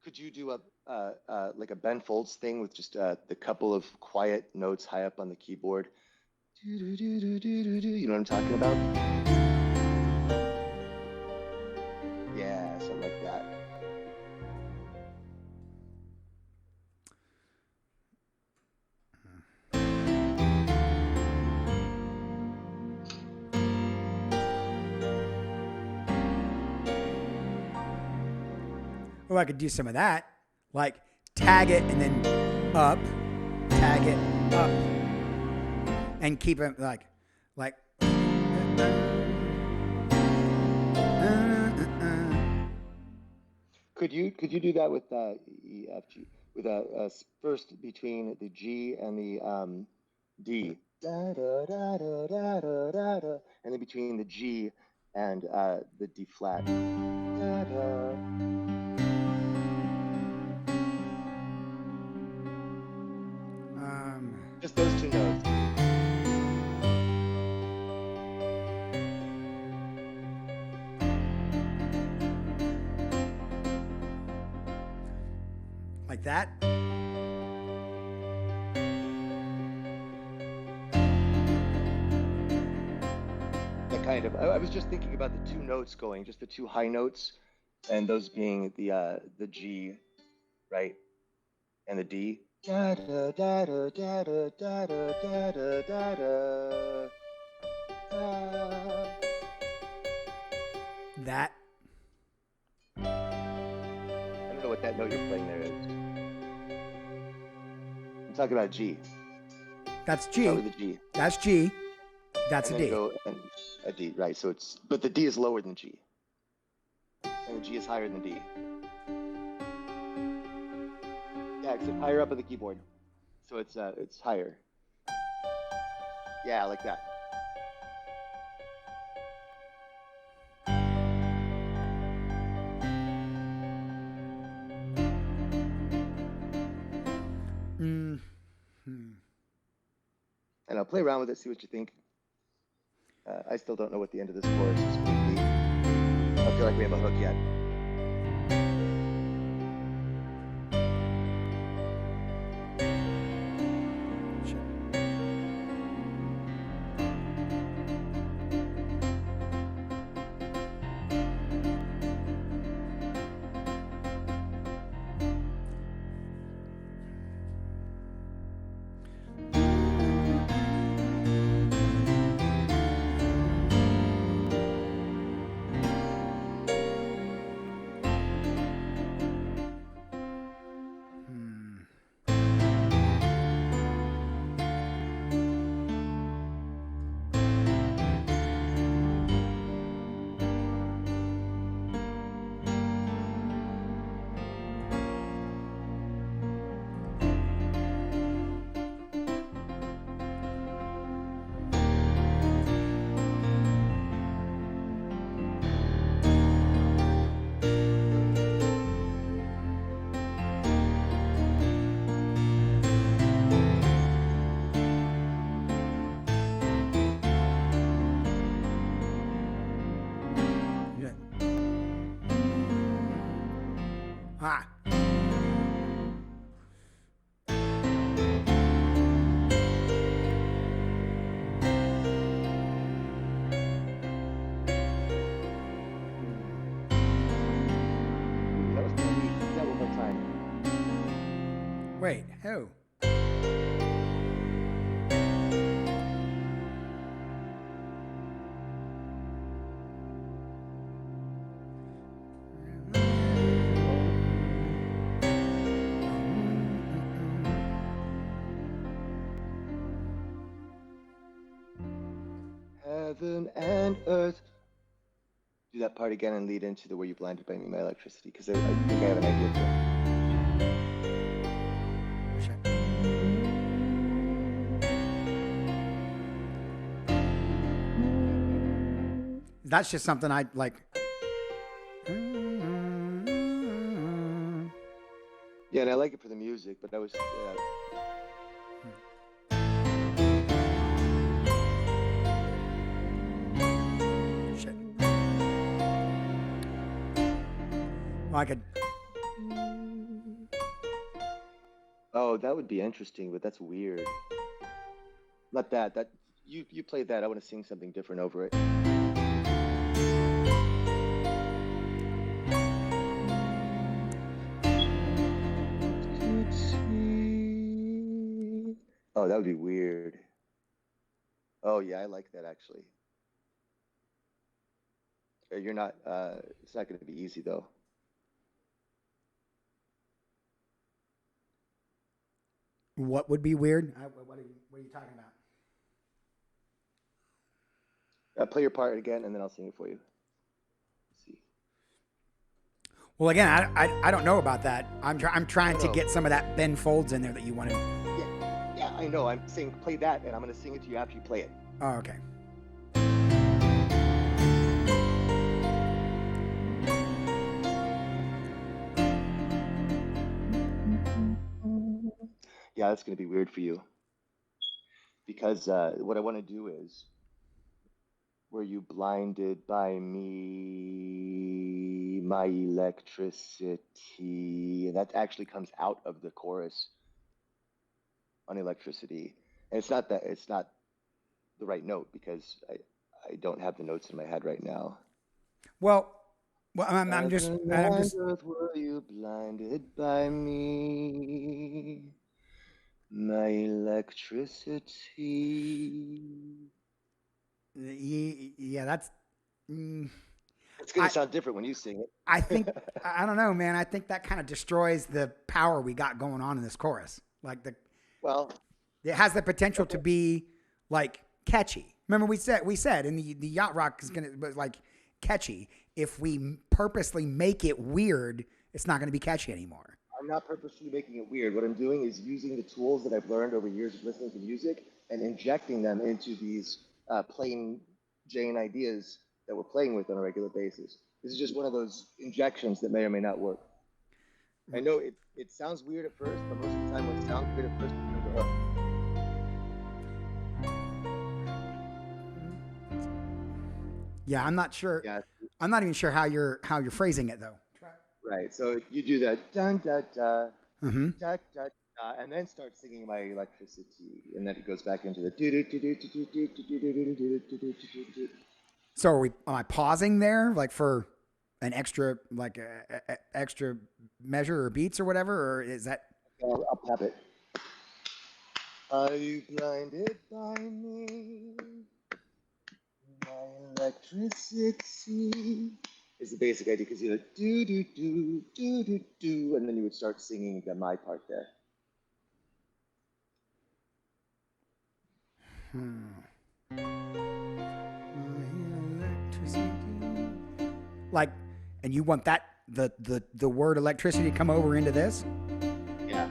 could you do like a Ben Folds thing with just the couple of quiet notes high up on the keyboard? You know what I'm talking about? Yeah, something like that. Oh, I could do some of that. Like tag it and then up, tag it up, and keep it like. Could you do that with E F G with first between the G and the D, da, da, da, da, da, da, da, and then between the G and the D flat. Da, da. Just those two notes. Like that. That kind of. I was just thinking about the two notes going, just the two high notes, and those being the G, right, and the D. Da da da da da da da da da da da. That. I don't know what that note you're playing there is. I'm talking about G. That's G. Start with the G. That's G. That's and a D. Go and a D, right? So but the D is lower than G, and the G is higher than D. exit higher up on the keyboard. So it's higher. Yeah, like that. And I'll play around with it, see what you think. I still don't know what the end of this chorus is going to be. I don't feel like we have a hook yet. Ah. That was pretty neat. Do that one more time. Wait, who? Heaven and earth. Do that part again and lead into the "Were You Blinded by Me, My Electricity," because I think I have an idea too. That's just something I like. Yeah, and I like it for the music, but I was. Shit. Well, I could. Oh, that would be interesting, but that's weird. Not that. That you played that. I want to sing something different over it. Oh, that would be weird. Oh yeah, I like that actually. You're not. It's not going to be easy though. What would be weird? What are you talking about? Play your part again, and then I'll sing it for you. Let's see. Well, again, I don't know about that. I'm trying to get some of that Ben Folds in there that you wanted. Yeah, I know. I'm saying play that, and I'm going to sing it to you after you play it. Oh, okay. Yeah, that's going to be weird for you. Because what I want to do is, "Were you blinded by me, my electricity?" And that actually comes out of the chorus on electricity. And it's not the right note because I don't have the notes in my head right now. Well, I'm just. Were you blinded by me, my electricity? Yeah, that's. It's going to sound different when you sing it. I think I don't know, man. I think that kind of destroys the power we got going on in this chorus. Like it has the potential to be like catchy. Remember we said in the yacht rock is gonna be like catchy. If we purposely make it weird, it's not gonna be catchy anymore. I'm not purposely making it weird. What I'm doing is using the tools that I've learned over years of listening to music and injecting them into these plain Jane ideas that we're playing with on a regular basis. This is just one of those injections that may or may not work. I know it sounds weird at first, but most of the time what sounds weird at first becomes a hook. Yeah, I'm not sure. Yeah, I'm not even sure how you're phrasing it though. right. So you do that dun da da Mm-hmm. da da da, and then start singing my electricity, and then it goes back into the do do do do do do do do do do do do do do do. So am I pausing there like for an extra like extra measure or beats or whatever, or is that? I'll pop it. Are you blinded by me? My electricity is the basic idea because you like do do do do do do, and then you would start singing the my part there. Like, and you want that the word electricity to come over into this? Yeah.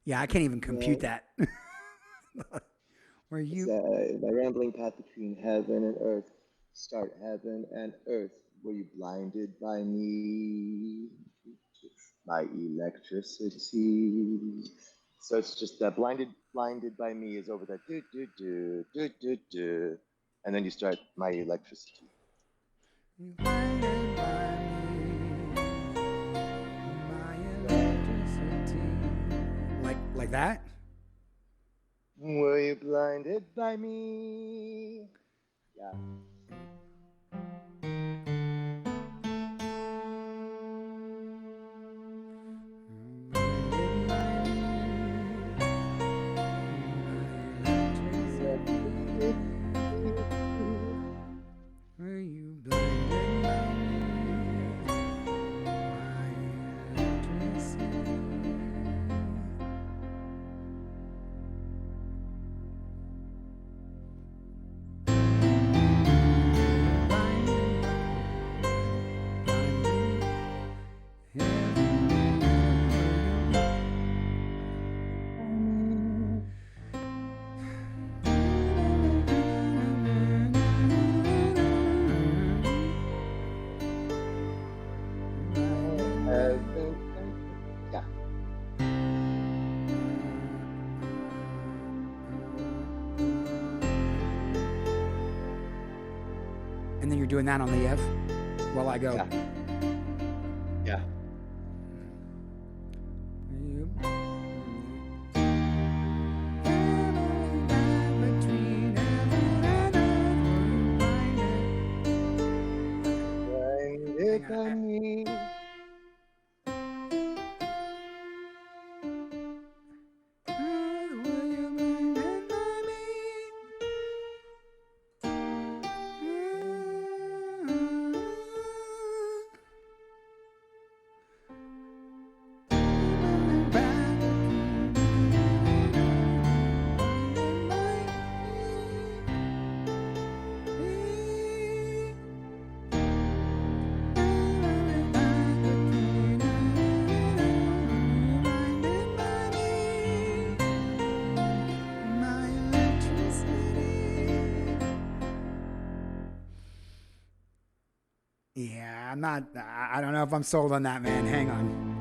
Yeah, I can't even compute that. Where It's you? my rambling path between heaven and earth. Start heaven and earth. Were you blinded by me? My electricity. So it's just that blinded by me is over that do do do do do do, and then you start my electricity. You blinded by me, my electricity. Like that? Were you blinded by me? Yeah. Were you blinded by my electricity? Yeah. And then you're doing that on the F while I go. Yeah. Yeah. Blinded by me. Yeah, I'm not. I don't know if I'm sold on that, man. Hang on.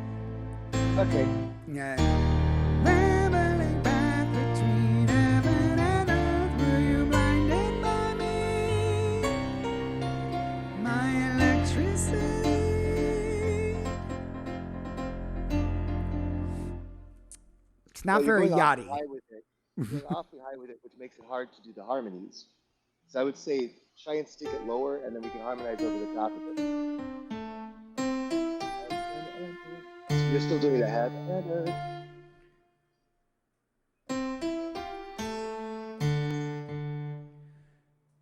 Okay. Yeah. Rambling back between heaven and earth, were you blinded by me? My electricity. It's not very yachty. You're going awfully high with it, which makes it hard to do the harmonies. So I would say try and stick it lower, and then we can harmonize over the top of it. So you're still doing the head.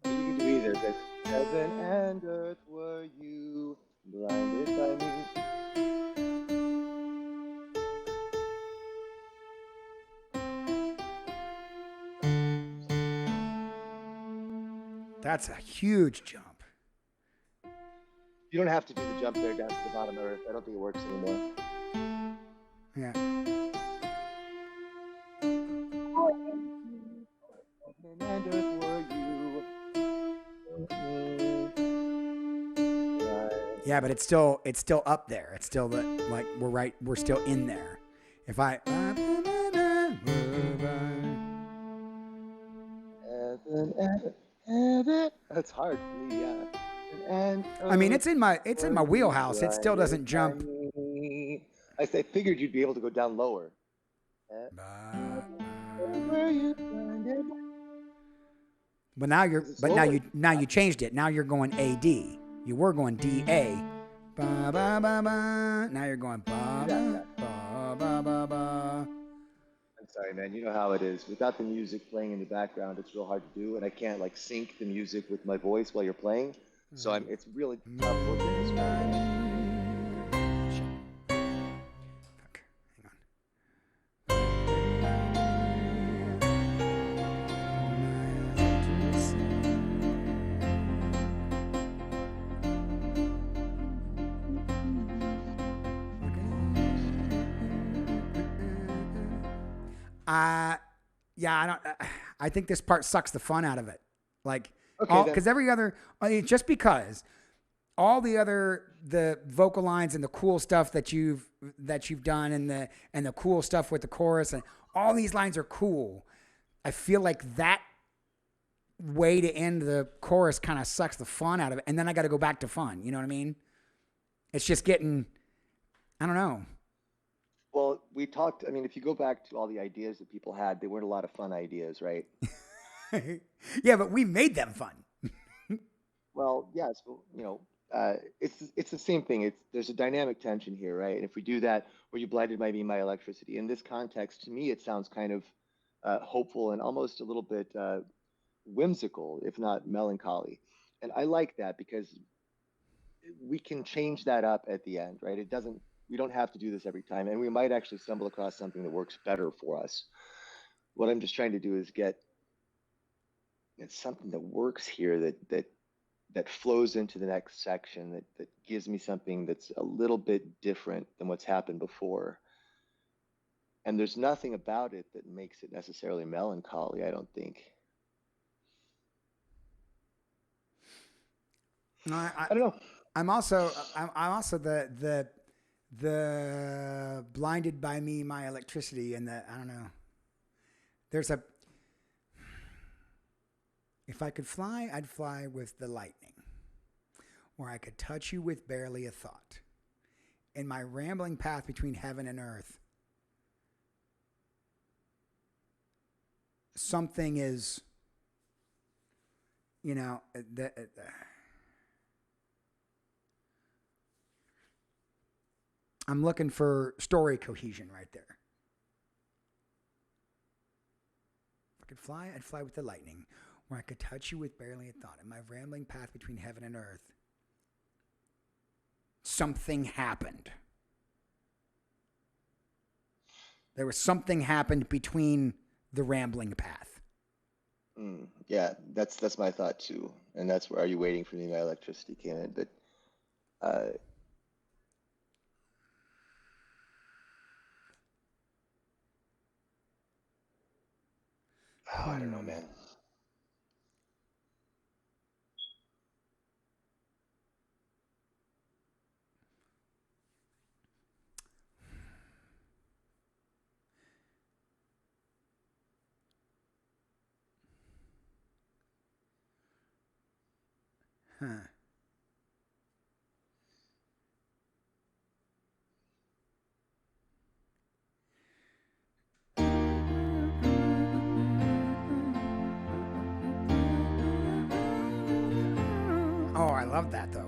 You can do either. That's a huge jump. You don't have to do the jump there down to the bottom of Earth. I don't think it works anymore. Yeah. Yeah, but it's still up there. It's still like we're still in there. If I that's hard for me, yeah. And I mean, it's in my wheelhouse. It still doesn't jump. I figured you'd be able to go down lower. But now you changed it. Now you're going AD. You were going DA. Ba ba ba ba. Now you're going ba ba ba ba ba ba. I'm sorry, man. You know how it is. Without the music playing in the background, it's real hard to do, and I can't like sync the music with my voice while you're playing. So it's really tough working this way. Fuck. Hang on. Yeah, I don't. I think this part sucks the fun out of it. Like, because every other, just because all the vocal lines and the cool stuff that you've done and the cool stuff with the chorus and all these lines are cool. I feel like that way to end the chorus kind of sucks the fun out of it, and then I got to go back to fun. You know what I mean? It's just getting, I don't know. Well, we talked. I mean, if you go back to all the ideas that people had, they weren't a lot of fun ideas, right? Yeah, but we made them fun. Well, yes, it's the same thing. There's a dynamic tension here, right? And if we do that, where you blinded my electricity. In this context, to me, it sounds kind of hopeful and almost a little bit whimsical, if not melancholy. And I like that because we can change that up at the end, right? We don't have to do this every time, and we might actually stumble across something that works better for us. What I'm just trying to do is get something that works here that flows into the next section that gives me something that's a little bit different than what's happened before. And there's nothing about it that makes it necessarily melancholy, I don't think. I don't know. I'm also the blinded by me my electricity and I don't know. If I could fly, I'd fly with the lightning, where I could touch you with barely a thought. In my rambling path between heaven and earth, something is, I'm looking for story cohesion right there. If I could fly, I'd fly with the lightning, where I could touch you with barely a thought. In my rambling path between heaven and earth, something happened. There was something happened between the rambling path. Yeah, that's my thought too, and that's where "Are You Waiting for Me" by Electricity came in. But I don't know, man. Huh. Oh, I love that though.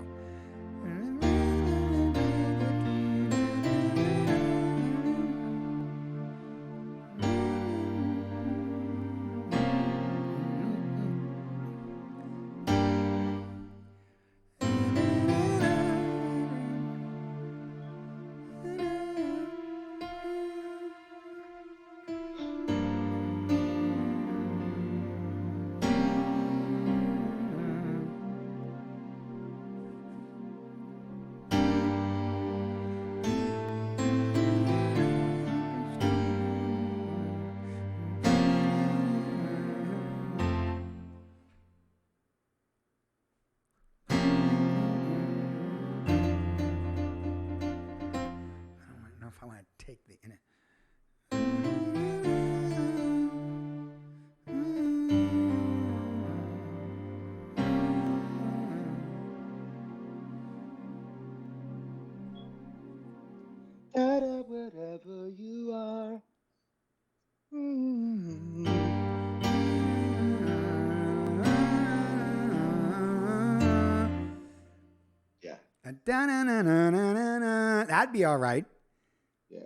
take the. Wherever you are. Yeah. That'd be all right. Yeah.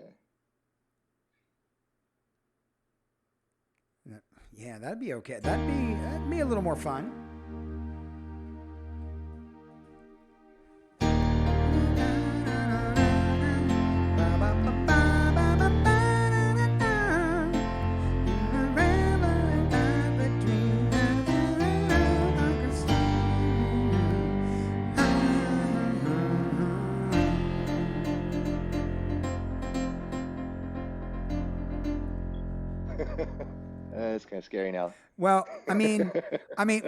Yeah, that'd be okay. That'd be a little more fun. It's kind of scary now. Well,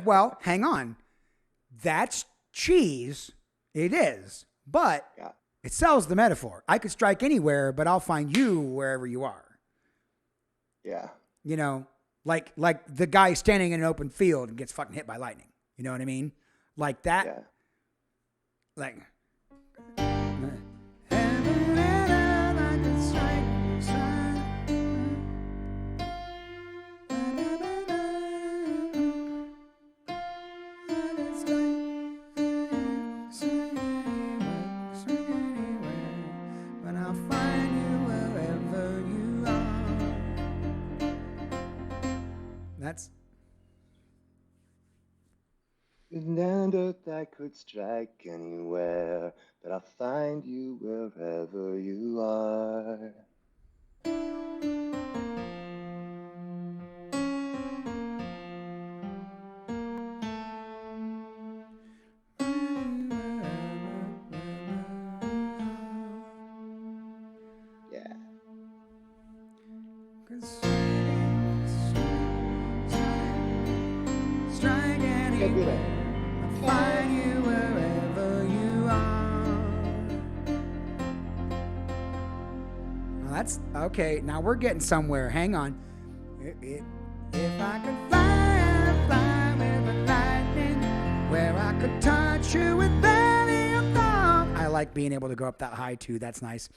well, hang on. That's cheese. It is, but Yeah. it sells the metaphor. I could strike anywhere, but I'll find you wherever you are. Yeah. You know, like the guy standing in an open field and gets fucking hit by lightning. You know what I mean? Like that. Yeah. Like. That's. And earth I could strike anywhere, but I'll find you wherever you are. Yeah. Strike anywhere, I'll find you wherever you are. Now that's okay. Now we're getting somewhere. Hang on. If I could fly with the lightning, where I could touch you with barely a thought. I like being able to go up that high too. That's nice.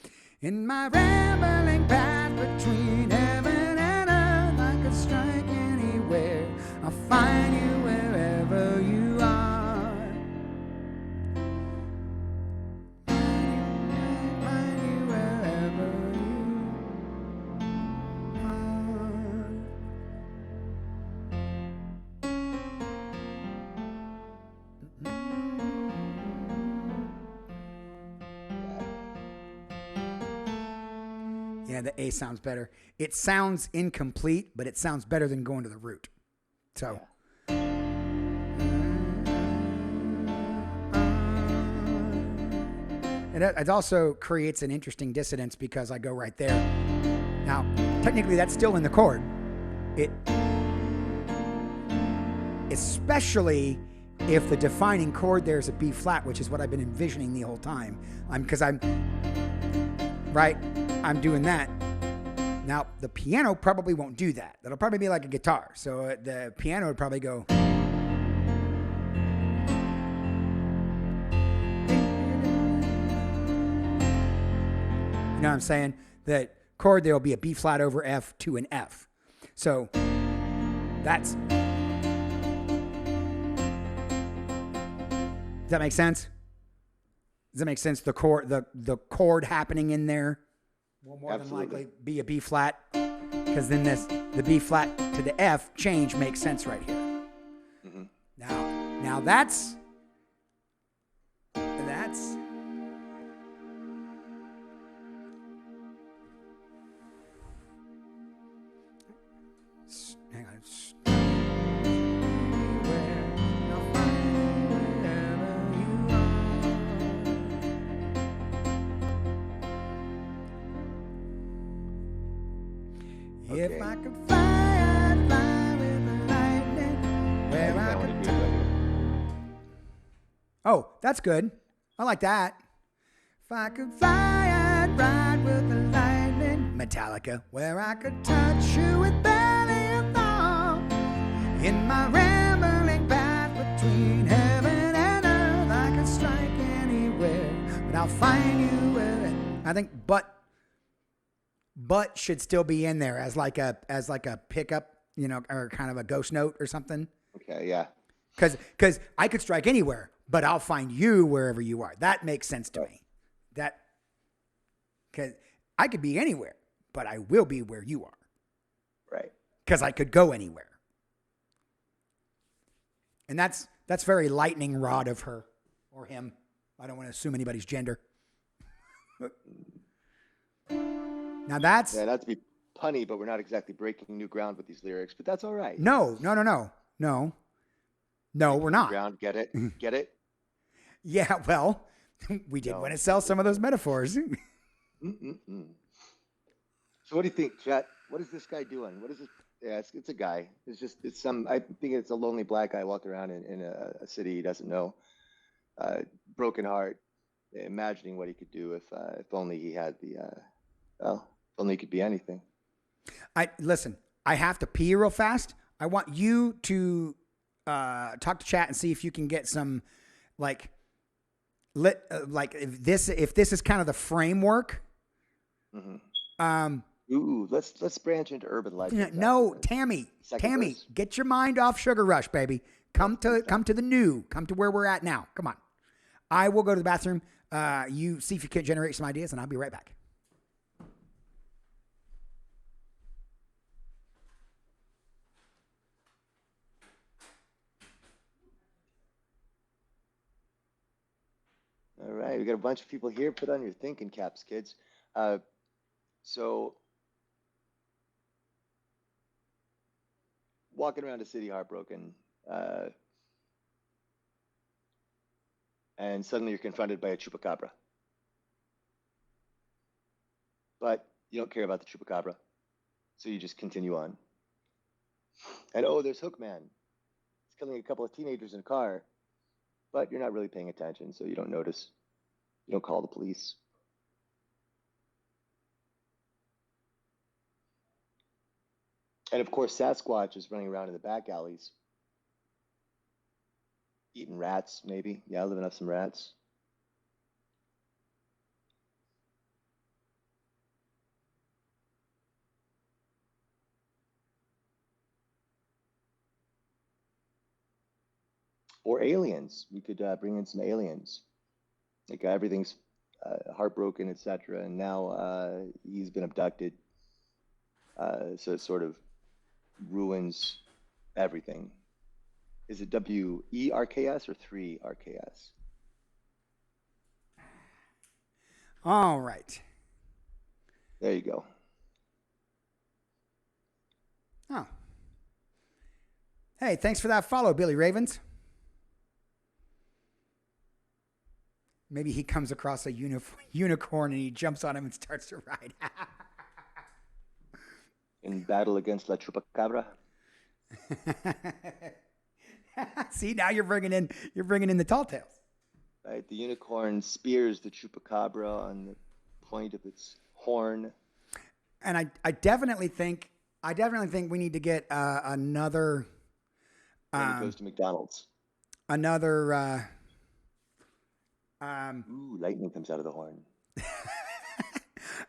In my rambling path between heaven and earth, I could strike anywhere. I'll find you wherever you are. Find you wherever you are. Yeah, the A sounds better. It sounds incomplete, but it sounds better than going to the root. So. Yeah. It also creates an interesting dissonance because I go right there. Now, technically, that's still in the chord. Especially if the defining chord there is a B flat, which is what I've been envisioning the whole time. I'm doing that. Now, the piano probably won't do that. That'll probably be like a guitar. So the piano would probably go. You know what I'm saying? The chord there will be a B flat over F to an F. So that's. Does that make sense? Does that make sense? The chord happening in there will more Absolutely. than likely be a B flat, because then the B flat to the F change makes sense right here. Mm-hmm. Now that's. Hang on. Okay. If I could fly, I'd fly with the lightning. Where I could Oh, that's good. I like that. If I could fly, I'd ride with the lightning. Metallica, where I could touch you with belly and thumb in my rambling path between heaven and earth. I could strike anywhere, but I'll find you where. I think but should still be in there as like a pickup, you know, or kind of a ghost note or something. Okay, yeah. Because I could strike anywhere, but I'll find you wherever you are. That makes sense to me. That because I could be anywhere, but I will be where you are. Right. Because I could go anywhere. And that's very lightning rod of her or him. I don't want to assume anybody's gender. Now that's... Yeah, not to be punny, but we're not exactly breaking new ground with these lyrics, but that's all right. No, we're not. Ground, get it? Get it? Yeah, well, we did want to sell some of those metaphors. Mm-mm-mm. So what do you think, chat? What is this guy doing? What is this? Yeah, it's a guy. It's some, I think it's a lonely black guy walking around in a city he doesn't know. Broken heart, imagining what he could do if only he had if only he could be anything. Listen, I have to pee real fast. I want you to talk to chat and see if you can get some if this is kind of the framework. Mm-hmm. Ooh, let's branch into urban legends. No, Tammy, verse. Get your mind off Sugar Rush, baby. Come to the new. Come to where we're at now. Come on. I will go to the bathroom. You see if you can generate some ideas, and I'll be right back. All right, we got a bunch of people here. Put on your thinking caps, kids. So, walking around a city heartbroken, and suddenly you're confronted by a chupacabra. But you don't care about the chupacabra, so you just continue on. And there's Hookman. He's killing a couple of teenagers in a car, but you're not really paying attention, so you don't notice. You don't call the police. And of course, Sasquatch is running around in the back alleys, eating rats, maybe. Yeah, living off some rats. Or aliens. We could bring in some aliens. Like everything's heartbroken, etc. And now he's been abducted. So it sort of ruins everything. Is it WERKS or 3RKS? All right. There you go. Oh. Hey, thanks for that follow, Billy Ravens. Maybe he comes across a unicorn and he jumps on him and starts to ride. In battle against La Chupacabra. See, now you're bringing in the tall tales. Right, the unicorn spears the chupacabra on the point of its horn. And I definitely think we need to get another. When he goes to McDonald's. Another. Ooh, lightning comes out of the horn.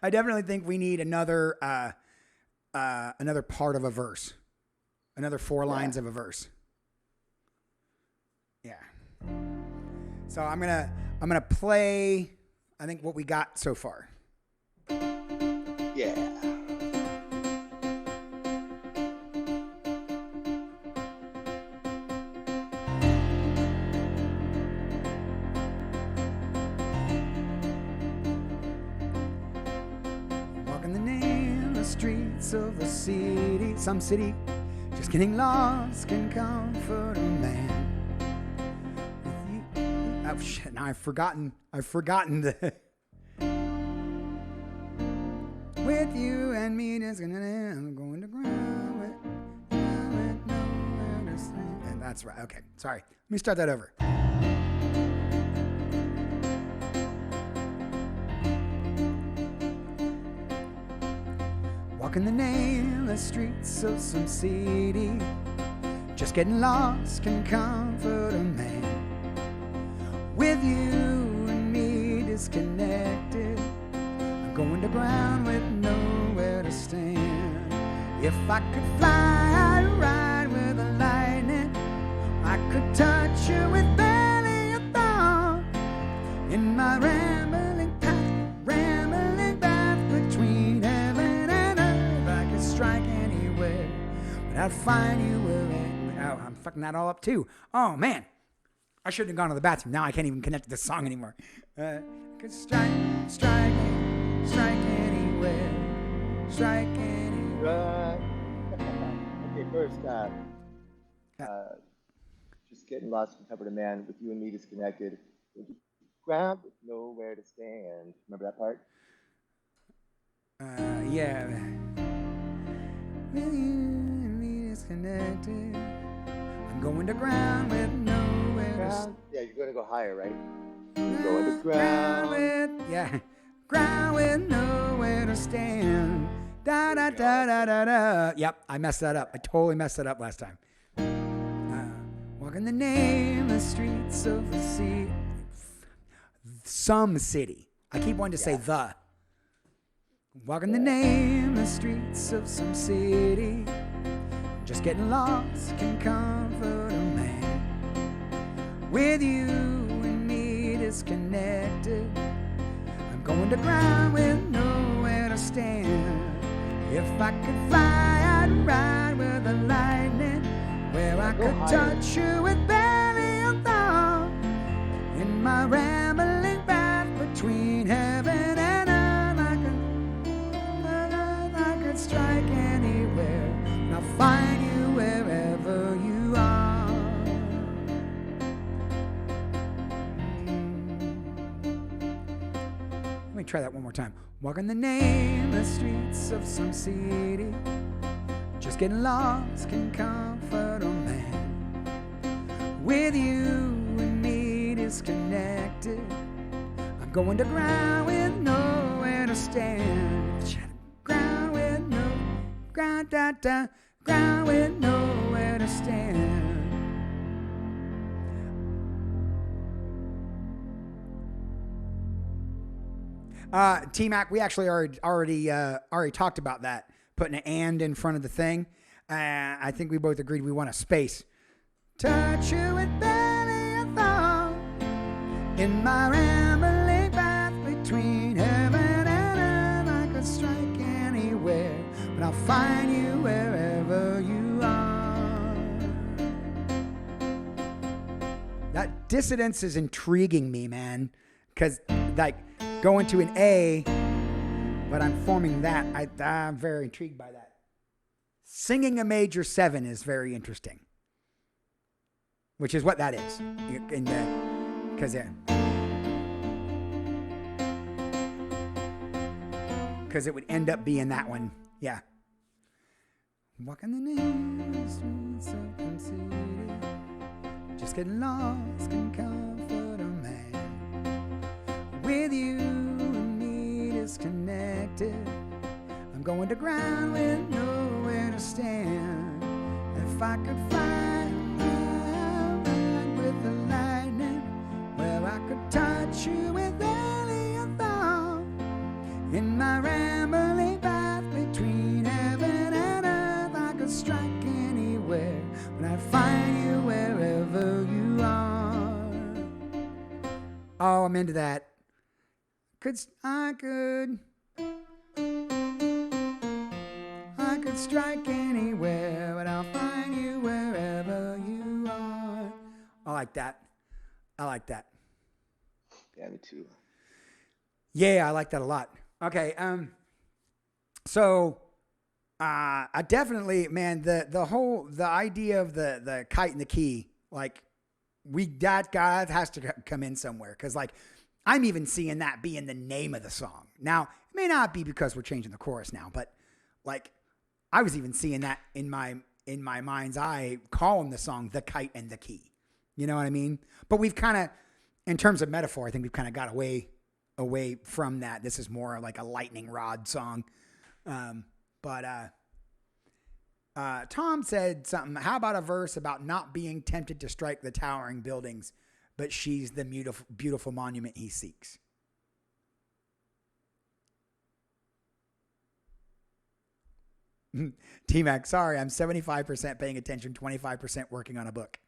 I definitely think we need another part of a verse, another 4 lines of a verse. Yeah. So I'm gonna play, I think, what we got so far. Yeah. Streets of the city, some city, just getting lost can comfort a man. With you, oh shit! Now I've forgotten the. With you and me, I'm going to ground. And that's right. Okay, sorry. Let me start that over. Walking the nameless streets of some city. Just getting lost can comfort a man. With you and me disconnected, I'm going to ground with nowhere to stand. If I could fly, I'd ride with the lightning. I could touch you with barely a thought. In my rambling path between heaven and earth, I could strike anywhere, but I'd find you wherever. Oh, I'm fucking that all up too. Oh man, I shouldn't have gone to the bathroom. Now I can't even connect to this song anymore. Could strike anywhere, strike anywhere. Okay, first, just getting lost from comfort of man. With you and me disconnected, ground with nowhere to stand. Remember that part? Yeah. With you and me disconnected, I'm going to ground with nowhere to stand. Yeah, you're going to go higher, right? You're going to ground. Ground with nowhere to stand. Da da da da da da. Yep, I messed that up. I totally messed that up last time. Walking the nameless streets of the sea. Some city. I keep wanting to say the. Walking the nameless streets of some city. Just getting lost can comfort a man. With you and me disconnected, I'm going to ground with nowhere to stand. If I could fly, I'd ride with the lightning, where I could touch you with barely a thought. In my rambling path between heaven and earth, I could strike anywhere, and I'll find you wherever you are. Let me try that one more time. Walking the nameless streets of some city. Just getting lost can comfort a man. With you and me disconnected, I'm going to ground with nowhere to stand. Ground with ground with nowhere to stand. T-Mac, we actually already talked about that, putting an and in front of the thing. I think we both agreed we want a space. Touch you with barely a thought. In my rambling path between heaven and earth, I could strike anywhere, but I'll find you wherever you are. That dissonance is intriguing me, man, because like going to an A, but I'm forming that. I'm very intrigued by that. Singing a major 7 is very interesting, which is what that is. Because it would end up being that one. Yeah. Walking the nameless streets of some city. Just getting lost can comfort a man. With you and me disconnected, I'm going to ground with nowhere to stand. If I could fly with the lightning, where I could touch you with barely a thought. In my rambling path between heaven and earth, I could strike anywhere, but I'd find you wherever you are. Oh, I'm into that. I could strike anywhere, but I'll find you wherever you are. I like that. Yeah, me too. Yeah, I like that a lot. Okay, so I definitely, man, the idea of the kite and the key, like that has to come in somewhere, because like I'm even seeing that being the name of the song. Now, it may not be because we're changing the chorus now, but like I was even seeing that in my mind's eye, calling the song The Kite and the Key. You know what I mean? But we've kind of, in terms of metaphor, I think we've kind of got away from that. This is more like a lightning rod song. But Tom said something. How about a verse about not being tempted to strike the towering buildings, but she's the beautiful monument he seeks? T-Mac, sorry, I'm 75% paying attention, 25% working on a book.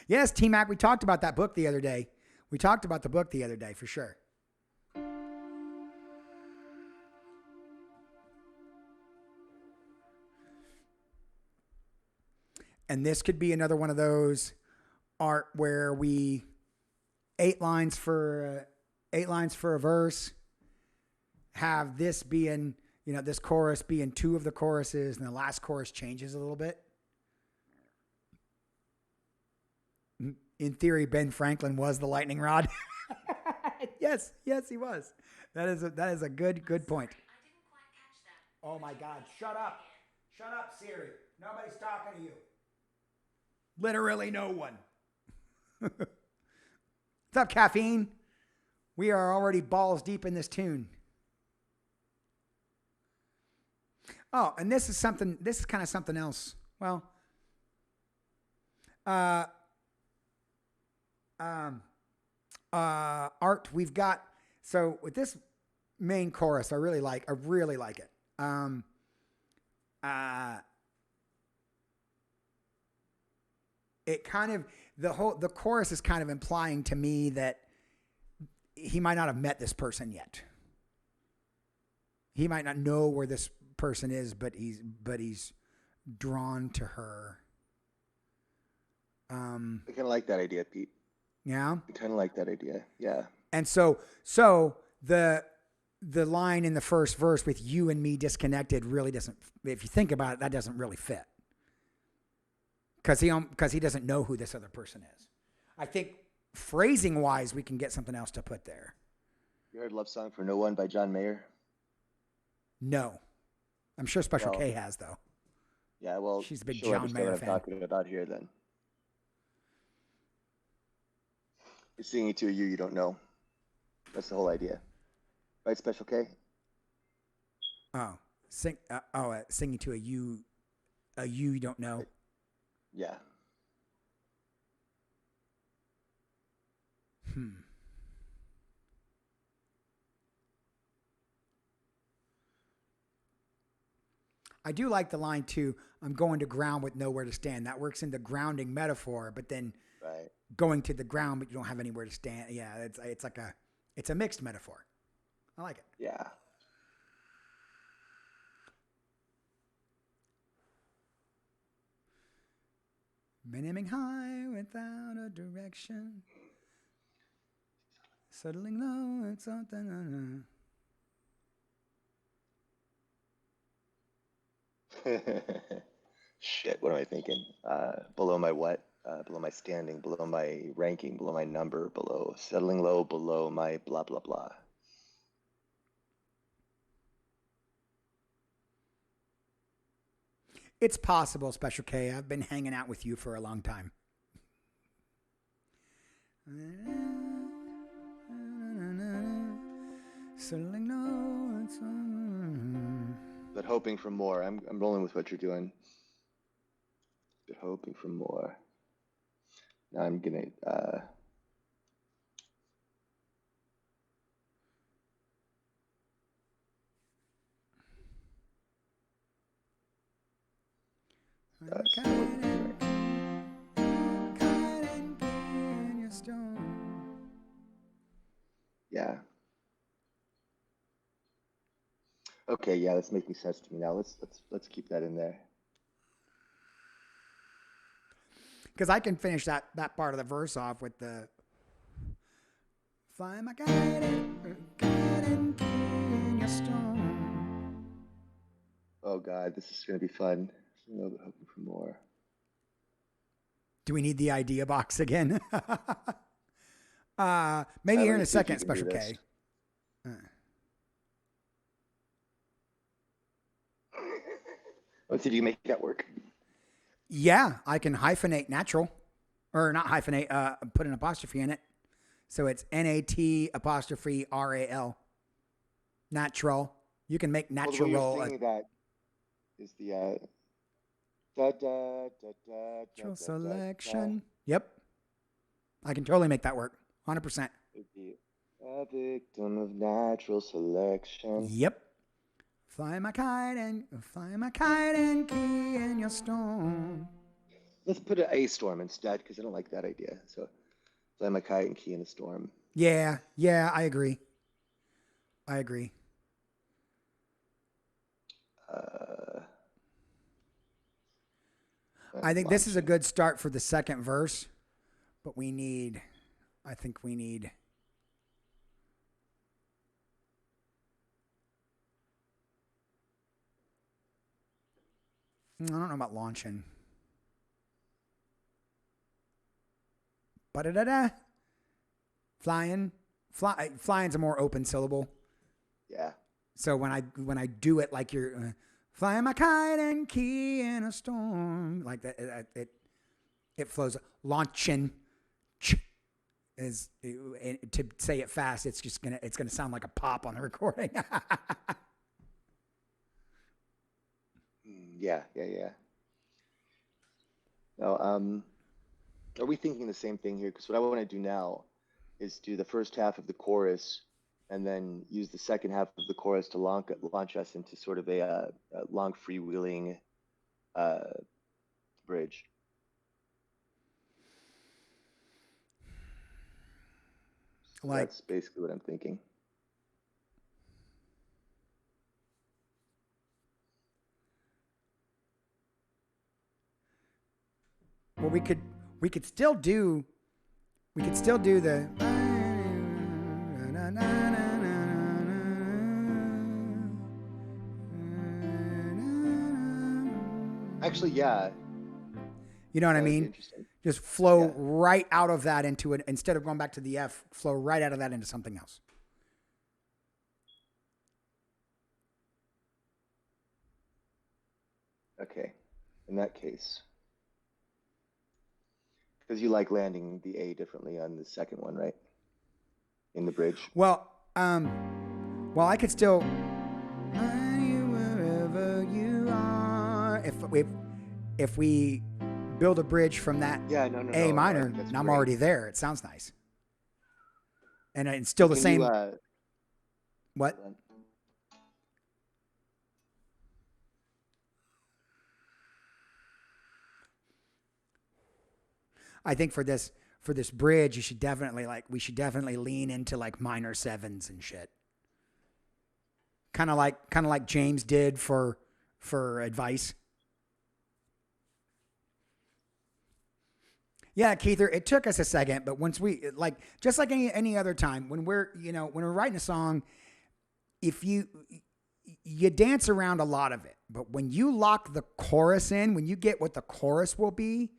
Yes, T-Mac, we talked about that book the other day. We talked about the book the other day for sure. And this could be another one of those art where we 8 lines for a verse, have this being, this chorus being 2 of the choruses, and the last chorus changes a little bit. In theory, Ben Franklin was the lightning rod. Yes, he was. That is a good point. Oh my God! Shut up, Siri. Nobody's talking to you. Literally no one. What's up, Caffeine? We are already balls deep in this tune. Oh, and this is kind of something else. Well, art we've got. So with this main chorus, I really like it. It kind of, the chorus is kind of implying to me that he might not have met this person yet. He might not know where this person is, but he's drawn to her. I kind of like that idea, Pete. Yeah. I kind of like that idea. Yeah. And so the line in the first verse with you and me disconnected really doesn't, if you think about it, that doesn't really fit. Because he doesn't know who this other person is. I think phrasing wise, we can get something else to put there. You heard "Love Song for No One" by John Mayer? No, I'm sure Special K has though. Yeah, well, she's a big John Mayer fan. What I'm talking about here, then. You're singing to a you don't know. That's the whole idea, right? Special K. Oh, singing to a you don't know. Yeah. I do like the line too. I'm going to ground with nowhere to stand. That works in the grounding metaphor, but then going to the ground, but you don't have anywhere to stand. Yeah, it's a mixed metaphor. I like it. Yeah. Been aiming high without a direction. Settling low, it's something. Shit, what am I thinking? Below my what? Below my standing, below my ranking, below my number, below settling low, below my blah, blah, blah. It's possible, Special K. I've been hanging out with you for a long time. But hoping for more. I'm rolling with what you're doing. But hoping for more. Now I'm gonna yeah. Okay, yeah, that's making sense to me now. Let's keep that in there. Because I can finish that part of the verse off with the fly my kite and in your storm. Oh God, this is gonna be fun. I'm a little bit hoping for more. Do we need the idea box again? Maybe here in a second, Special K. Let's see, do you make that work? Yeah, I can hyphenate natural. Or not hyphenate, put an apostrophe in it. So it's NAT apostrophe RAL. Natural. You can make Well, the way you're natural singing that is the da da da da da natural da da da. selection. Yep. I can totally make that work. 100%. It'd be a victim of natural selection. Yep. Fly my kite and key in your storm. Let's put an A storm instead because I don't like that idea. So fly my kite and key in a storm. Yeah, I agree. Uh, I think this is a good start for the second verse, but I think we need. I don't know about launching. Ba-da-da-da. Flying's a more open syllable. Yeah. So when I do it like you're flying my kite and key in a storm, like that, it flows. Launching is to say it fast. It's gonna sound like a pop on the recording. Yeah. No, are we thinking the same thing here? Because what I want to do now is do the first half of the chorus and then use the second half of the chorus to launch us into sort of a long freewheeling bridge. So that's basically what I'm thinking. Well, we could still do the. Actually, yeah. You know what I mean? Just flow right out of that into it instead of going back to the F. Flow right out of that into something else. Okay. In that case. Because you like landing the A differently on the second one, right? In the bridge. Well, I could still. Wherever you are, if we build a bridge from that A minor, and I'm already there. It sounds nice, and it's still the same. What? I think for this bridge, we should definitely lean into like minor sevens and shit. Kind of like James did for advice. Yeah, Keither, it took us a second, but once we just like any other time when we're writing a song, if you dance around a lot of it, but when you lock the chorus in, when you get what the chorus will be,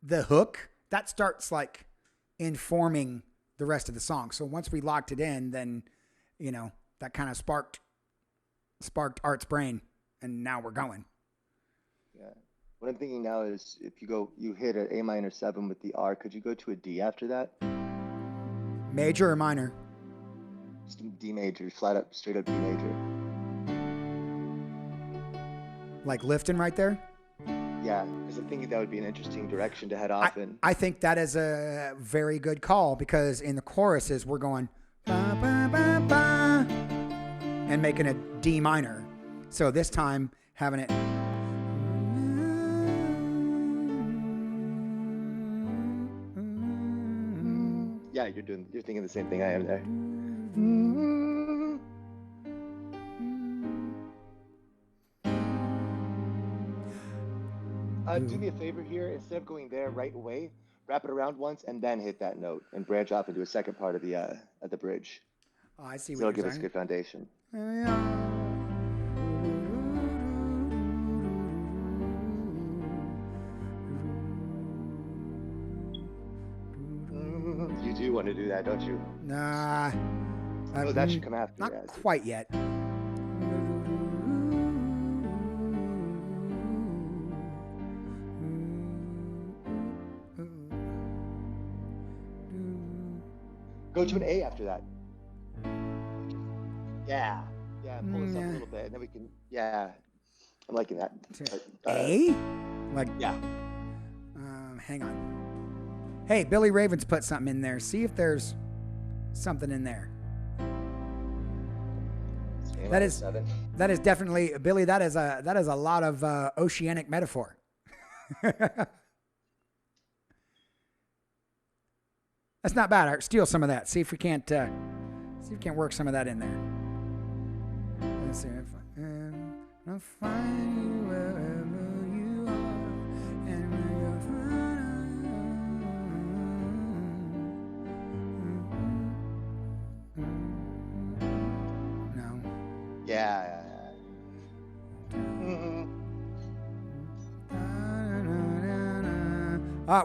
the hook, that starts like informing the rest of the song. So once we locked it in, then that kind of sparked Art's brain, and now we're going. Yeah. What I'm thinking now is if you hit an A minor 7 with the R, could you go to a D after that? Major or minor? Just D major, straight up D major. Like lifting right there? Yeah, because I'm thinking that would be an interesting direction to head off in. I think that is a very good call because in the choruses we're going ba, ba, ba, ba, and making a D minor. So this time having it. Yeah, you're thinking the same thing I am there. Do me a favor here. Instead of going there right away, wrap it around once and then hit that note and branch off into a second part of the bridge. Oh, I see what you're saying. That'll give us a good foundation. You do want to do that, don't you? Nah. Oh, that should come after. Not quite yet. Go to an A after that. Yeah. pull this up a Yeah. little bit, and then we can. Yeah, I'm liking that. A? Like, Yeah. hang on. Hey, Billy Ravens put something in there. See if there's something in there. That is 7. that is definitely, Billy. That is a lot of oceanic metaphor. That's not bad. Art. Steal some of that. See if we can't work some of that in there. Let's see if I'll find you wherever you are, and where you'll find. No. Yeah.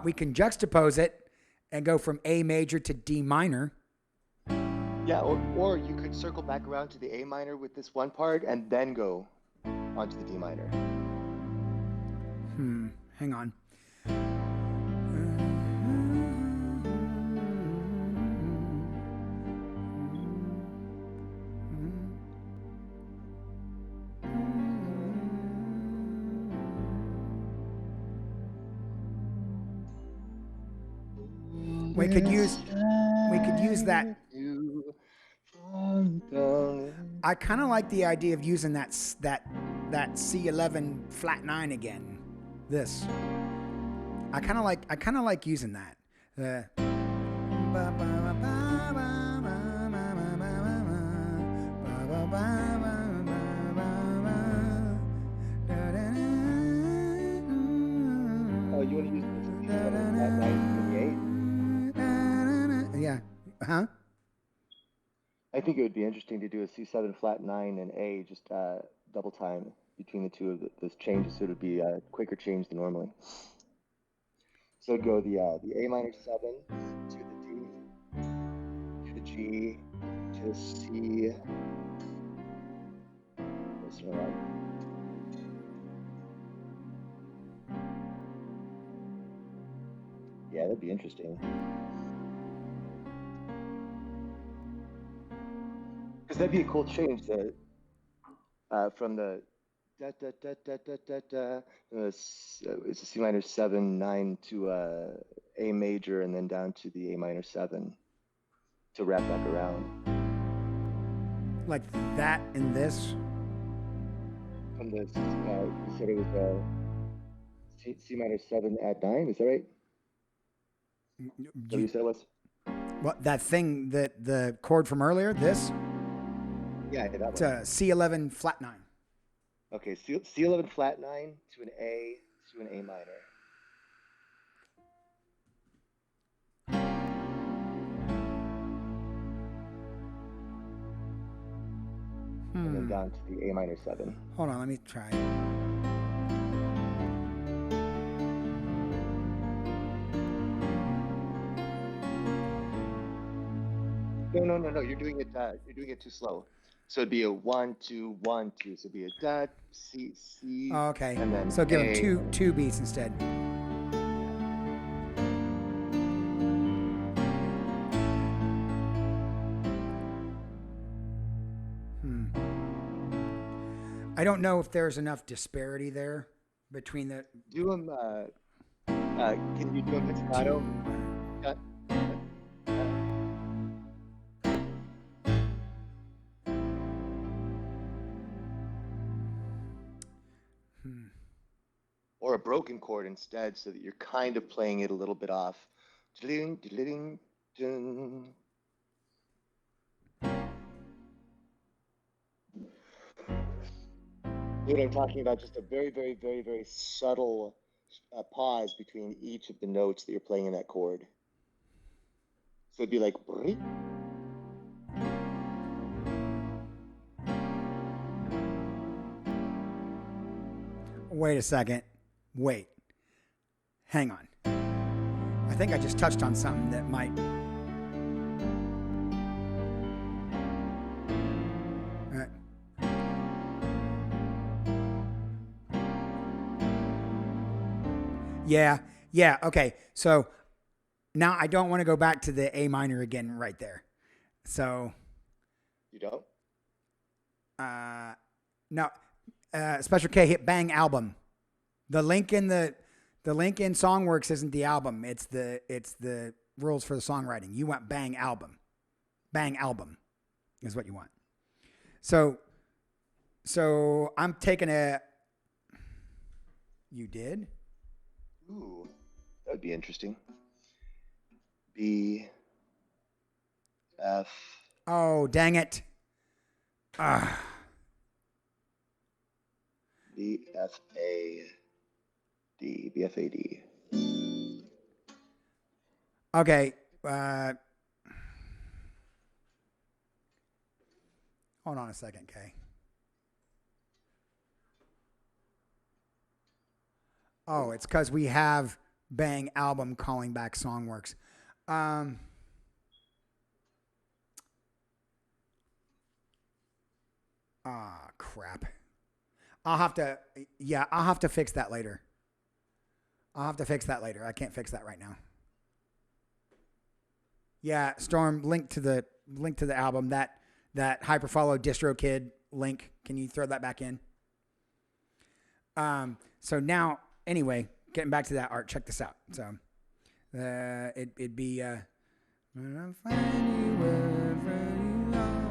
We can juxtapose it and go from A major to D minor. Yeah, or you could circle back around to the A minor with this one part and then go onto the D minor. Hang on. We could use that. I kind of like the idea of using that C11 flat 9 again. This. I kind of like using that. Oh, you want to use this at 928? Yeah. Huh? I think it would be interesting to do a C7 flat 9 and A, just double time between the two of those changes, so it would be a quicker change than normally. So it'd go the A minor 7 to the D, to the G, to the C. Yeah, that'd be interesting. Because that'd be a cool change from the da da da da da da da. It's a C minor 7 9 to A major, and then down to the A minor 7 to wrap back around. Like that and this. From this, you said it was C minor 7 at 9. Is that right? What you said was? What, that thing, that the chord from earlier, this? Yeah, that one. It's a C11 flat 9. Okay, C11 flat 9 to an A to an A minor. And then down to the A minor 7. Hold on, let me try. No. You're doing it too slow. So it'd be a 1 2 1 2. So it'd be a da C C. Oh, okay. And then so give A, them two beats instead. I don't know if there's enough disparity there between the. Do them. Can you do a pizzicato? Or a broken chord instead, so that you're kind of playing it a little bit off. You know what I'm talking about? Just a very, very, very, very subtle pause between each of the notes that you're playing in that chord. So it'd be like. Wait a second. Wait. Hang on. I think I just touched on something that might. Yeah. Okay. So now I don't want to go back to the A minor again right there. So. You don't? No, Special K hit Bang album. The link in Songw3rks isn't the album. It's the rules for the songwriting. You want Bang album. Bang album is what you want. So I'm taking a. You did? Ooh, that would be interesting. B. F. Oh, dang it. B. F. A. D. B. F. A. D. Okay. Hold on a second, Kay. Oh, it's because we have Bang album calling back Songw3rks. Crap. I'll have to fix that later. I can't fix that right now. Yeah, Storm, link to the album, that Hyperfollow DistroKid link. Can you throw that back in? So now, anyway, getting back to that art, check this out. So, it'd be, when I find you wherever you are.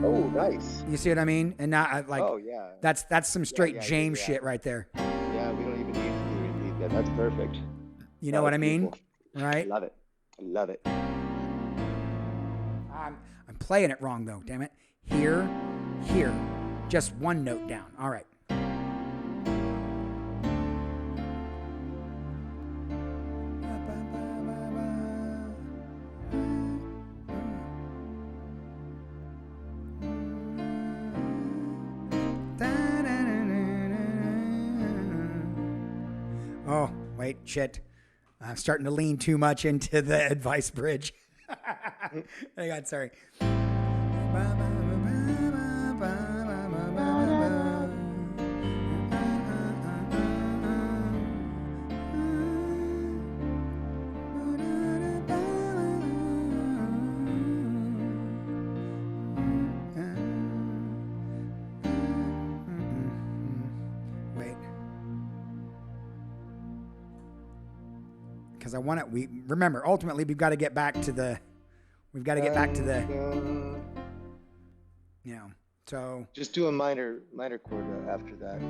Oh, nice. You see what I mean? And not like, oh yeah, that's some straight James shit right there. Yeah, we don't even need to repeat that. That's perfect. You know what I mean? Beautiful. Right? I love it. I'm playing it wrong though, damn it. Here. Just one note down. All right. Oh, wait, shit. I'm starting to lean too much into the advice bridge. Hang on, sorry. Because I want it. We remember ultimately we've got to get back to the. You know. So just do a minor chord after that.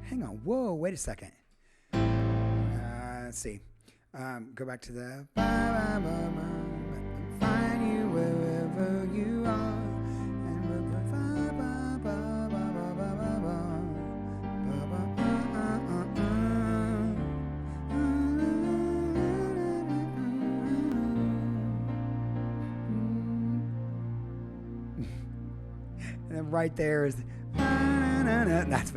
Hang on. Whoa, wait a second. Let's see. Go back to the find you wherever you are. And then right there is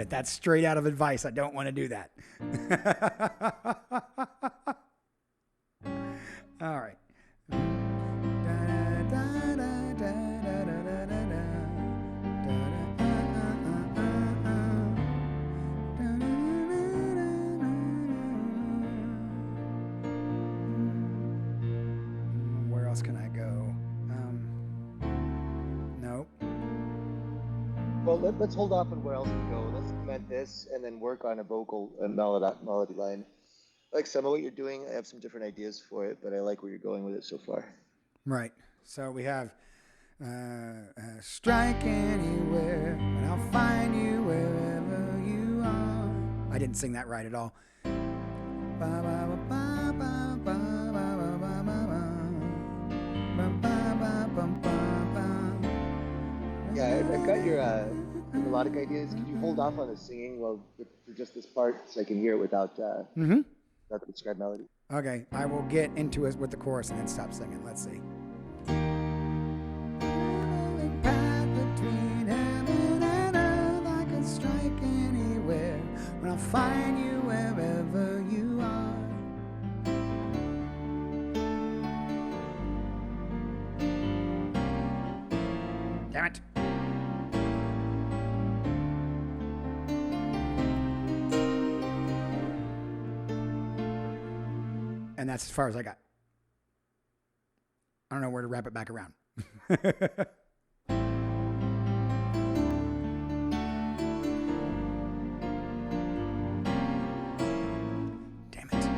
that's straight out of advice. I don't want to do that. All right. Where else can I go? Nope. Well, let's hold off on where else we go. Let's implement this and then work on a vocal and melody line. I like some of what you're doing. I have some different ideas for it, but I like where you're going with it so far. Right. So we have strike anywhere, and I'll find you wherever you are. I didn't sing that right at all. Yeah, I've got your melodic ideas. Could you hold off on the singing for just this part so I can hear it without the described melody? Okay, I will get into it with the chorus and then stop singing. Let's see. find you wherever you are. Damn it. And that's as far as I got. I don't know where to wrap it back around. Damn it.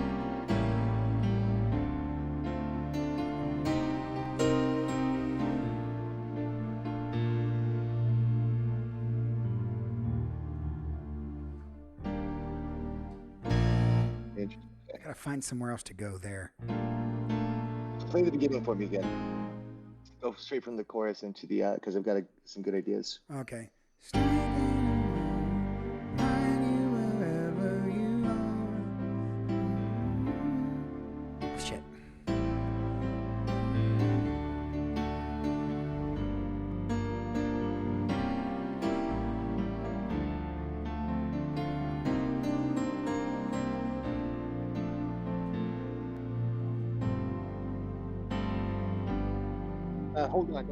Interesting. I gotta find somewhere else to go there. Play the beginning for me again. Go straight from the chorus into the because I've got some good ideas. Okay. Find you wherever you are. Shit. Hold on,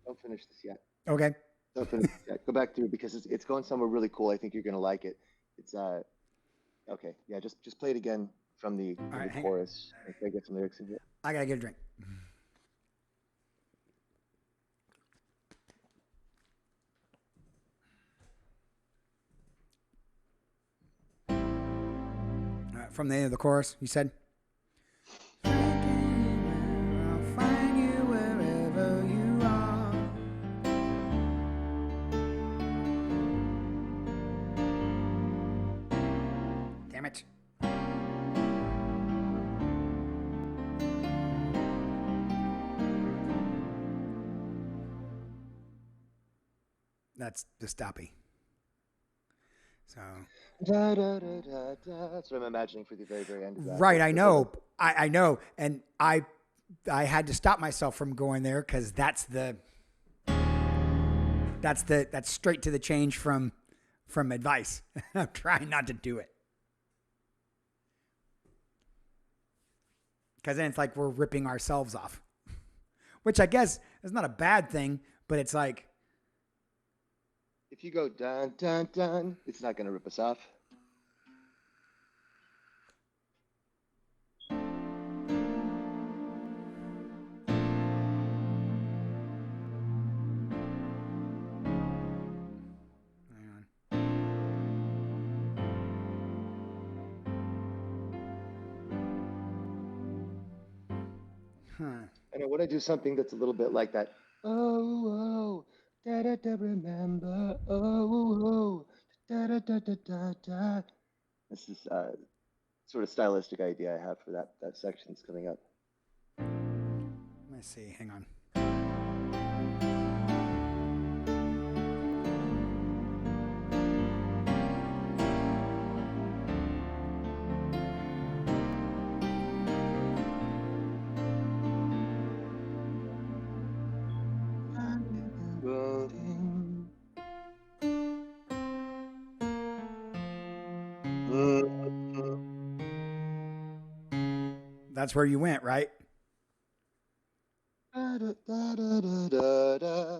don't finish this yet. Okay. Don't finish this yet. Go back through because it's going somewhere really cool. I think you're gonna like it. It's okay. Yeah, just play it again from the right, hang chorus. I think I get some lyrics in here. I gotta get a drink. From the end of the chorus, you said? I'll find you wherever you are. Damn it. That's the stoppy. So Da, da, da, da, da. That's what I'm imagining for the very, very end of that. right, I know. I know. And I had to stop myself from going there because that's straight to the change from advice. I'm trying not to do it. Because then it's like we're ripping ourselves off. Which I guess is not a bad thing, but it's like, if you go dun dun dun, it's not gonna rip us off. hang on. Huh. And I want to do something that's a little bit like that. Oh, da da da, remember. Oh, da da da da da da. This is sort of stylistic idea I have for that section that's coming up. Let me see. Hang on. That's where you went, right? Da, da, da, da, da, da.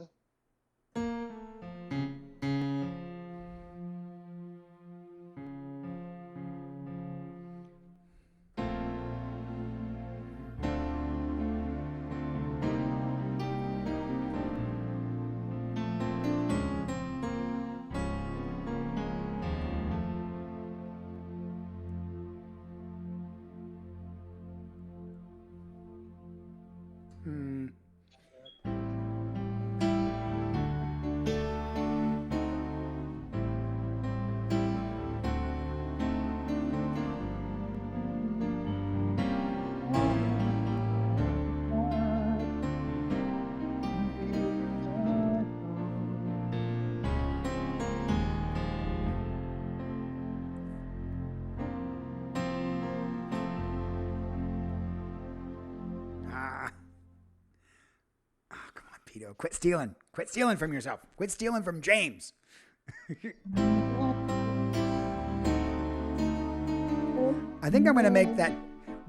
Pito, quit stealing. Quit stealing from yourself. Quit stealing from James. I think I'm going to make that.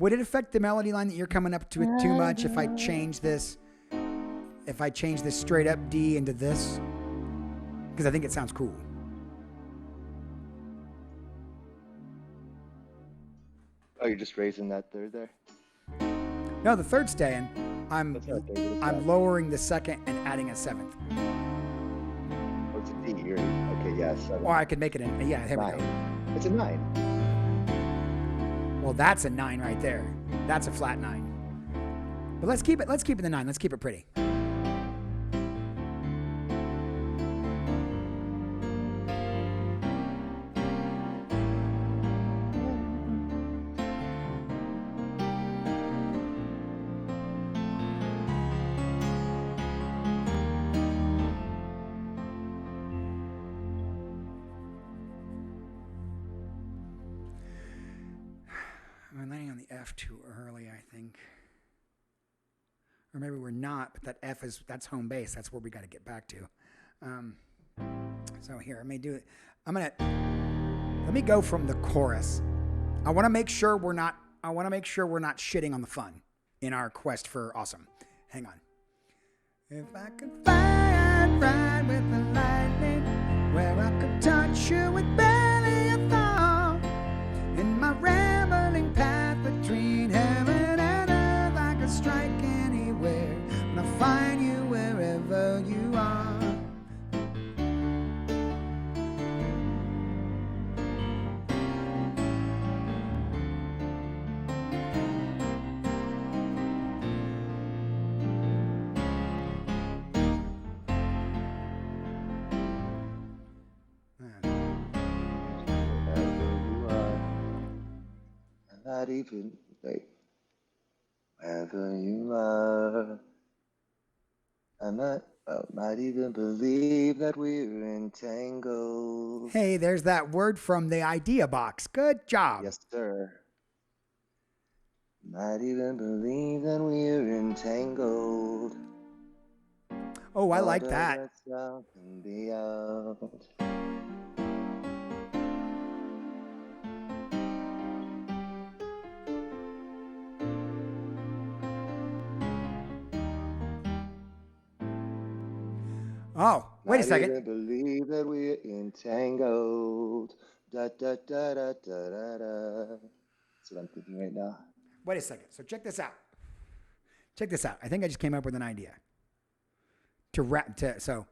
Would it affect the melody line that you're coming up to it too much if I change this? If I change this straight up D into this? Because I think it sounds cool. Oh, you're just raising that third there? No, the third's staying. I'm That's lowering the second and adding a seventh. Oh, it's a D. Okay, yeah, 7. Or I could make it an, yeah, here we go. 9. It's a 9. Well, that's a 9 right there. That's a flat 9. But let's keep it the 9. Let's keep it pretty. We're landing on the F too early, I think. Or maybe we're not, but that F that's home base. That's where we got to get back to. So here, let me do it. Let me go from the chorus. I want to make sure we're not shitting on the fun in our quest for awesome. Hang on. If I could fly, I'd ride with the lightning, where I could touch you with barely a thought. In my rambling path between heaven and earth, I could strike anywhere, and I'll find you wherever you are. Not even, wait, wherever you are, I might even believe that we're entangled. Hey, there's that word from the idea box. Good job. Yes, sir. Might even believe that we're entangled. Oh, I like that. Oh, wait a second. I believe that we're entangled. Da, da, da, da, da, da, da. That's what I'm thinking right now. Wait a second. So check this out. Check this out. I think I just came up with an idea. So.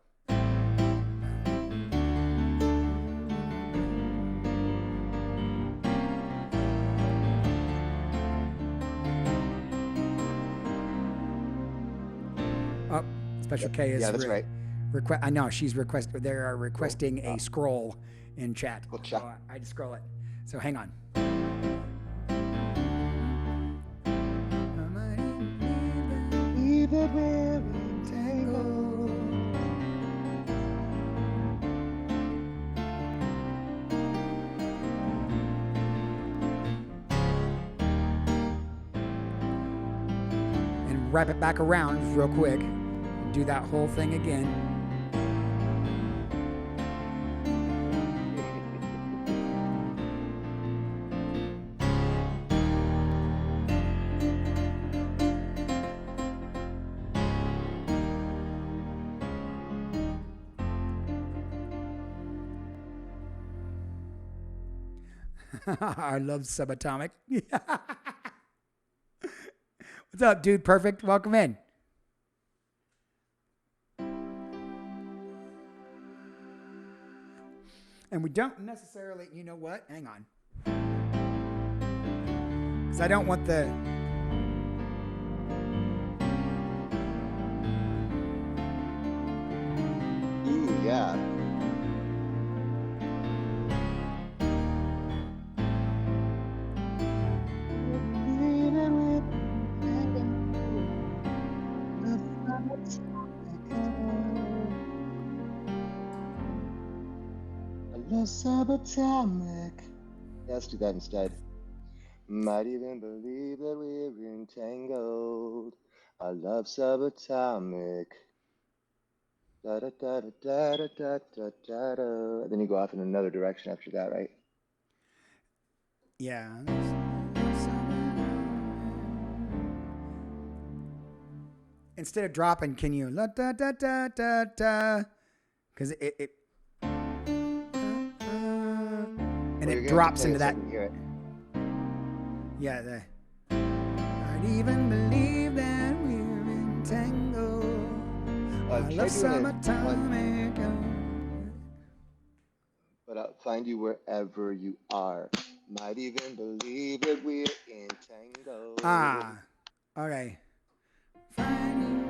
Oh, Special K is. Yeah, that's right. I know she's They are requesting a scroll in chat. Gotcha. So I just scroll it. So hang on. And wrap it back around real quick. And do that whole thing again. I love subatomic. What's up, dude? Perfect. Welcome in. And we don't necessarily, you know what? Hang on. Because I don't want the... Ooh, yeah. Subatomic. Yeah, let's do that instead. Might even believe that we're entangled. I love subatomic. Da da da da da da da da da. Then you go off in another direction after that, right? Yeah. instead of dropping, can you la da da da da da? Because it and Well, it drops into that. Hear it. Yeah, I'd even believe that we're entangled. I love summertime. But I'll find you wherever you are. Might even believe that we're entangled. Okay. Find you.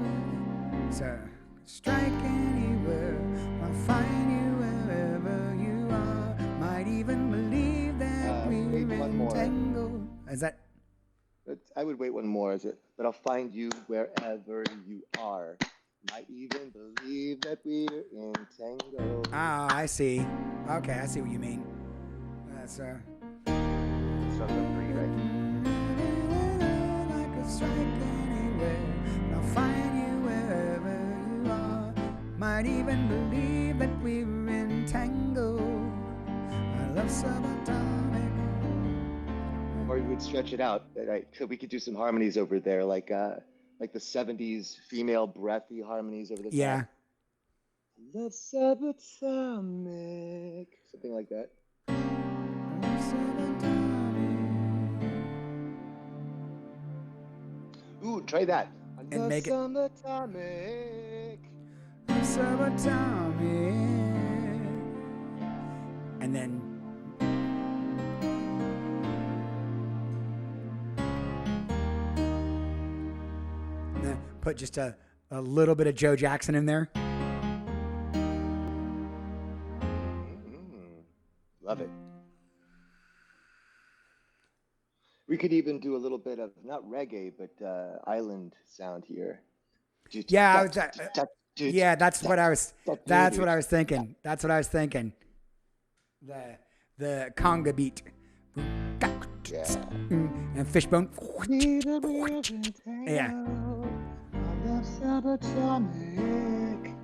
So, strike anywhere. I'll find you wherever you are. Might even believe that we're entangled. Is that? I would wait one more, but I'll find you wherever you are. Might even believe that we're entangled. I see. Okay, I see what you mean. That's Songw3rks, right? Like a strike anywhere. I'll find you wherever you are. Might even believe that we're entangled. I love summertime. Or we would stretch it out. Right? We could do some harmonies over there, like the '70s female breathy harmonies over the top. Love subatomic, something like that. Ooh, try that. And make it subatomic. Subatomic. And then put just a little bit of Joe Jackson in there. Love it. We could even do a little bit of not reggae, but island sound here. Yeah, yeah, that's what I was. That's what I was thinking. That's what I was thinking. The conga beat. Yeah. And fishbone. Yeah. Subatomic.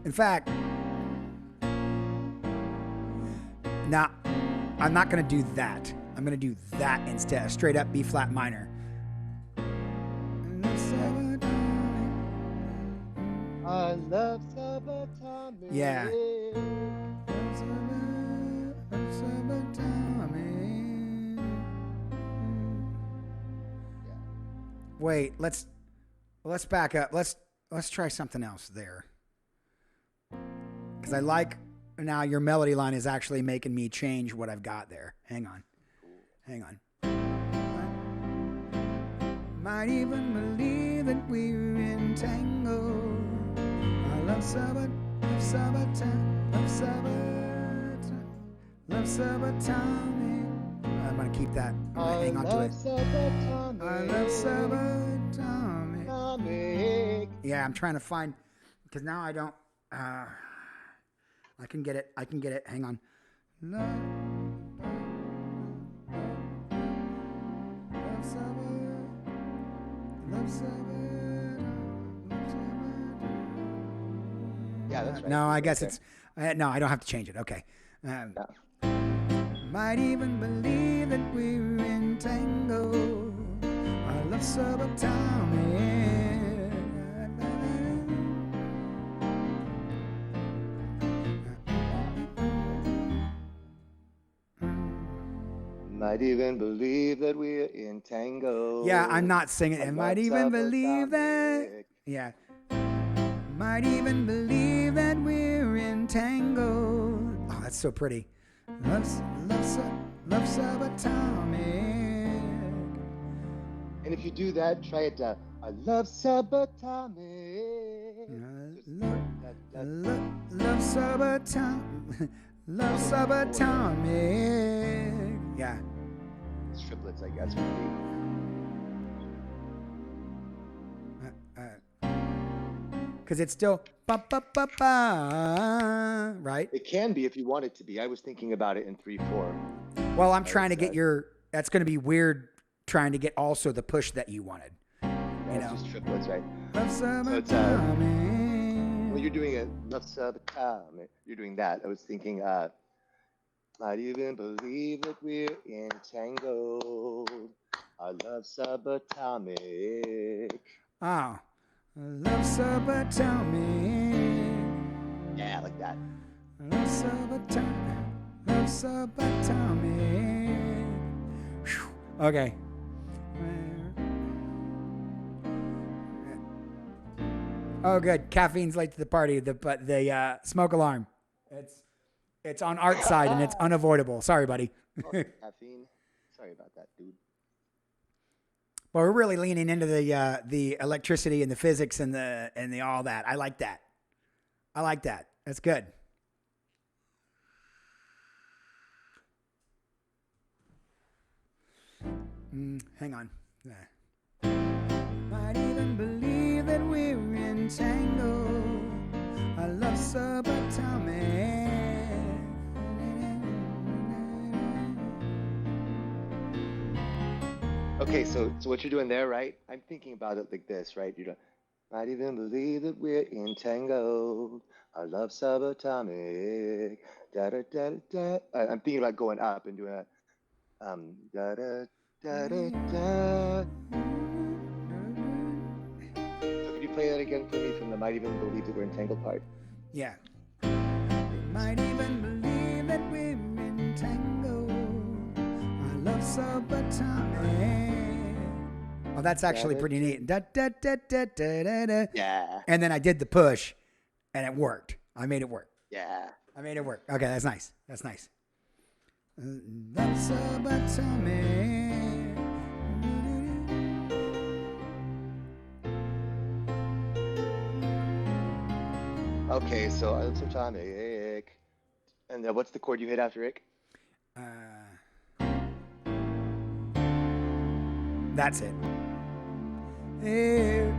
In fact, now I'm not going to do that. I'm going to do that instead, a straight up B flat minor. I love subatomic. Yeah. Wait, let's back up. Let's try something else there. Because I like now your melody line is actually making me change what I've got there. Hang on. Might even believe that we're entangled. I love subatomic. I'm gonna keep that. I'm gonna hang on to it. I love subatomic. Yeah, I'm trying to find because now I don't. I can get it. Hang on. Yeah, that's right. No, I guess it's. No, I don't have to change it. Okay. Might even believe that we're entangled. I love subatomic. Might even believe that we're entangled. Yeah, I'm not singing. I might even believe that. Yeah. Might even believe that we're entangled. Oh, that's so pretty. Love subatomic. And if you do that, try it. I love subatomic. Love subatomic. Love subatomic. Yeah. It's triplets, I guess. Because it's still right? It can be if you want it to be. I was thinking about it in 3/4. Well, I'm trying to get that's going to be weird trying to get also the push that you wanted. It's just triplets, right? Love subatomic. Well, you're doing it. Love subatomic. You're doing that. I was thinking Might even believe that we're entangled. Our love subatomic. Oh, love subatomic. Yeah, like that. Love subatomic. Love subatomic. Whew. Okay. Oh, good. Caffeine's late to the party. The smoke alarm. It's on Art's side and it's unavoidable. Sorry, buddy. Oh, caffeine. Sorry about that, dude. Well, we're really leaning into the electricity and the physics and the all that. I like that. I like that. That's good. Hang on. Might even believe that we're entangled. I love subatomic. Okay, so what you're doing there, right? I'm thinking about it like this, right? You're like, might even believe that we're entangled. Our love subatomic. Da da da da. I'm thinking about going up and doing a da da da da da. So could you play that again for me from the might even believe that we're entangled part? Yeah. Might even believe that we're entangled. I love subatomic. Oh, that's actually pretty neat. Da, da, da, da, da, da, da. Yeah. And then I did the push, and it worked. I made it work. Yeah. I made it work. Okay, that's nice. That's nice. Love subatomic. Okay, so I love subatomic. And what's the chord you hit after Rick? That's it. And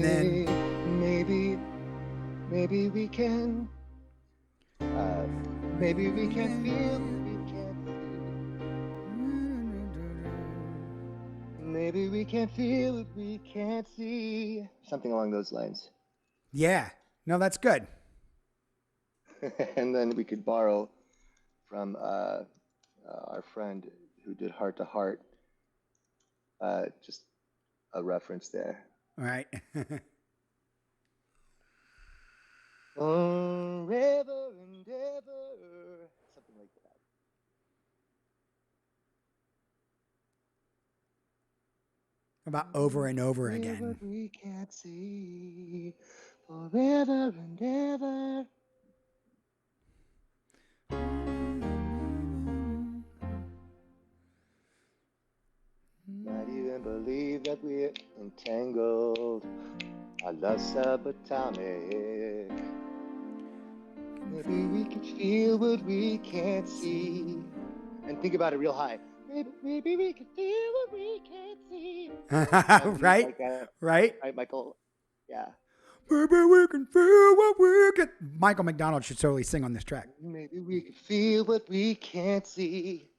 then maybe we can maybe we can feel we can't see. Maybe we can feel what we can't see. Something along those lines. yeah. No, that's good. And then we could borrow from our friend who did Heart to Heart. Just a reference there. All right. Forever and ever. Something like that. About over and over again. What we can't see. Forever and ever. Not even believe that we're entangled. I love subatomic. Maybe we can feel what we can't see. And think about it real high. Maybe we can feel what we can't see. Right? Like that. Right? Right, Michael? Yeah. Maybe we can feel what we can. Michael McDonald should totally sing on this track. Maybe we can feel what we can't see.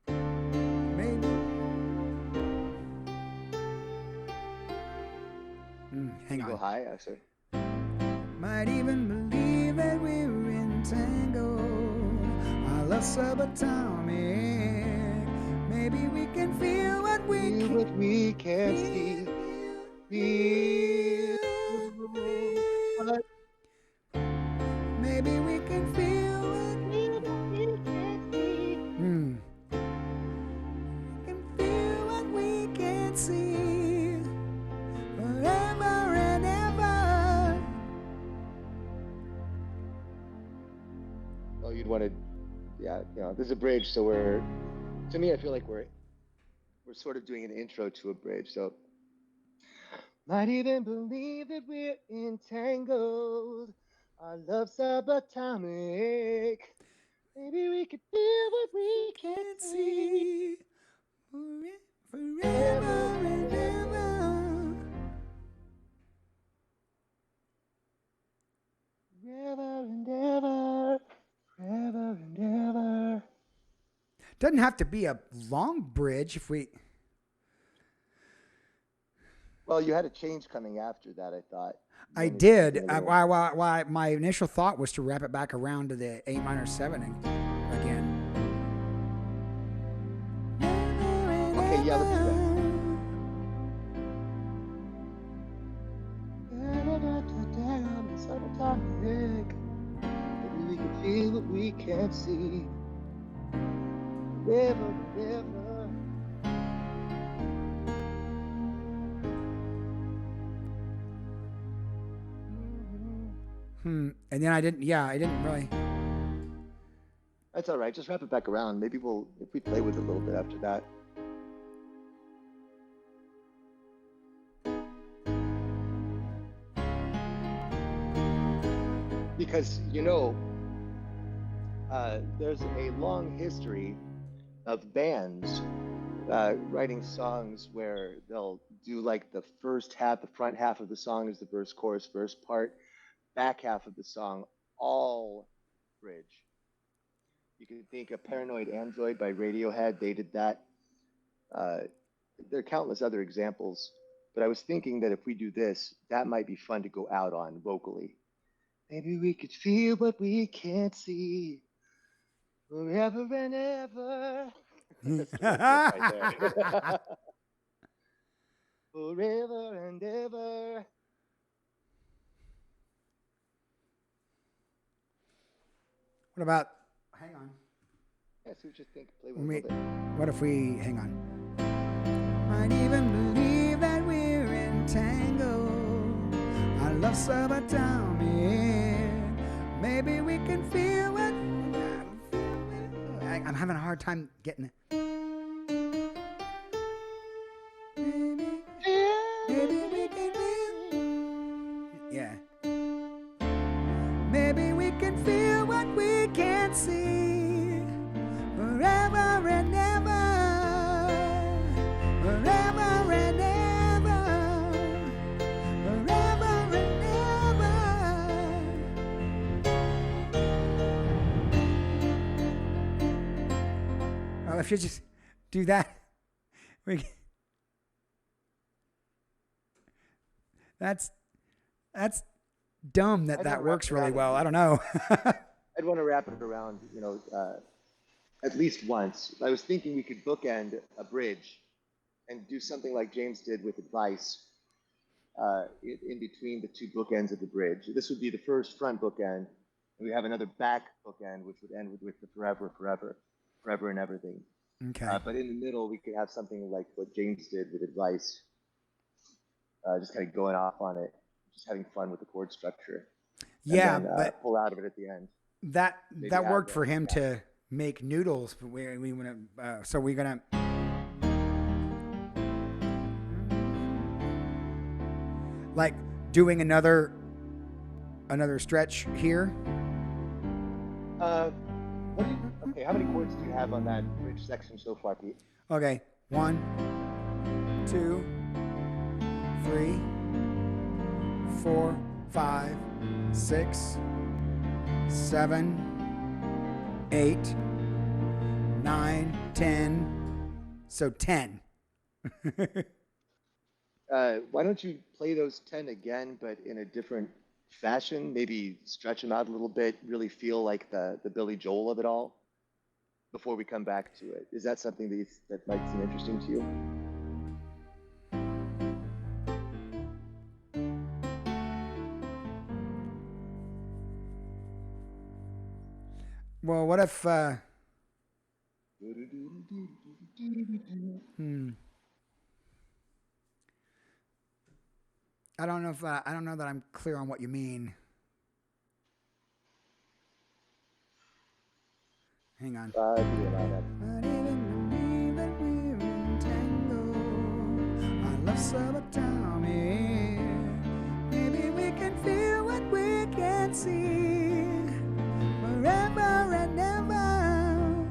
Maybe. Hang on. Go high, actually. Might even believe that we're entangled. I love subatomic. Maybe we can feel what we can't see. Feel. Maybe we can feel what we can't see. We can feel what we can't see. Forever and ever. Well, you'd want to, yeah, there's a bridge, so to me, I feel like we're sort of doing an intro to a bridge, so. Might even believe that we're entangled. Our love subatomic. Maybe we could feel what we can't see. Forever and ever. Forever and ever. Forever and ever. Doesn't have to be a long bridge if we. Well, you had a change coming after that, I thought. You I wanted something did. a little. Why my initial thought was to wrap it back around to the A minor 7 again. Okay, yeah, let's do that. Maybe we can feel what we can't see. River, river. And then I didn't really. That's all right. Just wrap it back around. Maybe if we play with it a little bit after that. Because, there's a long history of bands writing songs where they'll do like the first half, the front half of the song is the verse, chorus, verse part, back half of the song, all bridge. You can think of Paranoid Android by Radiohead. They did that. There are countless other examples. But I was thinking that if we do this, that might be fun to go out on vocally. Maybe we could feel what we can't see forever and ever. That's the right there. Forever and ever. What about? Hang on. Yeah, so just think, play with it a little bit. What if we hang on? Might even believe that we're entangled. Our love subatomic. Maybe we can feel what. I'm having a hard time getting it. Maybe we can feel. Yeah. Maybe we can feel what we can't see forever and ever, forever and ever, forever and ever. Well, if you just do that, we can, that's dumb that works really well. I don't know. I'd want to wrap it around, at least once. I was thinking we could bookend a bridge and do something like James did with Advice in between the two bookends of the bridge. This would be the first front bookend, and we have another back bookend, which would end with the forever, forever, forever and everything. Okay. But in the middle, we could have something like what James did with Advice, just kind of going off on it, just having fun with the chord structure. Yeah, and then, but pull out of it at the end. That worked for him to make noodles. But we want to, so we're gonna. Like doing another stretch here. Okay, how many chords do you have on that bridge section so far, Pete? Okay, 1, 2, 3, 4, 5, 6, 7, 8, 9, 10. So 10. Why don't you play those 10 again, but in a different fashion? Maybe stretch them out a little bit, really feel like the Billy Joel of it all before we come back to it. Is that something that might seem interesting to you? Well, what if? I don't know that I'm clear on what you mean. Hang on. Not even believe that we're entangled. Our love subatomic. Maybe we can feel what we can't see forever and ever.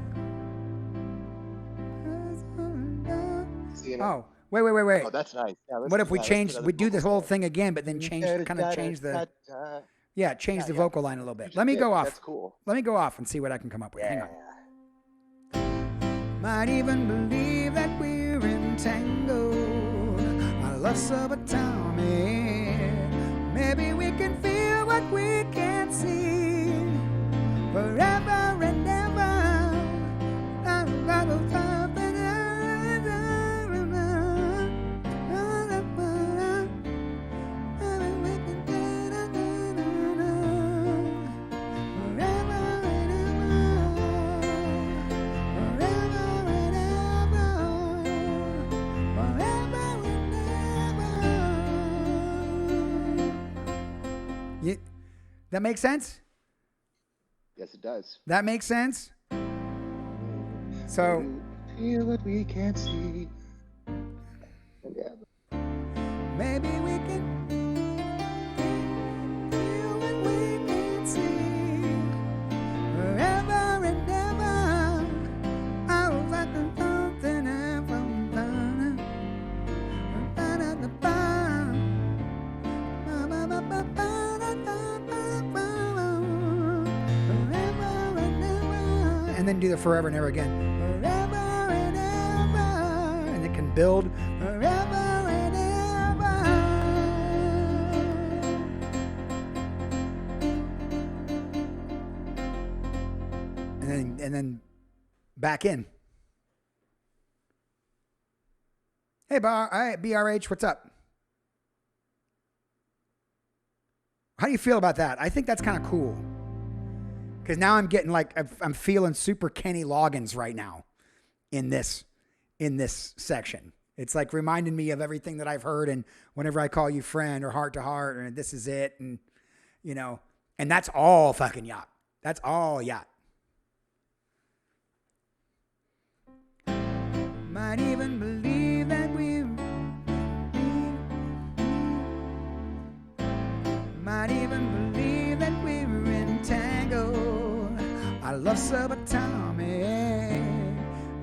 Oh. Wait. Oh, that's nice. Yeah, what if we do the whole thing again, but then change the vocal line a little bit? Let me go off. That's cool. Let me go off and see what I can come up with. Hang on. Might even believe that we're entangled. Our love subatomic. Maybe we can feel what we can't see forever and ever. That makes sense? Yes, it does. That makes sense? So feel what we can't see. Maybe we can feel what we can't see forever and ever. I was like something and then do the forever and ever again. Forever and ever. And it can build forever and ever. And then back in. Hey, BRH, what's up? How do you feel about that? I think that's kind of cool. Because now I'm getting like, I'm feeling super Kenny Loggins right now in this section. It's like reminding me of everything that I've heard, and whenever I call you friend or heart to heart, and this is it, and you know, and that's all fucking yacht. That's all yacht. Might even believe that might even believe that we were entangled. I love subatomic.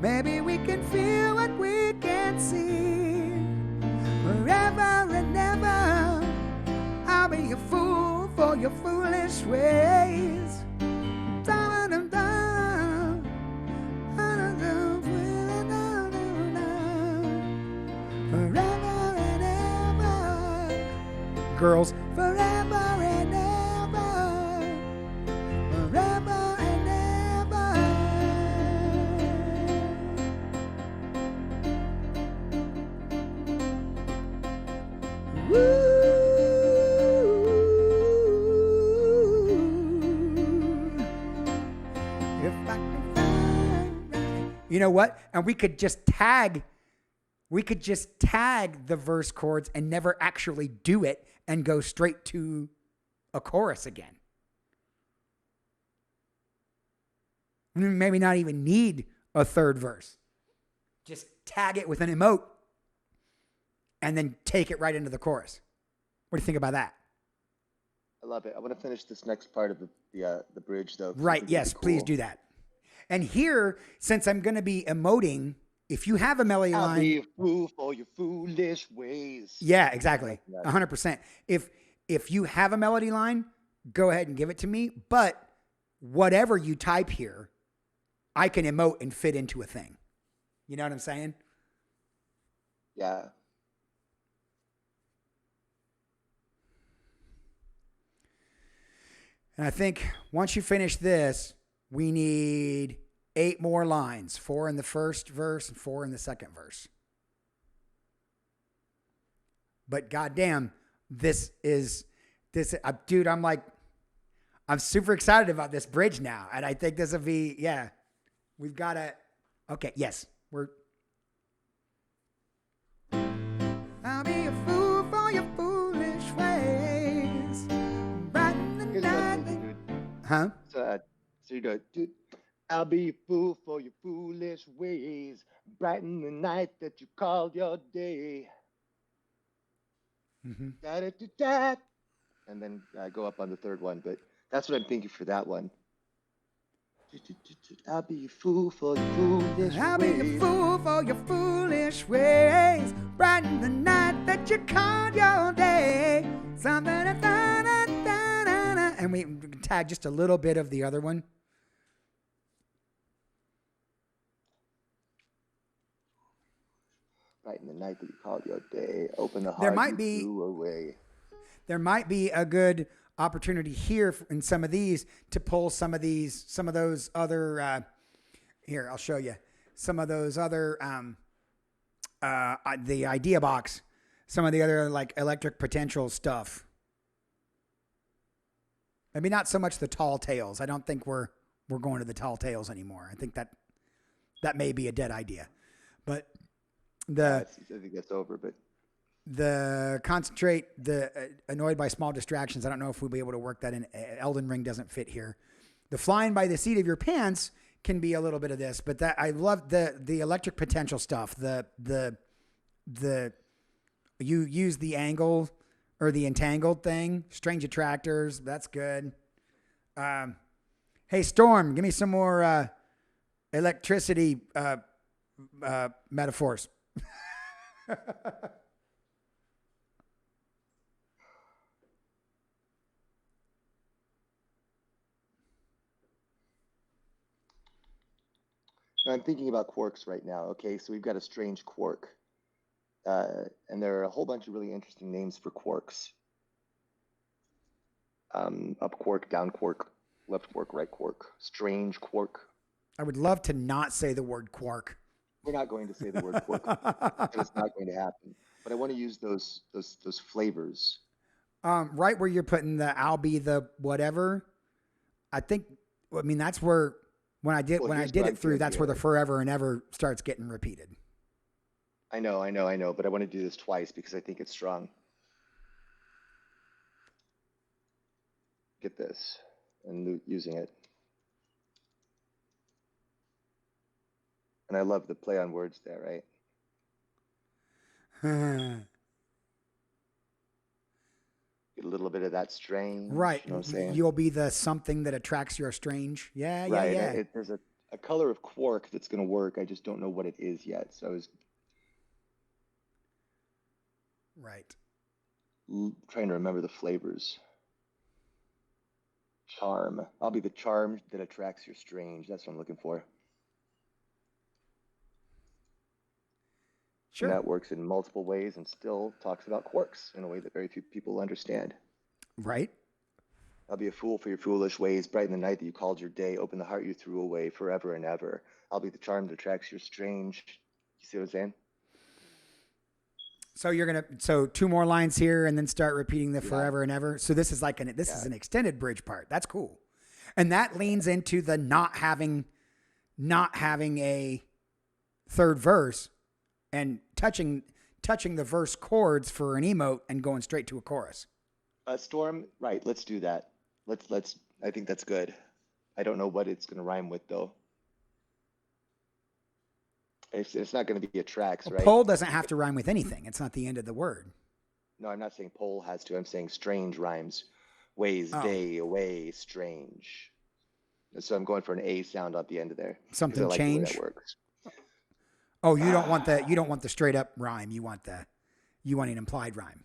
Maybe we can feel what we can't see forever and ever. I'll be a fool for your foolish ways. Forever and ever. Girls, forever and ever. Forever and ever. Woo. If I can find, you know what? And we could just tag the verse chords and never actually do it and go straight to a chorus again. Maybe not even need a third verse. Just tag it with an emote and then take it right into the chorus. What do you think about that? I love it. I want to finish this next part of the bridge, though. Right, yes, please do that. And here, since I'm going to be emoting, if you have a melody line... I'll be a fool for your foolish ways. Yeah, exactly. 100%. If you have a melody line, go ahead and give it to me. But whatever you type here, I can emote and fit into a thing. You know what I'm saying? Yeah. And I think once you finish this, we need 8 more lines, 4 in the first verse and 4 in the second verse. But goddamn, dude, I'm super excited about this bridge now. And I think this will be, yeah, we've got to, okay, yes, I'll be a fool for your foolish ways. Brighten the night. Huh? So you go, dude. I'll be a fool for your foolish ways. Brighten the night that you called your day. Mm-hmm. Da-da-da-da. And then go up on the third one. But that's what I'm thinking for that one. I'll be a fool for your foolish ways. I'll be a fool for your foolish ways. Brighten the night that you called your day. And we tag just a little bit of the other one. Brighten the night that you called your day. Open the There heart might you be threw away. there might be a good opportunity here in some of these to pull some of those other. Here, I'll show you some of those other. The idea box, some of the other like electric potential stuff. Maybe not so much the tall tales. I don't think we're going to the tall tales anymore. I think that may be a dead idea. But I think that's over. But the concentrate, the annoyed by small distractions. I don't know if we'll be able to work that in. Elden Ring doesn't fit here. The flying by the seat of your pants can be a little bit of this, but that I love the electric potential stuff. The you use the angle or the entangled thing. Strange attractors. That's good. Hey Storm, give me some more electricity metaphors. I'm thinking about quirks right now. Okay, so we've got a strange quirk. And there are a whole bunch of really interesting names for quirks. Up quirk, down quirk, left quirk, right quirk, strange quirk. I would love to not say the word quark. We're not going to say the word quirk. It's not going to happen. But I want to use those flavors. Right where you're putting the "I'll be the whatever." I mean that's where when I did it through, that's where the forever and ever starts getting repeated. I know, but I want to do this twice because I think it's strong. Get this and using it. And I love the play on words there, right? Get a little bit of that strange. Right. You know what I'm saying? You'll be the something that attracts your strange. Yeah, right. yeah. There's a color of quark that's going to work. I just don't know what it is yet. So I was trying to remember the flavors. Charm. I'll be the charm that attracts your strange. That's what I'm looking for. Sure. And that works in multiple ways and still talks about quirks in a way that very few people understand. Right. I'll be a fool for your foolish ways, brighten the night that you called your day, open the heart you threw away forever and ever. I'll be the charm that attracts your strange. You see what I'm saying? So so 2 more lines here and then start repeating the forever and ever. So this is like is an extended bridge part. That's cool. And that leans into the not having a third verse and touching the verse chords for an emote and going straight to a chorus. Storm, right, let's do that. Let's I think that's good. I don't know what it's going to rhyme with though. It's not going to be a tracks, right? Pole doesn't have to rhyme with anything. It's not the end of the word. No, I'm not saying pole has to. I'm saying strange rhymes. Ways, day, away, strange. So I'm going for an A sound at the end of there. Something like change. The way that works. Oh, you don't want the straight up rhyme. You want an implied rhyme.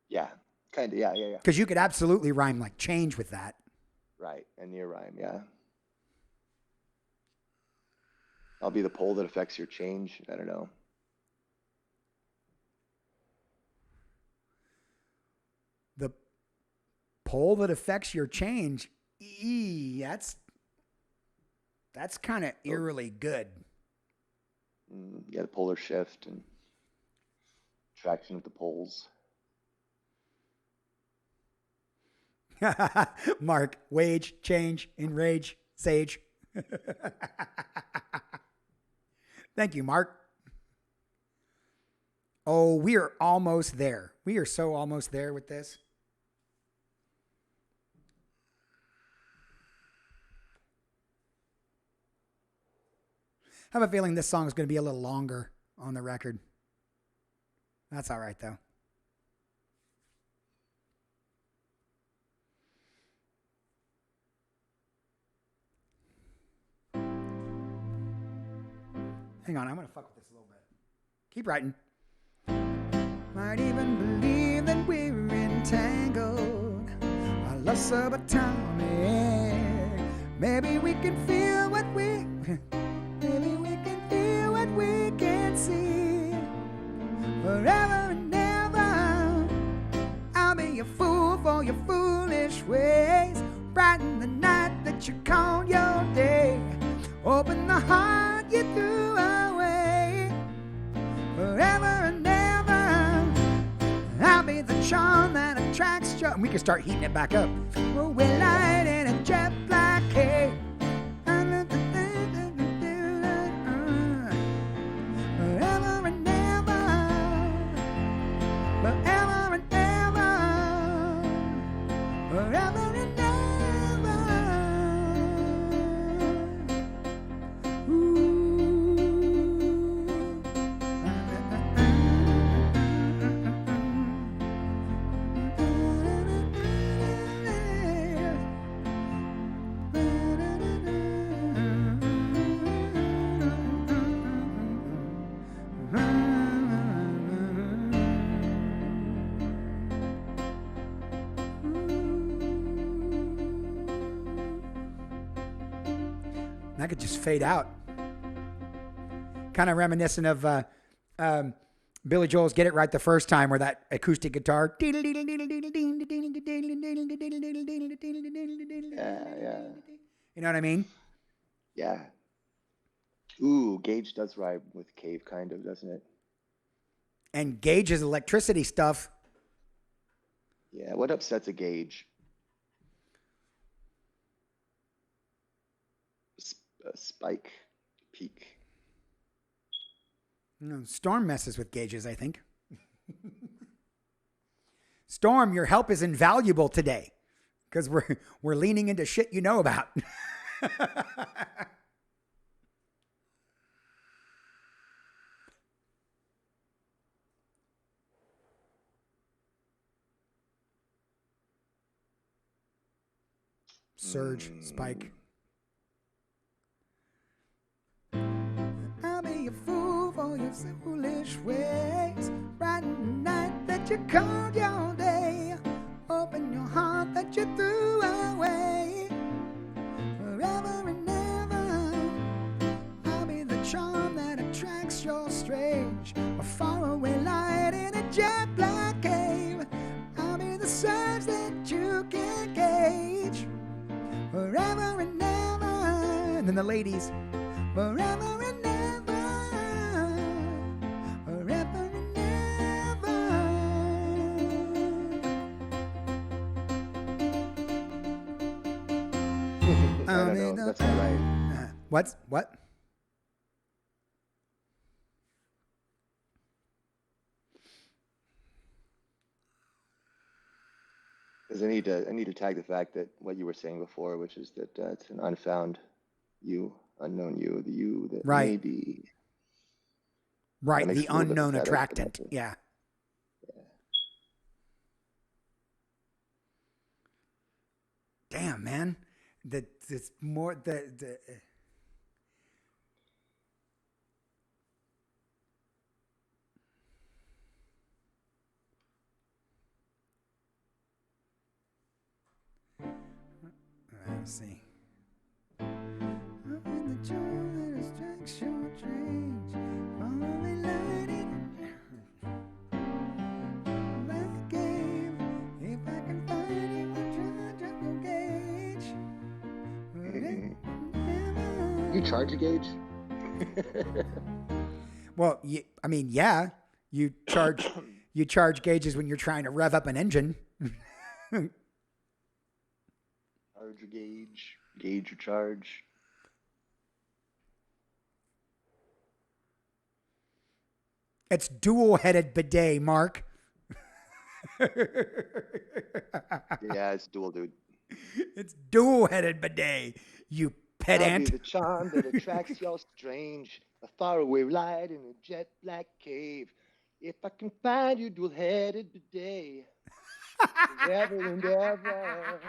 Yeah, kind of. Yeah. Because you could absolutely rhyme like change with that. Right, a near rhyme. Yeah. I'll be the pole that affects your change. I don't know. The pole that affects your change. That's kind of eerily good. Yeah, the polar shift and attraction of the poles. Mark, wage, change, enrage, sage. Thank you, Mark. Oh, we are almost there. We are so almost there with this. I have a feeling this song is going to be a little longer on the record. That's all right, though. Hang on, I'm going to fuck with this a little bit. Keep writing. Might even believe that we're entangled. Our love subatomic. Maybe we can feel what we can't see. forever and ever. I'll be a fool for your foolish ways. Brighten the night that you called your day. Open the heart you threw away. Forever and ever. I'll be the charm that attracts you. And we can start heating it back up. We're light in a jet black cave. Forever and ever. Forever and ever. Forever and ever. Ooh. I could just fade out. Kind of reminiscent of Billy Joel's Get It Right the First Time, where that acoustic guitar. Yeah. You know what I mean? Yeah. Ooh, Gage does rhyme with cave, kind of, doesn't it? And Gage's electricity stuff. Yeah. What upsets a Gage? Spike, peak. No, Storm messes with gauges, I think. Storm, your help is invaluable today because we're leaning into shit you know about. Surge, Spike. I'll be a fool for your foolish ways. Brighten the night that you called your day. Open your heart that you threw away. Forever and ever. I'll be the charm that attracts your strange, a faraway light in a jet black cave. I'll be the surge that you can't gauge. Forever and ever. And then the ladies. Forever and ever. Forever and ever. I don't know. That's not right. What? Because I need to tag the fact that what you were saying before, which is that it's an unfound you, unknown you, the you that may be. Right, the unknown attractant. Yeah. Damn, man. It's more the let's see. You charge a gauge? Well, I mean, yeah, you charge gauges when you're trying to rev up an engine. Charge or gauge or charge. It's dual-headed bidet, Mark. Yeah, it's dual, dude. It's dual-headed bidet, you pedant. I'll be the charm that attracts your strange, a faraway light in a jet black cave. If I can find you, dual-headed bidet, forever and ever.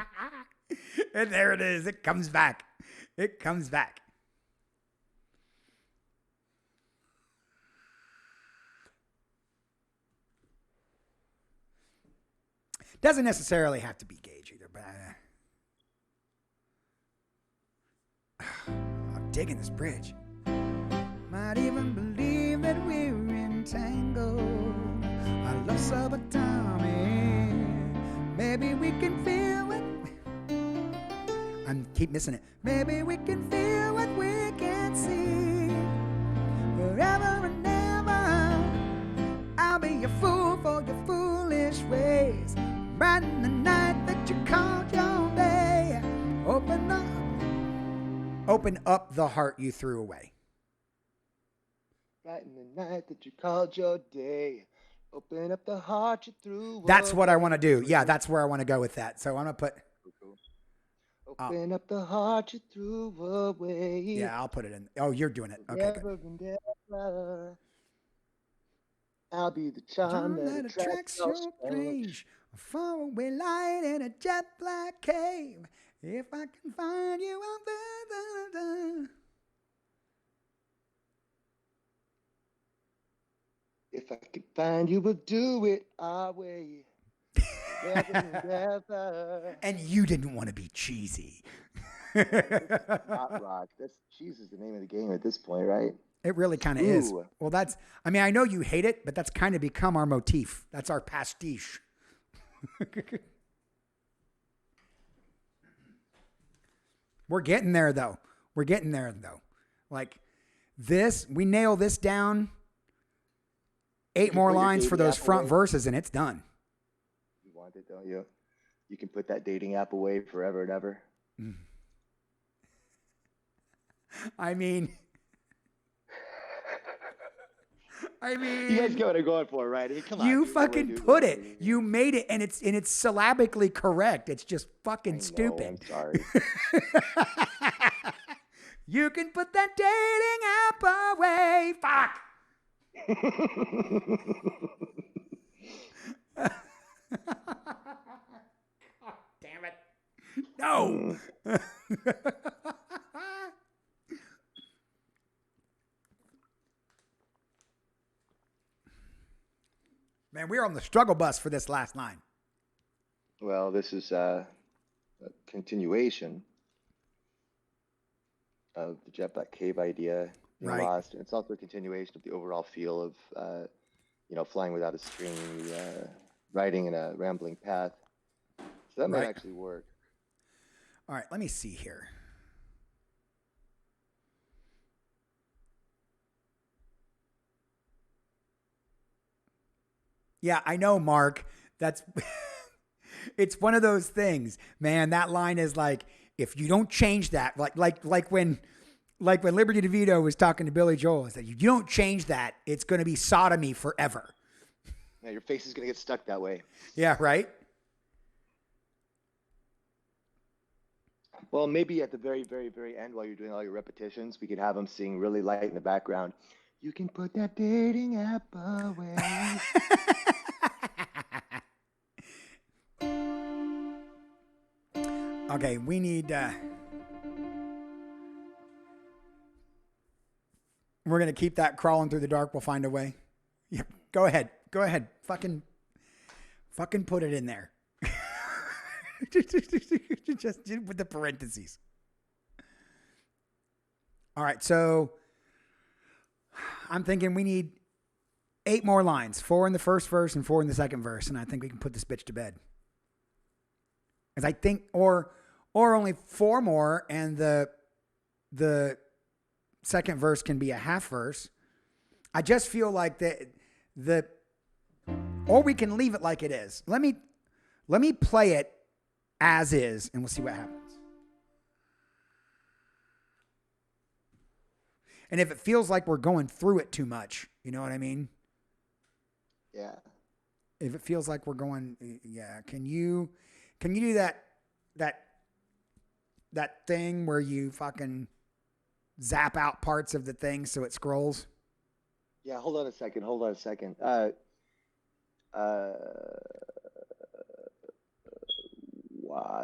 And there it is. It comes back. It comes back. Doesn't necessarily have to be Gage either, but I'm digging this bridge. Might even believe that we're entangled. keep missing it. Maybe we can feel what we can see. Forever and ever, I'll be your fool for your foolish ways. Brighten the night that you called your day. Open up the heart you threw away. Brighten the night that you called your day. Open up the heart you threw away. That's what I want to do. Yeah, that's where I want to go with that. So I'm going to put... Open up the heart you threw away. Yeah, I'll put it in. Oh, you're doing it. Okay, good. And ever, I'll be the charm that attracts your strange. A faraway light in a jet black cave. If I can find you out there. If I could find you, we'll do it our way. And you didn't want to be cheesy. Not rock. That's cheese is the name of the game at this point, right? It really kind of is. Well, I mean, I know you hate it, but that's kind of become our motif. That's our pastiche. We're getting there, though. Like this, we nail this down. 8 more lines for those front verses, and it's done. You want it, don't you? You can put that dating app away forever and ever. I mean, you guys get what I'm going for, right? I mean, come on. You fucking put it. You made it, and it's syllabically correct. It's just fucking stupid. I'm sorry. You can put that dating app away. Fuck. Oh, damn it. No. Man, we're on the struggle bus for this last line. Well, this is a continuation of the jet black cave idea being lost. And it's also a continuation of the overall feel of, flying without a string, riding in a rambling path. So that might actually work. All right, let me see here. Yeah, I know, Mark. That's it's one of those things, man. That line is like, if you don't change that, like when Liberty DeVito was talking to Billy Joel, is that you don't change that, it's going to be sodomy forever. Yeah, your face is going to get stuck that way. Yeah, right. Well, maybe at the very, very, very end, while you're doing all your repetitions, we could have them sing really light in the background. You can put that dating app away. Okay, we need... we're going to keep that crawling through the dark. We'll find a way. Yep. Go ahead. Fucking put it in there. Just with the parentheses. All right, so I'm thinking we need 8 more lines, 4 in the first verse and 4 in the second verse, and I think we can put this bitch to bed. Because I think, or only 4 more, and the second verse can be a half verse. I just feel like or we can leave it like it is. Let me play it as is, and we'll see what happens. And if it feels like we're going through it too much, you know what I mean? Yeah. If it feels like we're going, yeah. Can you do that thing where you fucking zap out parts of the thing so it scrolls? Yeah, hold on a second.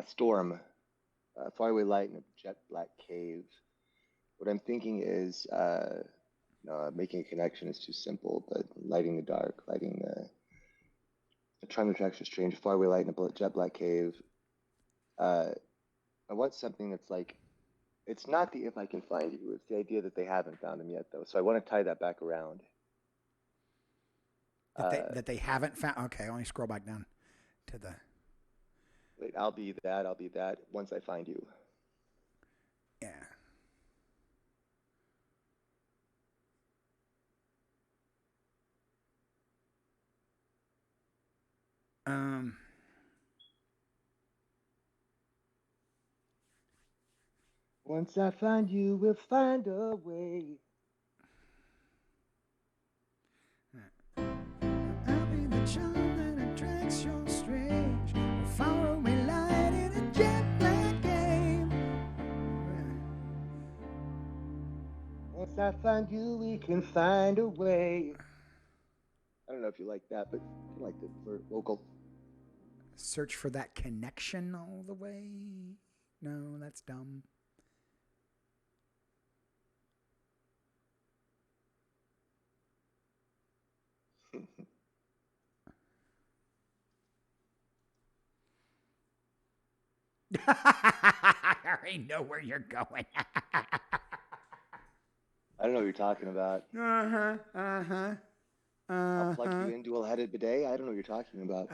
Storm. Faraway light in a jet black cave. What I'm thinking is making a connection is too simple, but lighting the dark, lighting the charm attraction strange, faraway light in a jet black cave. I want something that's like, it's not the if I can find you, it's the idea that they haven't found him yet, though. So I want to tie that back around. That they haven't found. Okay, let me scroll back down to the. Wait, I'll be that once I find you. Um, Once I find you, we'll find a way. I'll be the charm that attracts your strange, faraway light in a jet black game. Once I find you, we can find a way. I don't know if you like that, but I like the vocal. Search for that connection all the way. No, that's dumb. I already know where you're going. I don't know what you're talking about. Uh-huh. I'll plug you in, dual-headed bidet. I don't know what you're talking about.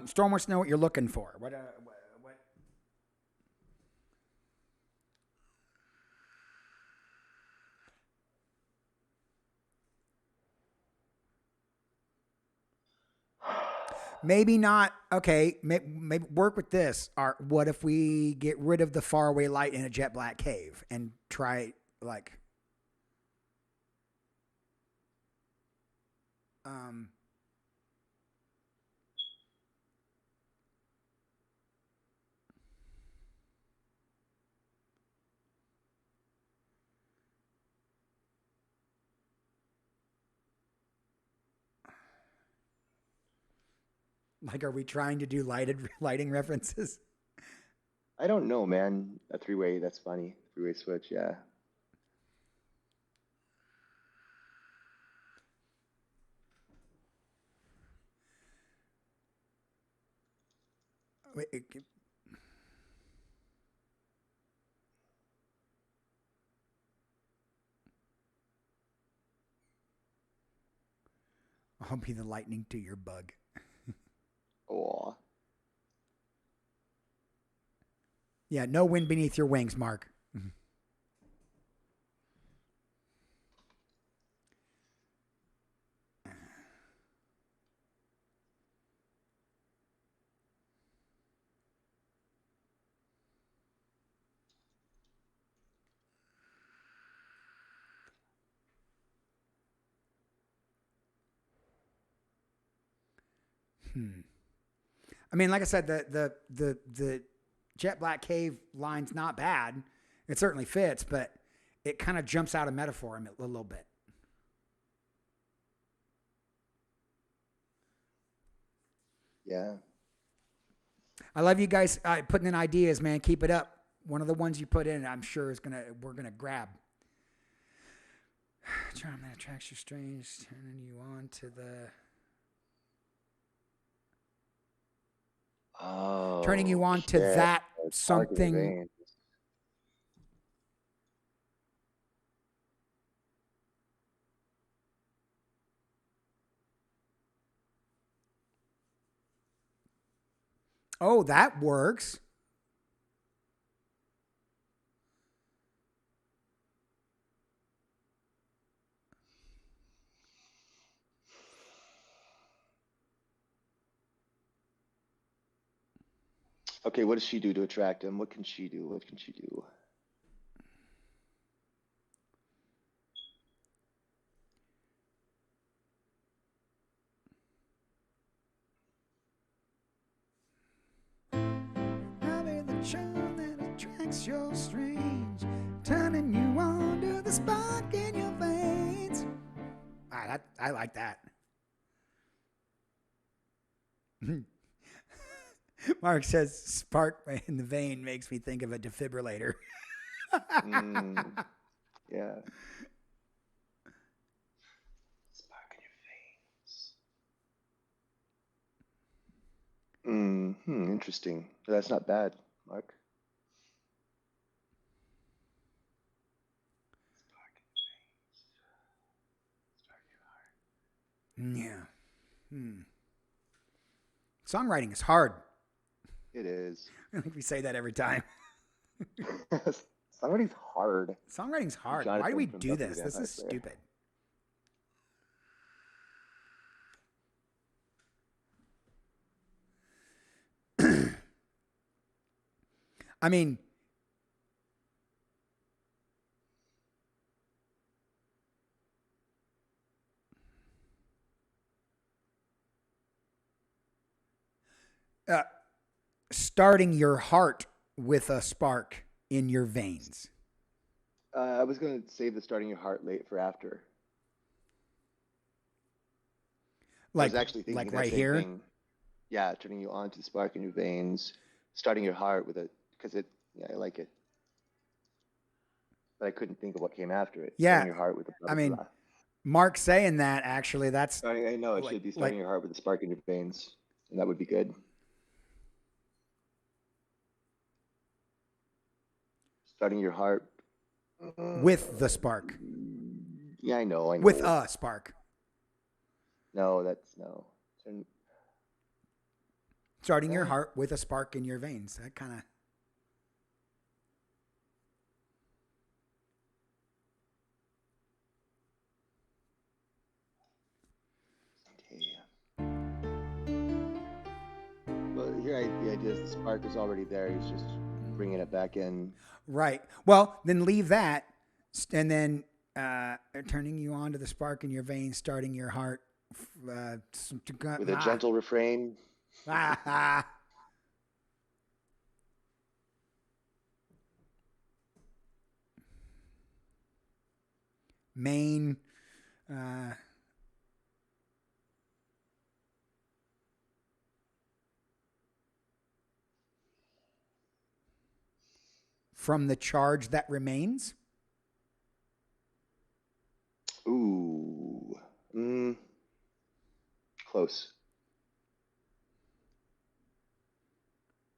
Storm wants to know what you're looking for. What? Maybe not. Okay, maybe work with this. What if we get rid of the faraway light in a jet black cave and try like, are we trying to do lighting references? I don't know, man. A three-way, that's funny. Three-way switch, yeah. Wait, I'll be the lightning to your bug. Oh. Yeah, no wind beneath your wings, Mark. I mean, like I said, the jet black cave line's not bad. It certainly fits, but it kind of jumps out of metaphor a little bit. Yeah. I love you guys putting in ideas, man. Keep it up. One of the ones you put in, I'm sure we're gonna grab. Charm that attracts your strange, turning you on to the. Oh. Turning you on to that something. Oh, that works. Okay, what does she do to attract him? What can she do? What can she do? I'll be the charm that attracts your strange, turning you on to the spark in your veins. I like that. Mark says spark in the vein makes me think of a defibrillator. Yeah. Spark in your veins. Interesting. That's not bad, Mark. Spark in your veins. Spark in your heart. Songwriting is hard. It is. I think we say that every time. Songwriting's hard. Songwriting's hard. Why do we Jonathan from do Buffy the this? This Vampire is Slayer. stupid. I mean, starting your heart with a spark in your veins. I was going to save the starting your heart late for after. I was actually thinking like that right same here. thing. Yeah, turning you on to spark in your veins, starting your heart with it, because I like it. But I couldn't think of what came after it. Yeah. Starting your heart with a blah, I mean, blah. Mark saying that actually, that's I know it should be starting your heart with a spark in your veins, and that would be good. Starting your heart with the spark. Yeah, I know. With a spark. No, that's no. Starting your heart with a spark in your veins. That kind of. Well, here the idea is the spark is already there. He's just bringing it back in. Right. Well, then leave that, and then turning you on to the spark in your veins, starting your heart with a gentle refrain. Main. From the charge that remains. Ooh. Close.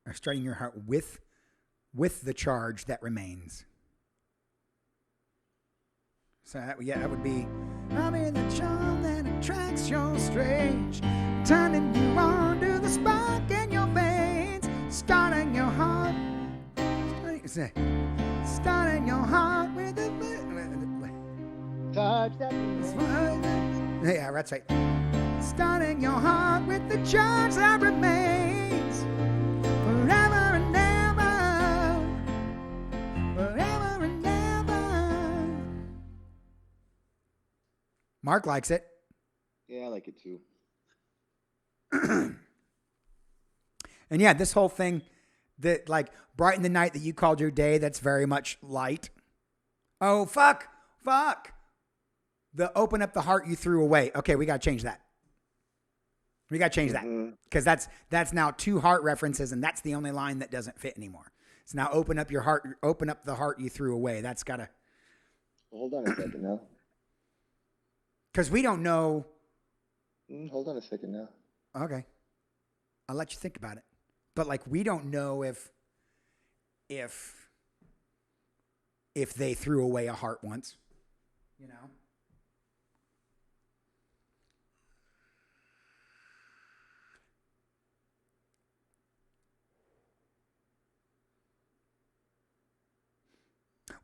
Or starting your heart with the charge that remains. So that would be. I'm in the charm that attracts your strange, turning you on to the spark in your veins, starting your heart. Starting your heart with the charge that remains. Yeah, that's right. Starting your heart with the charge that remains forever and ever, forever and ever. Mark likes it. Yeah, I like it too. And yeah, this whole thing. That like brighten the night that you called your day, that's very much light. Oh, fuck. The open up the heart you threw away. Okay, we got to change that. That. Because that's now 2 heart references, and that's the only line that doesn't fit anymore. So now open up your heart, open up the heart you threw away. That's got to... Hold on a second now. Because we don't know... Hold on a second now. Okay. I'll let you think about it. But like we don't know if they threw away a heart once, you know.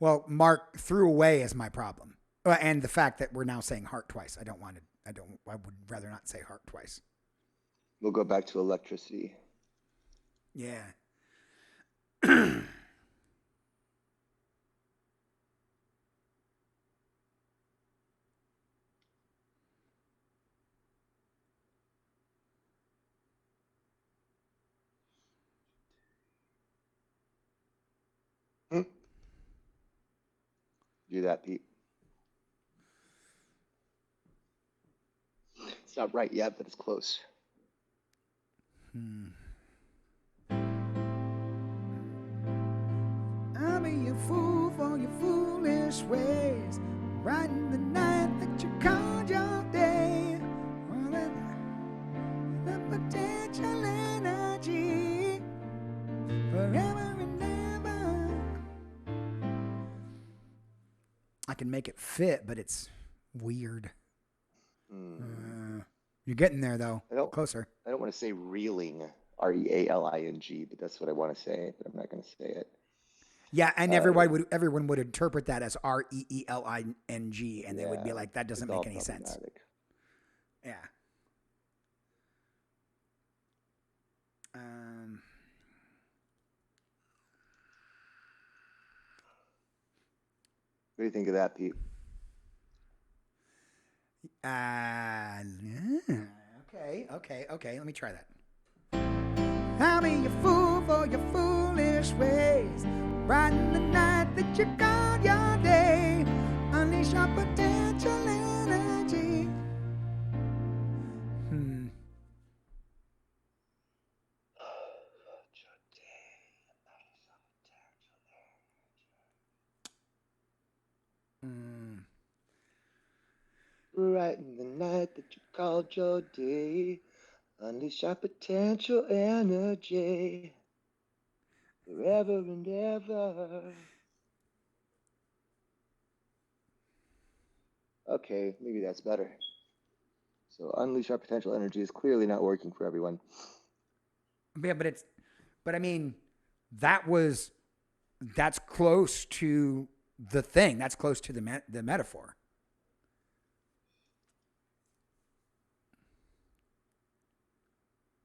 Well, Mark threw away is my problem, and the fact that we're now saying heart twice. I would rather not say heart twice. We'll go back to electricity. Yeah. Do that, Pete. It's not right yet, but it's close. I'll be your fool for your foolish ways, brighten the night that you called your day. The potential energy forever and ever. I can make it fit, but it's weird. You're getting there, though. Closer. I don't want to say reeling, REALING, but that's what I want to say, but I'm not going to say it. Yeah, and everyone would interpret that as REELING, and they would be like, that doesn't make any sense. Yeah. What do you think of that, Pete? Okay. Let me try that. I'll be a fool for your foolish ways. Brighten the night that you call your day. Unleash your potential energy. Brighten the night that you called your day. Unleash your potential energy. Forever and ever. Okay, maybe that's better. So unleash our potential energy is clearly not working for everyone. Yeah, but I mean, that's close to the thing. That's close to the metaphor.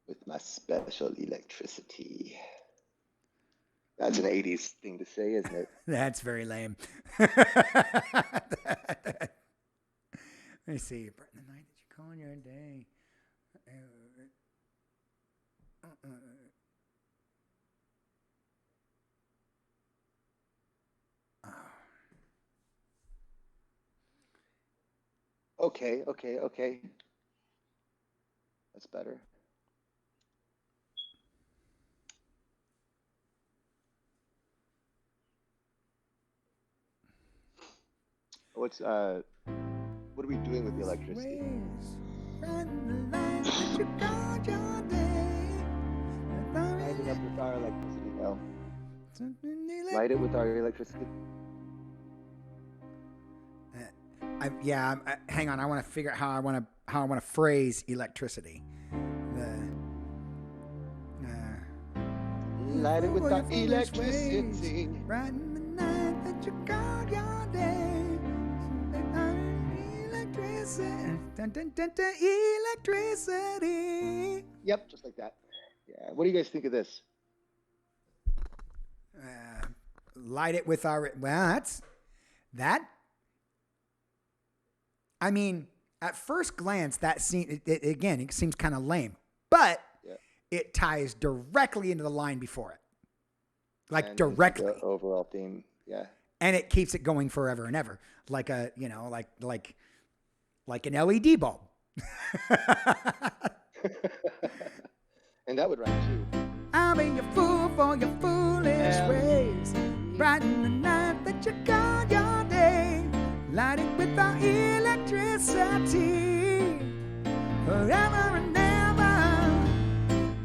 With my special electricity. That's an 80s thing to say, isn't it? That's very lame. Let me see. Brighten the night that you call your day. Okay. That's better. What are we doing with the electricity? Light it up with our electricity now. Light it with our electricity. Hang on. I want to figure out how I want to phrase electricity. Light it with our electricity. Brighten the night that you call your day. Electricity. Yep, just like that. Yeah. What do you guys think of this? Light it with our. Well, that's that. I mean, at first glance, that scene it seems kind of lame, but it ties directly into the line before it, like directly. The overall theme, yeah. And it keeps it going forever and ever, like a like an LED bulb. And that would rhyme too. I'll be a fool for your foolish ways. Brighten the night that you call your day. Light it with our electricity. Forever and ever.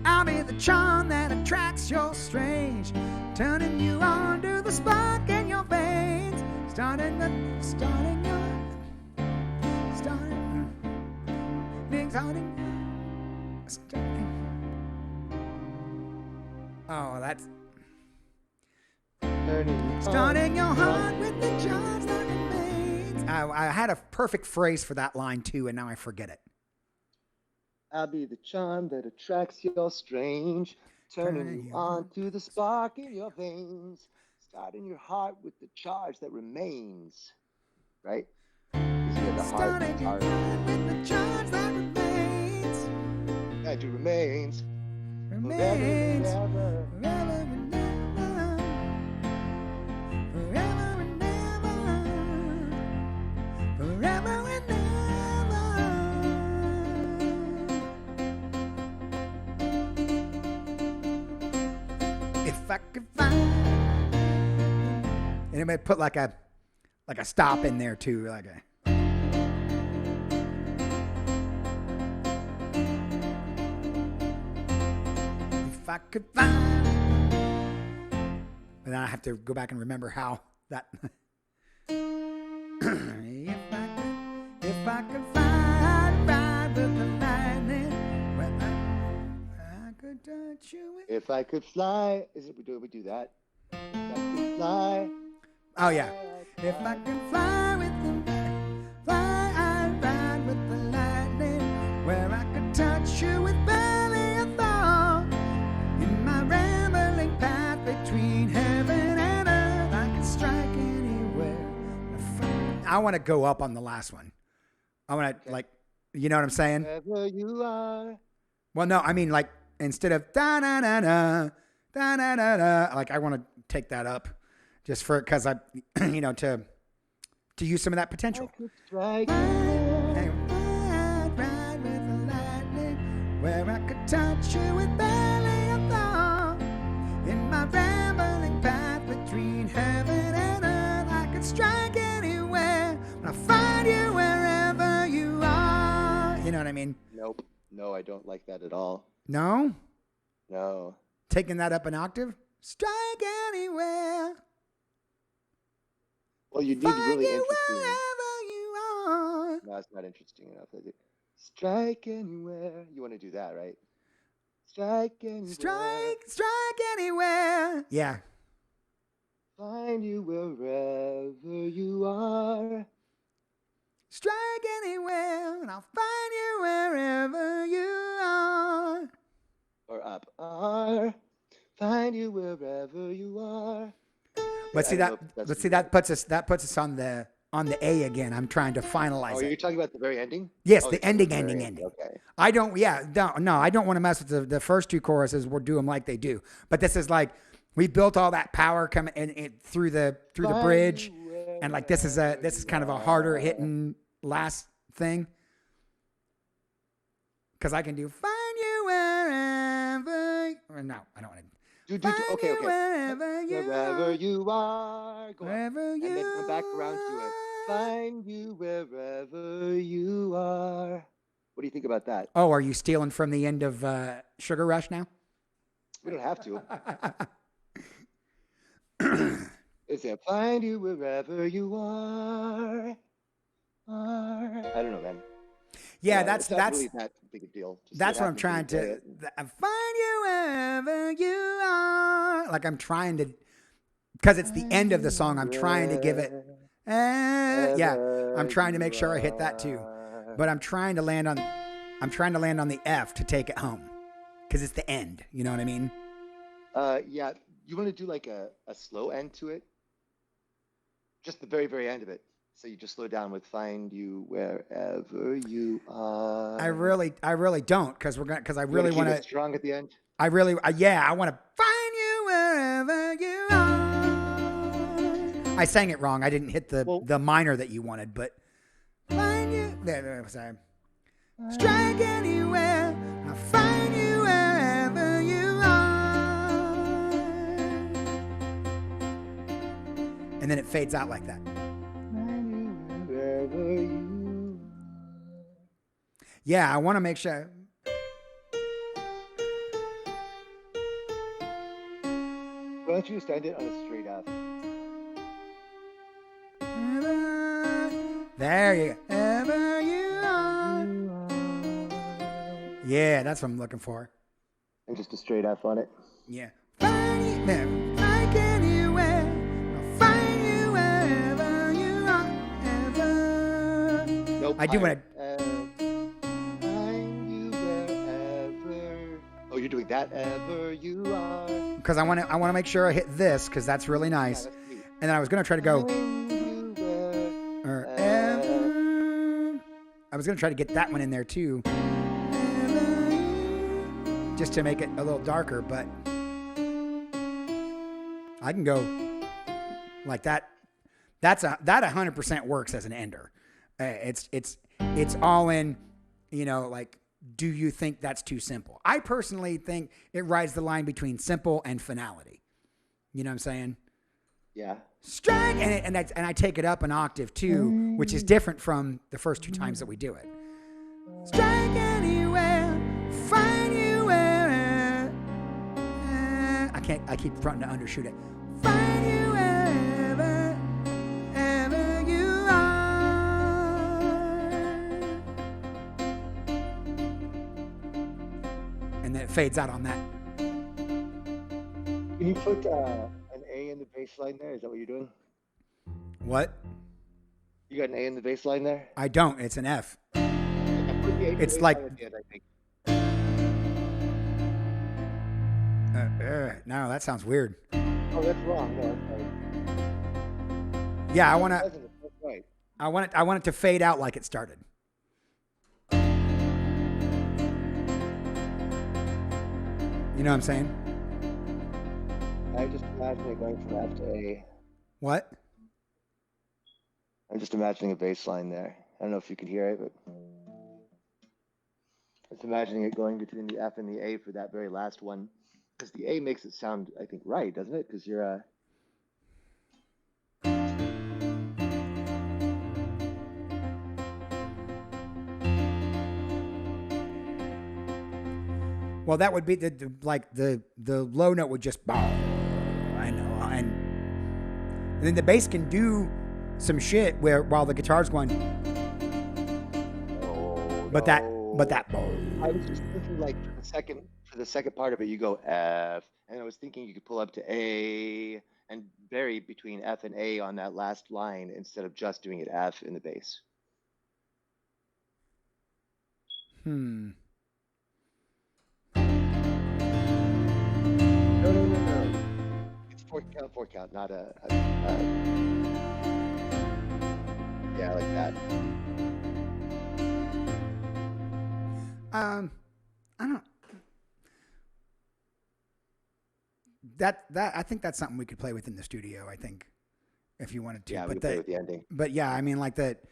I'll be the charm that attracts your strange. Turning you on to the spark in your veins. Starting. Oh, that's starting your heart with the charge that remains. I had a perfect phrase for that line too, and now I forget it. I'll be the charm that attracts your strange, turning you on to the spark in your veins, starting your heart with the charge that remains. Right? Starting your heart with the charge that remains. That remains. Remains. Forever and ever. Forever and ever. Forever and ever. If I could find. And it might put like a stop in there too, like a. If I could find. But then I have to go back and remember how that. If I could find ride with the lightning, I could touch you. If I could fly, we do that? If I could fly. Oh yeah. If I can fly with the I'd ride with the lightning, where I could touch you with barely a thought. In my rambling path between heaven and earth, I could strike anywhere. I want to go up on the last one. I want to like, you know what I'm saying? Wherever you are. Well, no, I mean like instead of da da da da da da da da, like I want to take that up, just for because I, you know, to use some of that potential. I could strike Ride with the lightning, where I could touch you with barely a thought. In my rambling path between heaven and earth, I could strike anywhere. When I find you wherever you are. You know what I mean? Nope. No, I don't like that at all. No? No. Taking that up an octave? Strike anywhere. Well, you need Find really you interesting. wherever you are. No, it's not interesting enough, is it? Strike anywhere. You want to do that, right? Strike anywhere. Strike anywhere. Yeah. Find you wherever you are. Strike anywhere, and I'll find you wherever you are. Or up. Are. Find you wherever you are. But see that puts us on the A again. I'm trying to finalize it. You're talking about the very ending? Yes, Oh, the it's ending. Okay. I don't want to mess with the first two choruses. We'll do them like they do. But this is like we built all that power coming in through the bridge, and like this is kind of a harder hitting last thing. Because I can do find you wherever. Or no, I don't want to. Okay. Wherever you are. Go wherever you and then come back around to it. Find you wherever you are. What do you think about that? Oh, are you stealing from the end of Sugar Rush now? We don't have to. It's a find you wherever you are. I don't know, man. Yeah, it's not really that big a deal. Just that's what I'm trying to find you wherever you are. Like I'm trying to, because it's the end of the song. I'm trying to give it. I'm trying to make sure I hit that too, but I'm trying to land on the F to take it home, because it's the end. You know what I mean? Yeah. You want to do like a slow end to it? Just the very, very end of it. So you just slow down with "Find you wherever you are." I really don't, because I really want to strong at the end. I want to find you wherever you are. I sang it wrong. I didn't hit the minor that you wanted, but find you there. Sorry. Strike anywhere. I'll find you wherever you are. And then it fades out like that. Yeah, I want to make sure. Why don't you just end it on a straight F? There you go. Ever you are. Yeah, that's what I'm looking for. And just a straight F on it. Yeah. Find you there, like anywhere. I'll find you wherever you are. Ever. Nope. I do want to. You're doing that ever you are. Because I want to make sure I hit this, because that's really nice. Yeah, and then I was going to try to go. I was going to try to get that one in there too, just to make it a little darker. But I can go like that. That 100% works as an ender. It's all in. You know, like. Do you think that's too simple? I personally think it rides the line between simple and finality. You know what I'm saying? Yeah. Strike, and I take it up an octave too, which is different from the first two times that we do it. Strike anywhere, find you where. I keep fronting to undershoot it. Find you wherever, ever you are. And then it fades out on that. Can you put an A in the bass bass line there? Is that what you're doing? What? You got an A in the bass line there? I don't. It's an F. Yeah, put the A to the It's bass like line at the end, I think. no, that sounds weird. Oh, that's wrong. No, that's right. Yeah, That's right. I want it to fade out like it started. You know what I'm saying? I just imagine it going from F to A. What? I'm just imagining a bass line there. I don't know if you can hear it, but I'm just imagining it going between the F and the A for that very last one. Because the A makes it sound, I think, right, doesn't it? Because you're Well, that would be the low note would just boom. I know, and then the bass can do some shit while the guitar's going. Oh, But no. that boom. I was just thinking, like, for the second part of it, you go F, and I was thinking you could pull up to A and vary between F and A on that last line instead of just doing it F in the bass. Hmm. No. It's four count, not yeah, like that. I don't. That I think that's something we could play with in the studio. I think if you wanted to. Yeah, we but can play with the ending. But yeah, I mean, like that.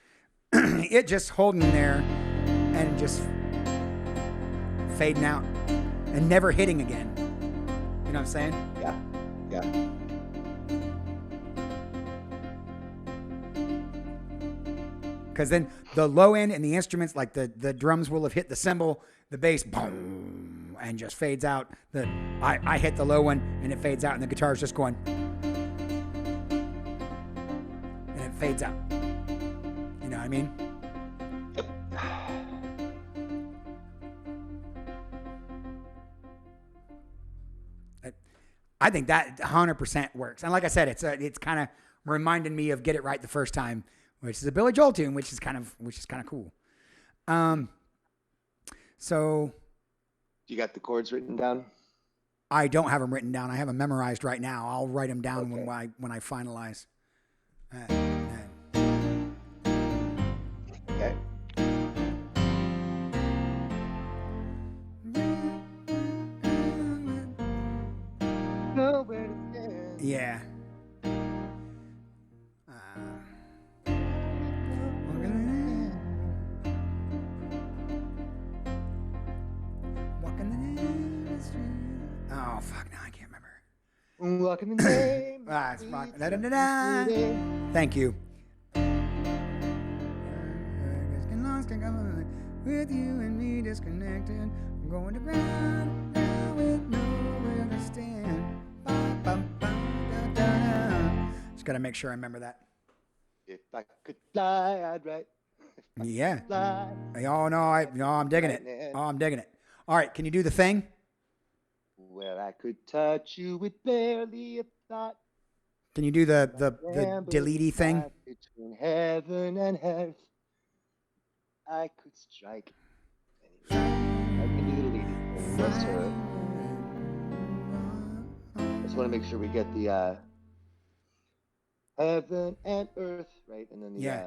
It just holding there and just fading out and never hitting again. You know what I'm saying? Yeah. Because then the low end and the instruments, like the drums will have hit the cymbal, the bass, boom, and just fades out. I hit the low one and it fades out, and the guitar's just going, and it fades out. You know what I mean? Yep. I think that 100% works. And like I said, it's kind of reminding me of Get It Right the First Time, which is a Billy Joel tune, which is kind of cool. So You got the chords written down? I don't have them written down. I have them memorized right now. I'll write them down Okay. when I finalize. Okay. Nowhere to stand. Yeah. Oh fuck! Now I can't remember. Walking the name. It's rock. Thank you. With you and me disconnected, I'm going to ground with nowhere to stand. Just gotta make sure I remember that. If I could fly, I'd write. Yeah. Fly. Oh no, I'm digging it. Oh, I'm digging it. All right, can you do the thing? Where I could touch you with barely a thought. Can you do the deleted thing? Between heaven and earth, I could strike. I can do the deleted thing. Yes, sir. I just want to make sure we get the heaven and earth right, and then the I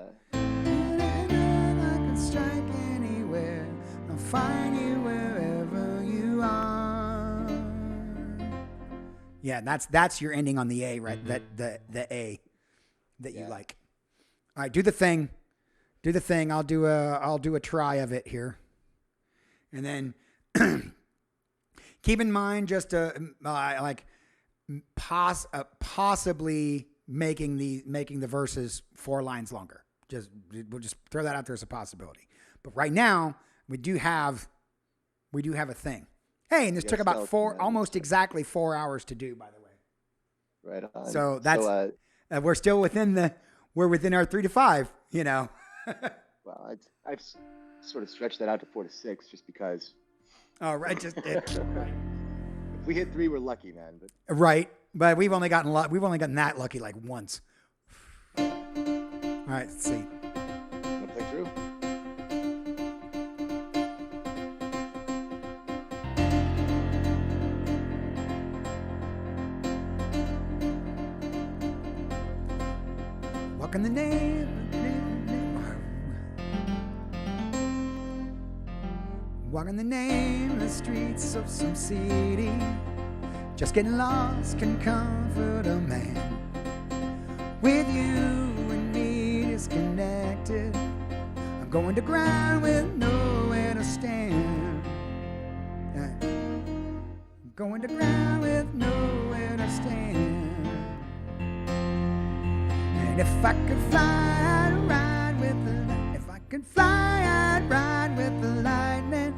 could strike anywhere. I'll find you wherever you are. Yeah, that's your ending on the A, right? That the A that you like. All right, do the thing. Do the thing. I'll do a try of it here, and then keep in mind just possibly making the verses 4 lines longer. We'll just throw that out there as a possibility. But right now we do have a thing. Hey, and this took about almost exactly 4 hours to do, by the way. Right on. So that's we're still within our 3 to 5. You know. Well, I've sort of stretched that out to 4 to 6 just because. Oh, right. If we hit 3, we're lucky, man. But right. But we've only gotten that lucky like once. All right, let's see. Wanna play through? Walk in the name. Walk in the nameless streets of some city. Just getting lost can comfort a man. With you and me disconnected, I'm going to ground with nowhere to stand. Going to ground with nowhere to stand. And if I could fly, I'd ride with the. If I could fly, I'd ride with the lightning,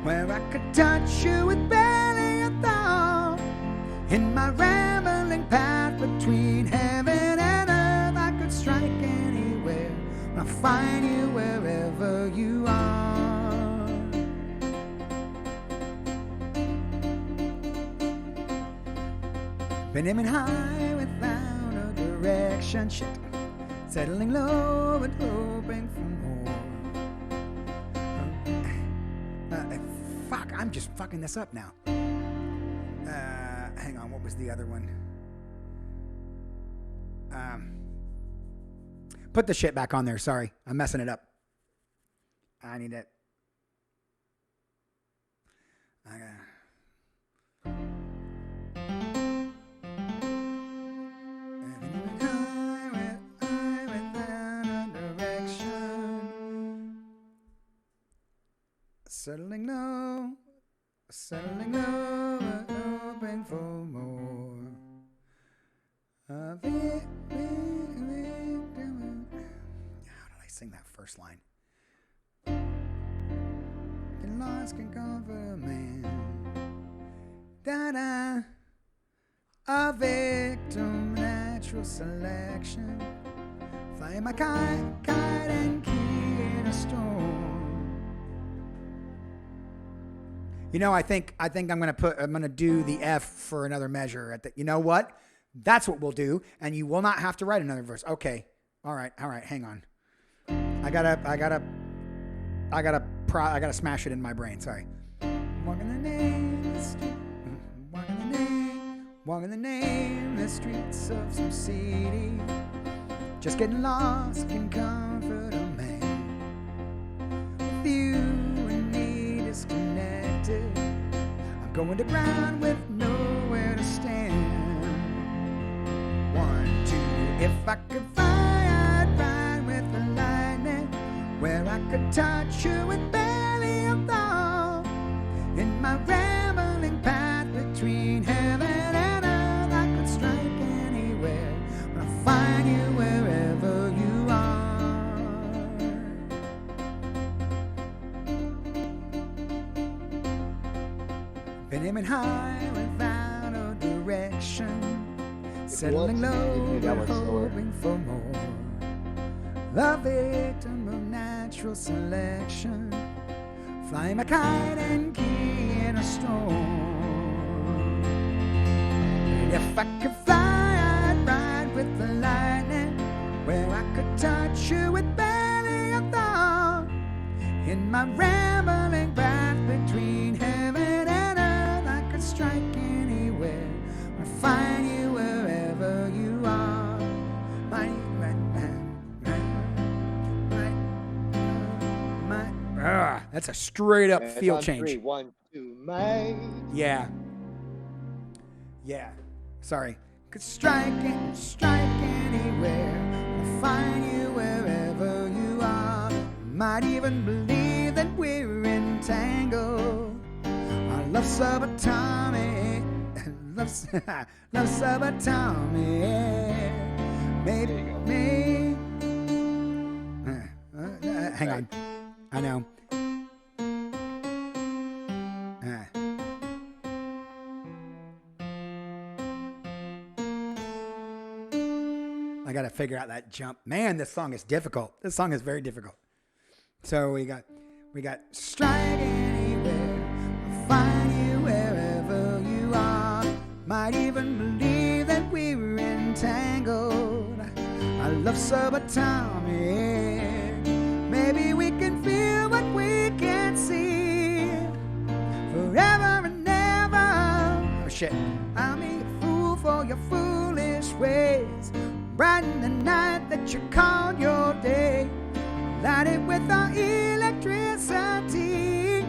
where I could touch you with barely a thought. In my rambling path between heaven and earth, I could strike anywhere. I'll find you wherever you are. Been aiming high without a direction. Shit. Settling low but hoping for more. Fuck, I'm just fucking this up now. Hang on, what was the other one? Put the shit back on there. Sorry, I'm messing it up. I need it. Settling low, hoping for more of it. How did I sing that first line? And lost can comfort a man. Da-da. A victim, natural selection. Flying my kite and key in a storm. You know, I think I'm gonna do the F for another measure at the. You know what? That's what we'll do, and you will not have to write another verse. Okay. All right. Hang on. I gotta smash it in my brain. Sorry. Walking the name, the streets of some city. Just getting lost can comfort a man. With you and me disconnected, I'm going to ground with nowhere to stand. 1, 2, if I could fly, I'd ride with the lightning, where I could touch you with barely a thought. In my rambling path between heaven and earth, I could strike anywhere, but I'll find you wherever you are. Been aiming high without a direction, settling low but hoping for more. The victim of natural selection, flying my kite and key in a storm. And if I could fly, I'd ride with the lightning, where I could touch you with barely a thought. In my rambling path between heaven and earth, I could strike anywhere or find you wherever you are. That's a straight up feel change. 3, 1, 2, my. Yeah. Sorry. Could strike anywhere. I'll find you wherever you are. Might even believe that we're entangled. Our love subatomic. Love subatomic. Maybe. Hang on. I know. I got to figure out that jump. Man, this song is difficult. This song is very difficult. So we got strike anywhere, I'll find you wherever you are. Might even believe that entangled. I love subatomic. Maybe we can feel what we can't see. Forever and ever. Oh shit. I'll be a fool for your foolish ways. Brighten the night that you call your day. Light it with our electricity.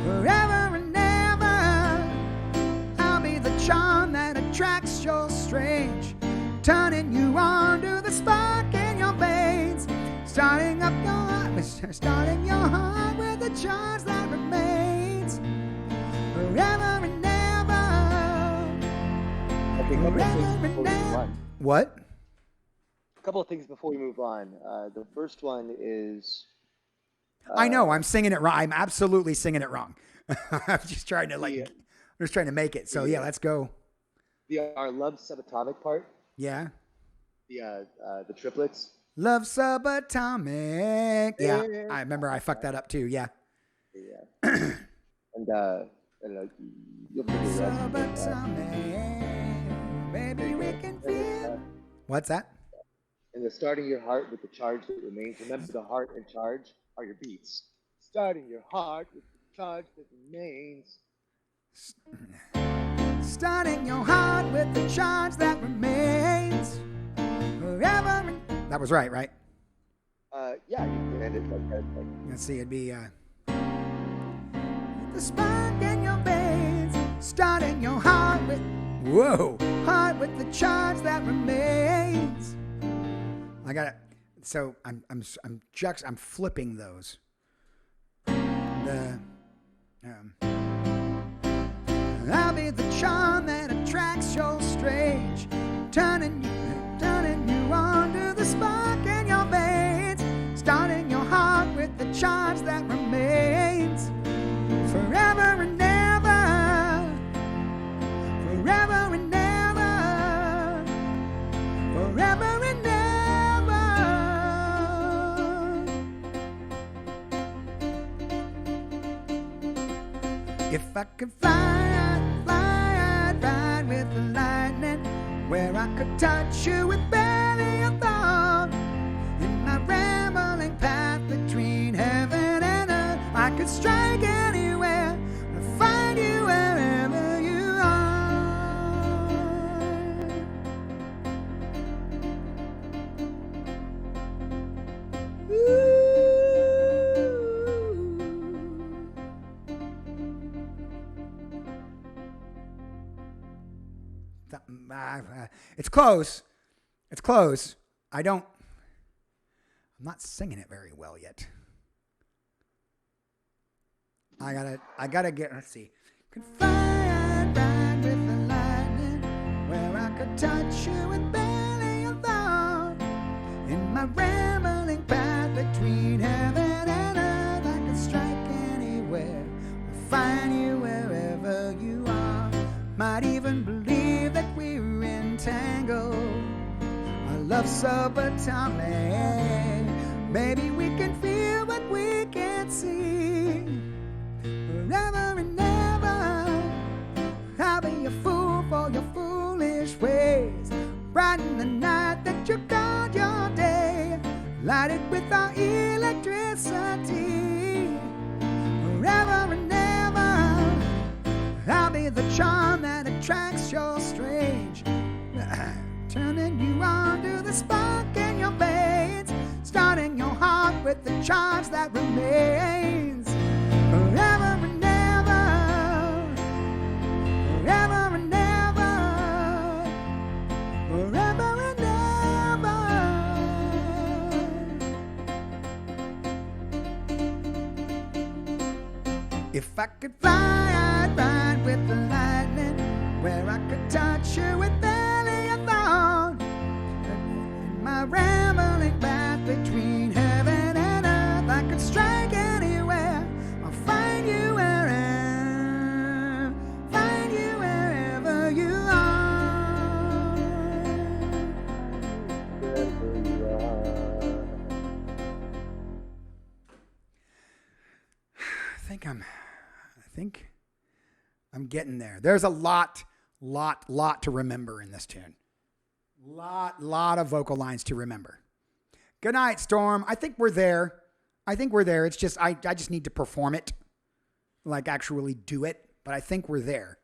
Forever and ever. I'll be the charm that attracts your strange, turning you on to the spark in your veins. Starting your heart with the charge that remains. Forever and ever. Okay, couple of things before we move on. What? A couple of things before we move on. The first one is. I know I'm singing it wrong. I'm absolutely singing it wrong. I'm just trying to I'm just trying to make it. So yeah, let's go. Our love subatomic part. Yeah. The triplets. Love subatomic. Yeah, I remember I fucked that up too. Yeah. Yeah. And I don't know, you'll figure it out. Subatomic. Maybe we can feel. What's that? And the starting your heart with the charge that remains. Remember, the heart and charge are your beats. Starting your heart with the charge that remains. Starting your heart with the charge that remains. Forever. That was right? Yeah, you can end it like that. Let's see, it'd be the spark in your veins. Starting your heart with heart with the charge that remains. I got it. So I'm flipping those. I'll be the charm that attracts your strange, turning you on to the spark in your veins, starting your heart with the charge that remains. Forever and ever, forever and ever, forever and ever. If I could fly, I'd ride with the lightning, where I could touch you with barely a thought. In my rambling path between heaven and earth, I could strike anywhere and find you wherever you are. Ooh. It's close. It's close. I'm not singing it very well yet. I gotta get, let's see. Could fly and ride with the lightning, where I could touch you with barely a thought. In my rambling path between heaven and earth, I could strike anywhere, find you wherever you are. Might even believe that we're entangled. Our love subatomic. Maybe we can feel what we can't see. Forever and ever, I'll be a fool for your foolish ways. Brighten the night that you called your day. Light it with our electricity. Forever and ever, I'll be the charm that attracts your strange, turning you on to the spark in your veins, starting your heart with the charge that remains. Forever and ever, forever and ever, forever and ever. If I could fly, I'd ride with the lightning, where I could touch you with barely a thought. In my rambling path between heaven and earth, I could strike anywhere. I'll find you wherever you are. I think I'm getting there. There's a lot to remember in this tune. Lot of vocal lines to remember. Good night, Storm. I think we're there. It's just, I just need to perform it. Like actually do it. But I think we're there.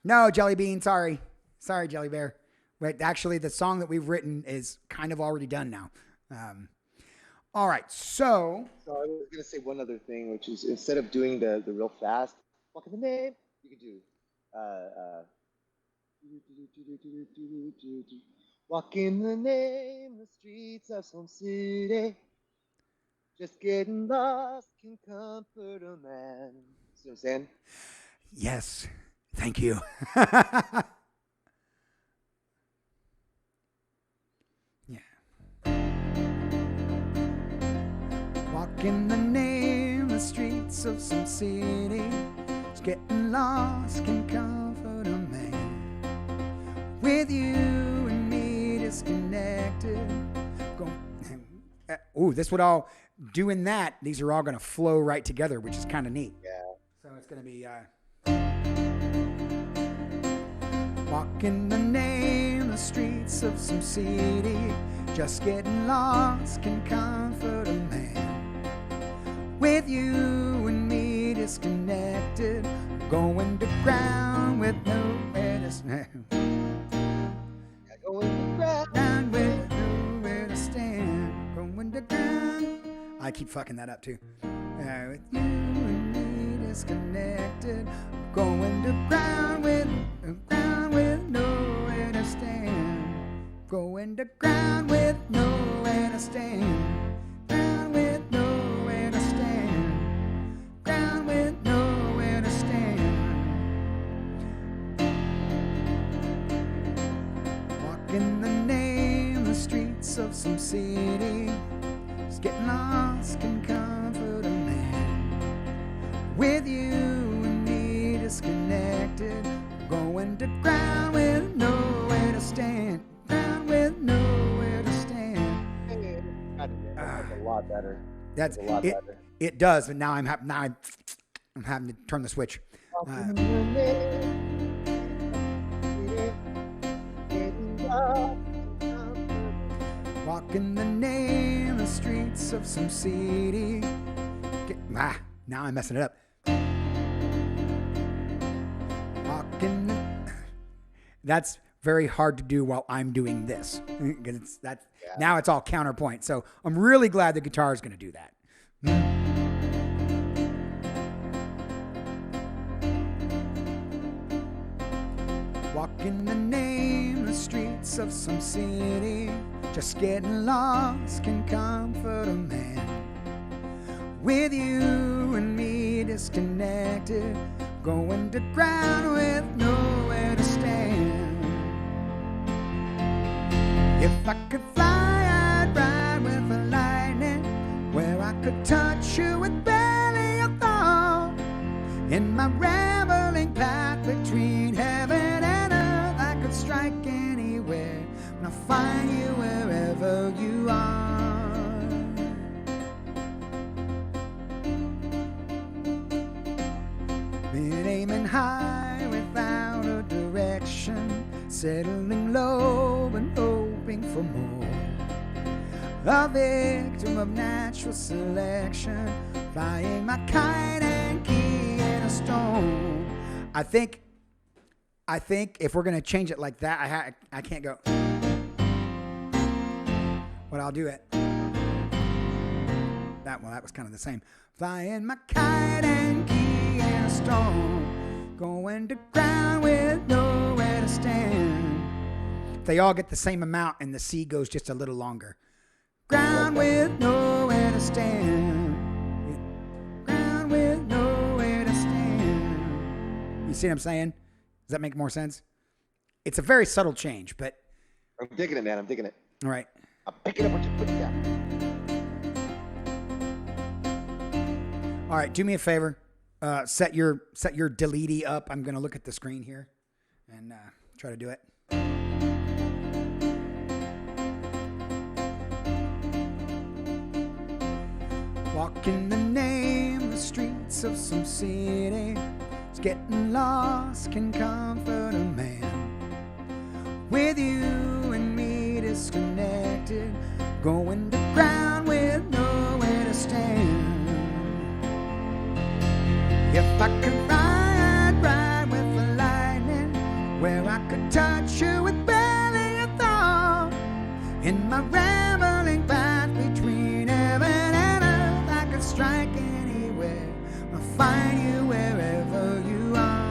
No, Jelly Bean. Sorry, Jelly Bear. Right. Actually, the song that we've written is kind of already done now. All right. So I was going to say one other thing, which is instead of doing the real fast, walk in the name, you could do, walk in the name, the streets of some city. Just getting lost can comfort a man. See what I'm saying? Yes. Thank you. Walk in the name, the streets of some city. Just getting lost can comfort a man. With you and me disconnected. This would all, doing that, these are all going to flow right together, which is kind of neat. Yeah. So it's going to be, walk in the name, the streets of some city. Just getting lost can comfort a man. With you and me disconnected, going to ground with nowhere to stand. Going to ground with nowhere to stand. Going to ground. I keep fucking that up too. With you and me disconnected, going to ground with nowhere to stand. Going to ground with nowhere to stand. Ground with nowhere to stand. Ground with nowhere to stand. Walk in the name, the streets of some city. Just getting lost can comfort a man. With you and me disconnected, going to ground with nowhere to stand. Ground with nowhere to stand. That's a lot better. That's a lot better. It does, but now I'm having to turn the switch. Walk in the name, the streets of some city. Now I'm messing it up. Walk in the... That's very hard to do while I'm doing this. Now it's all counterpoint. So I'm really glad the guitar is going to do that. Walk in the name, the streets of some city. Just getting lost can comfort a man. With you and me disconnected, going to ground with nowhere to stand. If I could fly, I'd ride with the lightning, where I could touch you with barely a thought. In my rambling path between heaven and earth, I could strike anywhere, and I'll find you wherever you are. Been aiming high without a direction, settling low and hoping for more. A victim of natural selection, flying my kite and key in a stone. I think if we're gonna change it like that, I can't go. But I'll do it. That was kind of the same. Flying my kite and key in a stone, going to ground with nowhere to stand. They all get the same amount, and the C goes just a little longer. Ground with nowhere to stand. Ground with nowhere to stand. You see what I'm saying? Does that make more sense? It's a very subtle change, but... I'm digging it, man. I'm digging it. All right. I'm picking up what you're putting down. All right, do me a favor. Set your deleted up. I'm going to look at the screen here and try to do it. Walk in the name, the streets of some city. It's getting lost can comfort a man. with you and me disconnected, going to ground with nowhere to stand. If I could fly, I'd ride with the lightning, where I could touch you with barely a thought. In my rambling path between heaven and earth, I could strike anywhere, I'll find you wherever you are.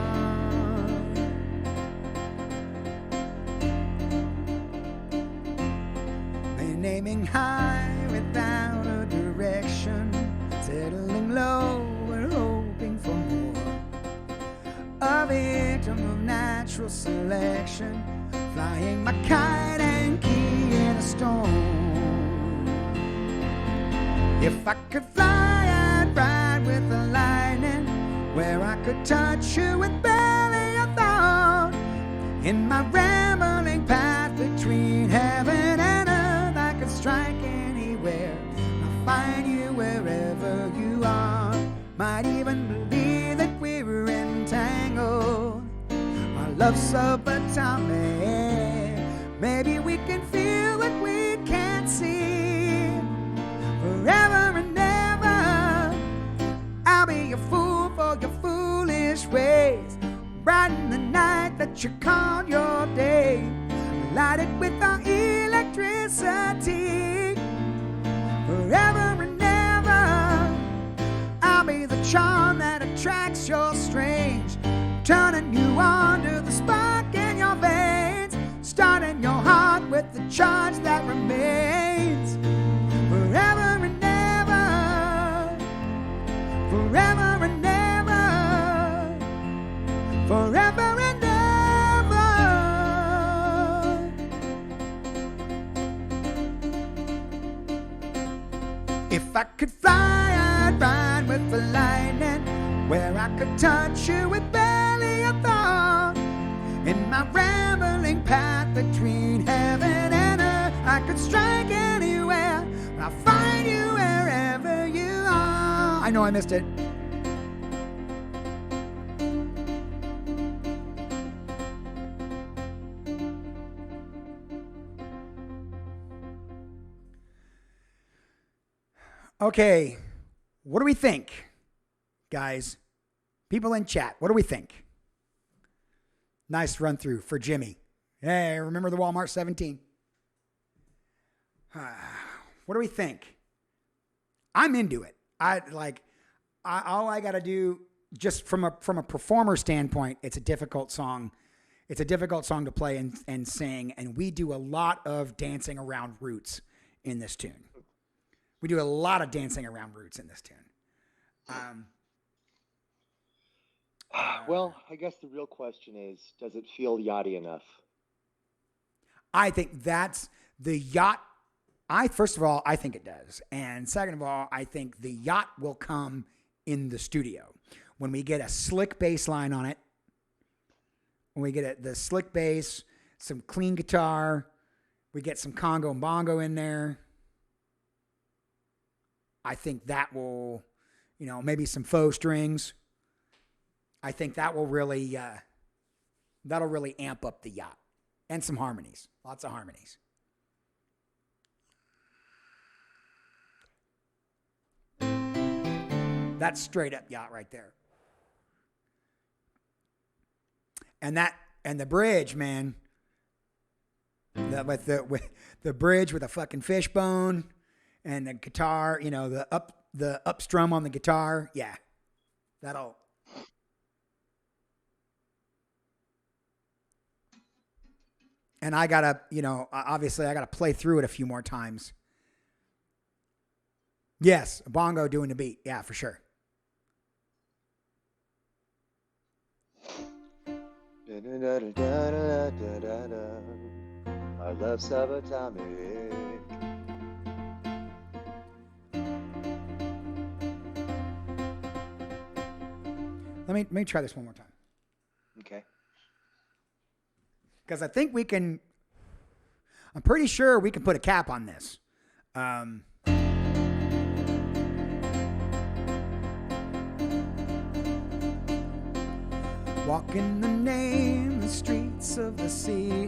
Been aiming high without a direction, settling low and hoping for more. A victim of natural selection, flying my kite and key in a storm. If I could fly, I'd ride with the lightning, where I could touch you with barely a thought. In my rambling path between heaven and earth, I could strike anywhere, I'll find you wherever you are. Might even believe that we're entangled, our love's subatomic. Maybe we can feel what we can't see. Forever and ever, I'll be a fool for your foolish ways, brighten the night that you call your day, light it with our electricity. Forever and ever, I'll be the charm that attracts your strange, turning you on to the spark in your veins, starting your heart with the charge that remains. Forever and ever, forever and ever, forever and ever. If I could fly, I'd ride with the lightning, where I could touch you with barely a thought. In my rambling path between heaven and earth, I could strike anywhere, I'll find you wherever you are. I know I missed it. Okay, what do we think, guys? People in chat, what do we think? Nice run through for Jimmy. Hey, remember the Walmart 17? What do we think? I'm into it. All I got to do, just from a performer standpoint, it's a difficult song. It's a difficult song to play and sing, and we do a lot of dancing around roots in this tune. We do a lot of dancing around roots in this tune. Well, I guess the real question is, does it feel yachty enough? I think that's the yacht. First of all, I think it does. And second of all, I think the yacht will come in the studio. When we get a slick bass line on it, when we get the slick bass, some clean guitar, we get some congo and bongo in there, I think that will, maybe some faux strings. I think that will really, that'll really amp up the yacht. And some harmonies, lots of harmonies. That's straight up yacht right there. And the bridge, man. With the bridge with a fucking fishbone and the guitar, the up strum on the guitar. Yeah. That'll. And I gotta, obviously I gotta play through it a few more times. Yes, a bongo doing the beat. Yeah, for sure. Our love subatomic. Let me try this one more time. Okay. Because I think we can, I'm pretty sure we can put a cap on this. Walking the name, the streets of the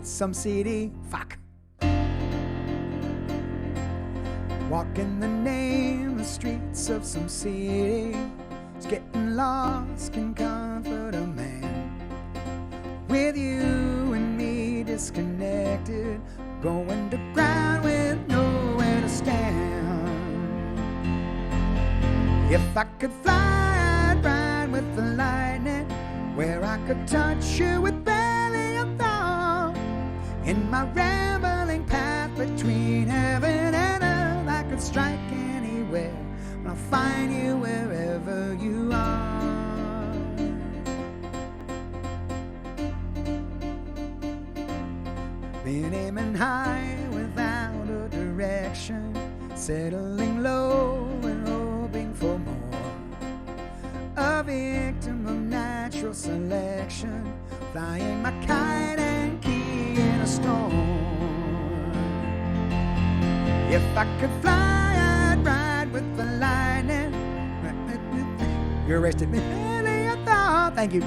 some city. Fuck. Walking the name, the streets of some city. It's getting lost can comfort a man. With you and me disconnected, going to ground with nowhere to stand. If I could fly, I'd ride with the lightning, where I could touch you with barely a thought. In my rambling path between heaven and earth, I could strike anywhere, and I'll find you wherever you are. Been aiming high without a direction, settling low and hoping for more. A victim of natural selection, flying my kite and key in a storm. If I could fly, I'd ride with the lightning. You arrested me, barely a thought. Thank you.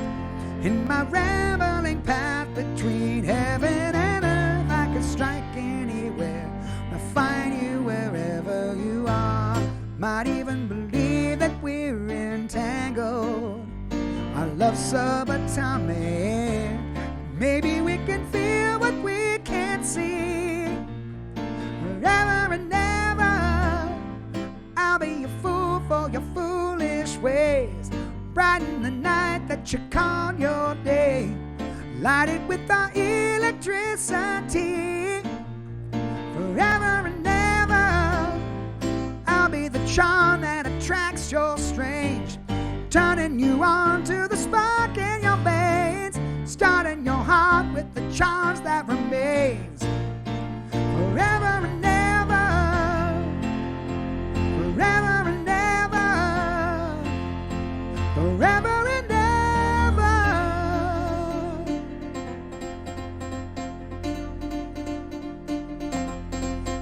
In my rambling path between heaven and earth, I could strike anywhere, I'll find you wherever you are. Might even believe that we're entangled, our love's subatomic. Maybe we can feel what we can't see. Forever and ever, I'll be a fool for your foolish ways. Brighten the night that you call your day, light it with our electricity. Forever and ever, I'll be the charm that attracts your strange, turning you on to the spark in your veins, starting your heart with the charms that remains. Forever and ever, forever and ever, forever and ever.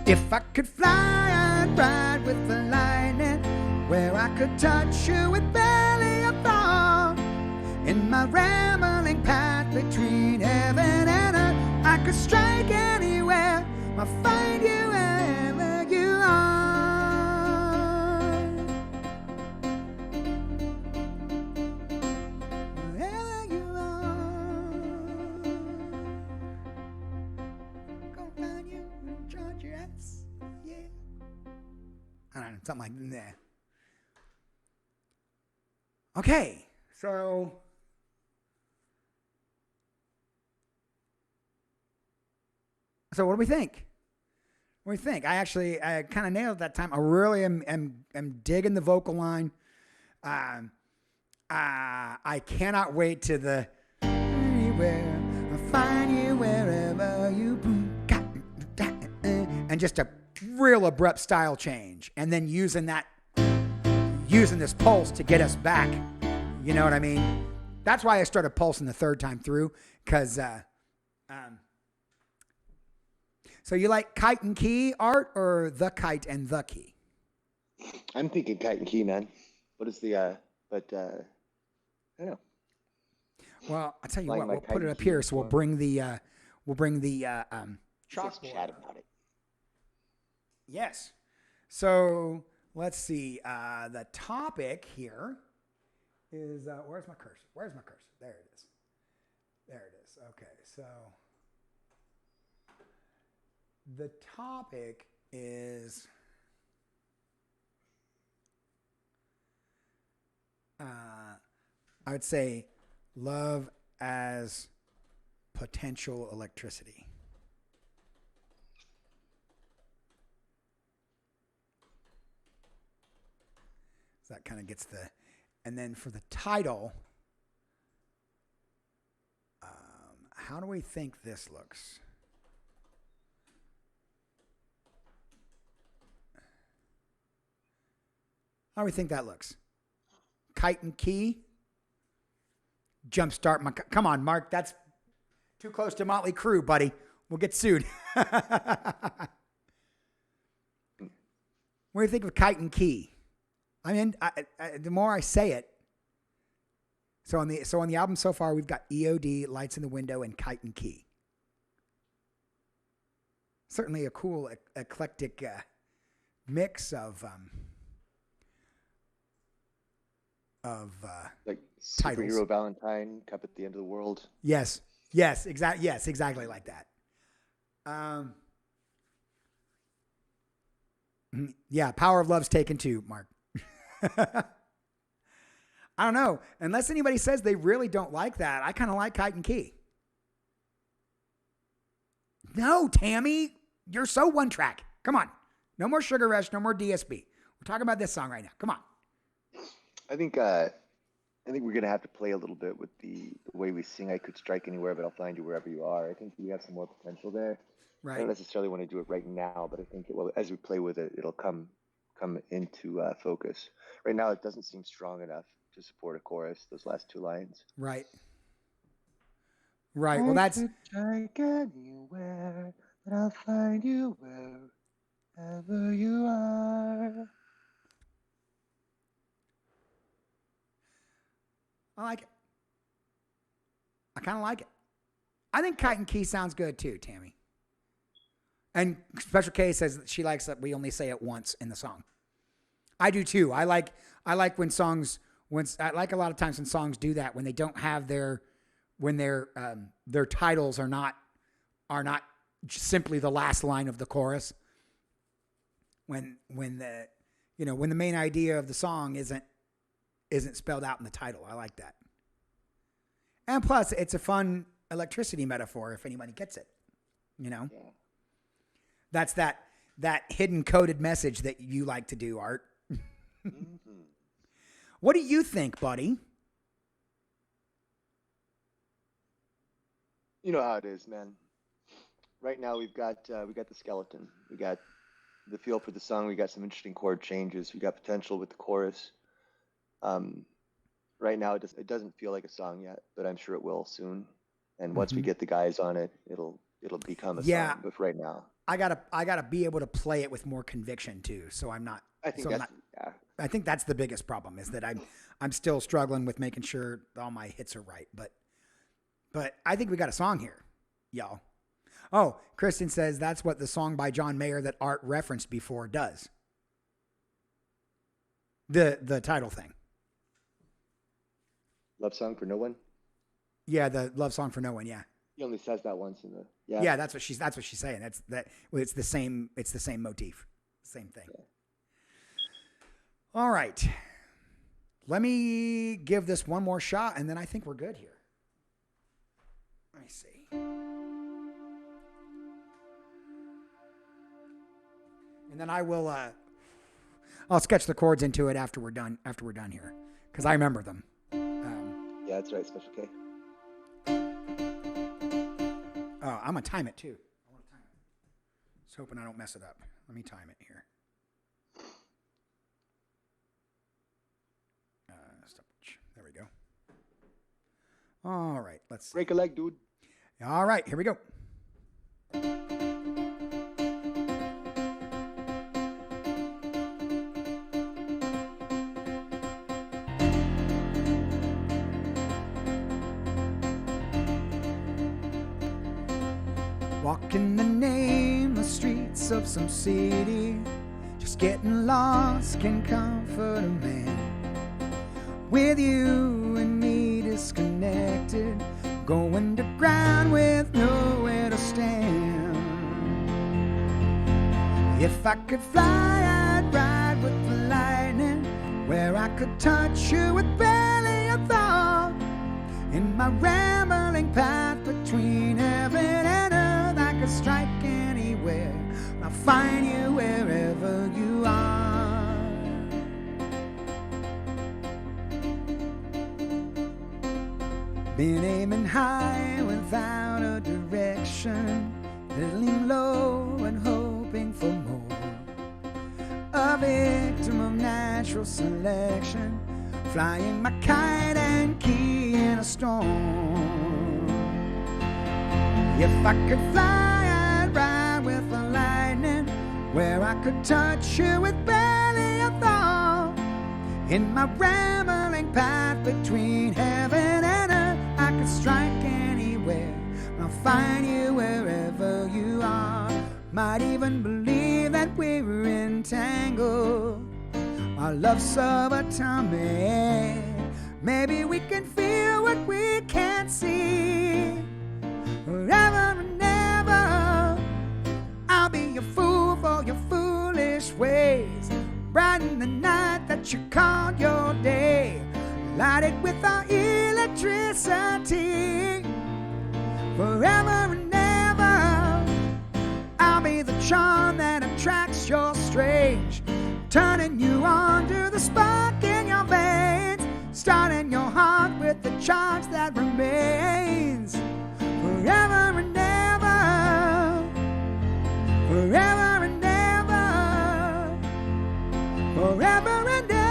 If I could fly, I'd ride with the lightning, where I could touch you with barely a thought. In my rambling path between heaven and earth, I could strike anywhere, I'll find you wherever you are. Wherever you are, gonna find you and charge your ass, yeah. I don't know, something like that. Okay, so what do we think? What do we think? I kind of nailed it that time. I really am digging the vocal line. I cannot wait to the anywhere, I'll find you wherever you and just a real abrupt style change, and then using this pulse to get us back. You know what I mean? That's why I started pulsing the third time through, because so you like Kite and Key art, or the Kite and the Key? I'm thinking Kite and Key, man. What is the I don't know. Well, I'll tell you Like what, we'll Kite put it and up Key here, as so we'll well. bring the Just chalkboard. chat about it. Yes. So let's see. The topic here is where's my cursor? Where's my cursor? There it is. There it is. Okay, so the topic is I would say love as potential electricity. So that kind of gets the, and then for the title, how do we think this looks? How do we think that looks? Kite and Key? Jumpstart my, come on, Mark, that's too close to Motley Crue, buddy. We'll get sued. What do you think of Kite and Key? I mean, the more I say it, So on the album so far, we've got EOD, Lights in the Window, and Kite and Key. Certainly a cool, eclectic mix of like titles. Superhero Valentine, Cup at the End of the World. Yes, exactly like that. Yeah, Power of Love's taken too, Mark. I don't know. Unless anybody says they really don't like that, I kind of like Kite and Key. No, Tammy, you're so one track. Come on. No more Sugar Rush, no more DSB. We're talking about this song right now. Come on. I think we're gonna have to play a little bit with the way we sing. I could strike anywhere, but I'll find you wherever you are. I think we have some more potential there. Right. I don't necessarily want to do it right now, but I think as we play with it, it'll come into focus. Right now, it doesn't seem strong enough to support a chorus. Those last two lines. Right. Well, that's. I could strike anywhere, but I'll find you wherever you are. I like it. I kind of like it. I think Kite and Key sounds good too, Tammy. And Special K says that she likes that we only say it once in the song. I do too. I like when songs, I like a lot of times when songs do that, when they don't have their titles are not simply the last line of the chorus. When the main idea of the song isn't spelled out in the title. I like that. And plus, it's a fun electricity metaphor if anybody gets it. Yeah. That's that hidden coded message that you like to do, Art. Mm-hmm. What do you think, buddy? You know how it is, man. Right now we've got the skeleton. We got the feel for the song. We got some interesting chord changes. We got potential with the chorus. Right now it doesn't feel like a song yet, but I'm sure it will soon. And once we get the guys on it, it'll become a song. But right now, I gotta be able to play it with more conviction too. So I'm not. I think that's the biggest problem is that I'm still struggling with making sure all my hits are right. But I think we got a song here, y'all. Oh, Kristen says that's what the song by John Mayer that Art referenced before does. The title thing. Love Song for No One? Yeah, the Love Song for No One, yeah. He only says that once in the Yeah, that's what she's saying. It's the same motif. Same thing. Yeah. All right. Let me give this one more shot and then I think we're good here. Let me see. And then I will I'll sketch the chords into it after we're done here because I remember them. Yeah, that's right, Special K. Oh, I'm gonna time it too. I want to time it. Just hoping I don't mess it up. Let me time it here. There we go. All right, let's see. Break a leg, dude. All right, here we go. Walking the nameless streets of some city, just getting lost can comfort a man. With you and me disconnected, going to ground with nowhere to stand. If I could fly, I'd ride with the lightning, where I could touch you with barely a thought. In my rambling path between heaven and earth, I could strike anywhere, and I'll find you wherever you are. Been aiming high without a direction, feeling low and hoping for more. A victim of natural selection, flying my kite and key in a storm. If I could fly, I'd ride with the lightning, where I could touch you with barely a thought. In my rambling path between heaven and earth. I could strike anywhere, I'll find you wherever you are. Might even believe that we're entangled. Our love's subatomic. Maybe we can feel what we can't see. Forever and ever, I'll be a fool for your foolish ways. Brighten the night that you called your day. Light it with our electricity. Forever and ever, I'll be the charm that attracts your strange. Turning you on to the spark in your veins. Starting your heart with the charge that remains. Forever and ever. Forever and ever. Forever and ever.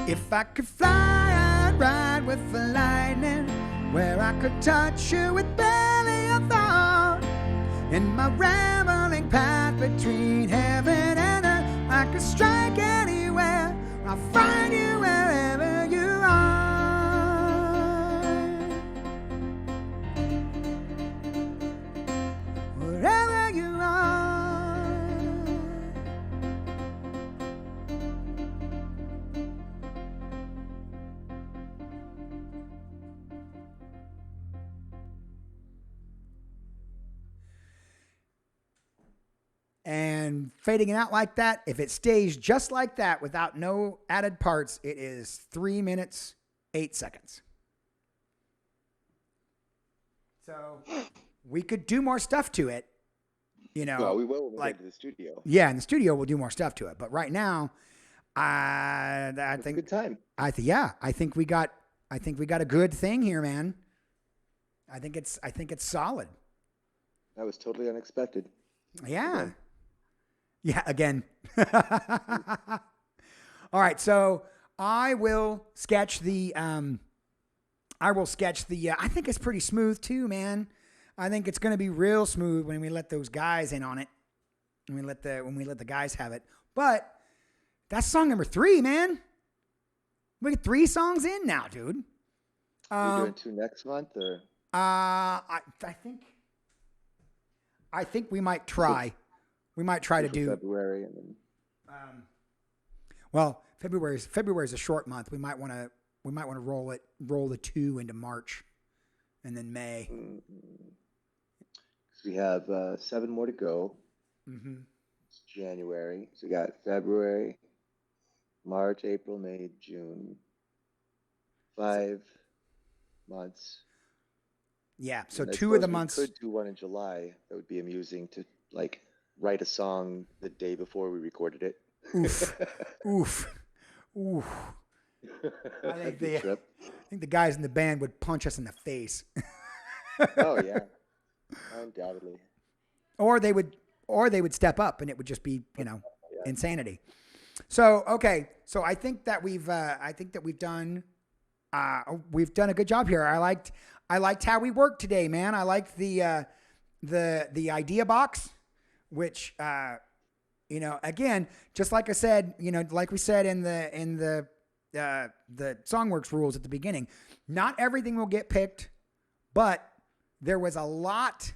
If I could fly, I'd ride with the lightning, where I could touch you with barely a thought. In my rambling path between heaven and earth, I could strike anywhere, I'll find you wherever you are. Wherever you are. And fading it out like that, if it stays just like that without no added parts, it is 3 minutes, 8 seconds. So we could do more stuff to it, you know. Well, we will when we get to the studio. Yeah, in the studio we'll do more stuff to it. But right now, I think good time. I think we got a good thing here, man. I think it's solid. That was totally unexpected. Yeah. Yeah, again. All right, so I will sketch the I think it's pretty smooth too, man. I think it's going to be real smooth when we let those guys in on it. When we let the guys have it. But that's song number 3, man. We get 3 songs in now, dude. Are you doing 2 next month, or? I think we might try. We might try to do February, and then. Well, February is a short month. We might want to roll the 2 into March, and then May. We have 7 more to go. Mm-hmm. It's January, so we got February, March, April, May, June. 5 months. Yeah, so and 2 of the months. We could do one in July. That would be amusing to write a song the day before we recorded it. Oof, oof, oof. I think the guys in the band would punch us in the face. Oh yeah, undoubtedly. Or they would step up, and it would just be insanity. So okay, so I think that we've done a good job here. I liked how we worked today, man. I liked the idea box, which again, just like I said, like we said in the Songw3rks rules at the beginning, not everything will get picked, but there was a lot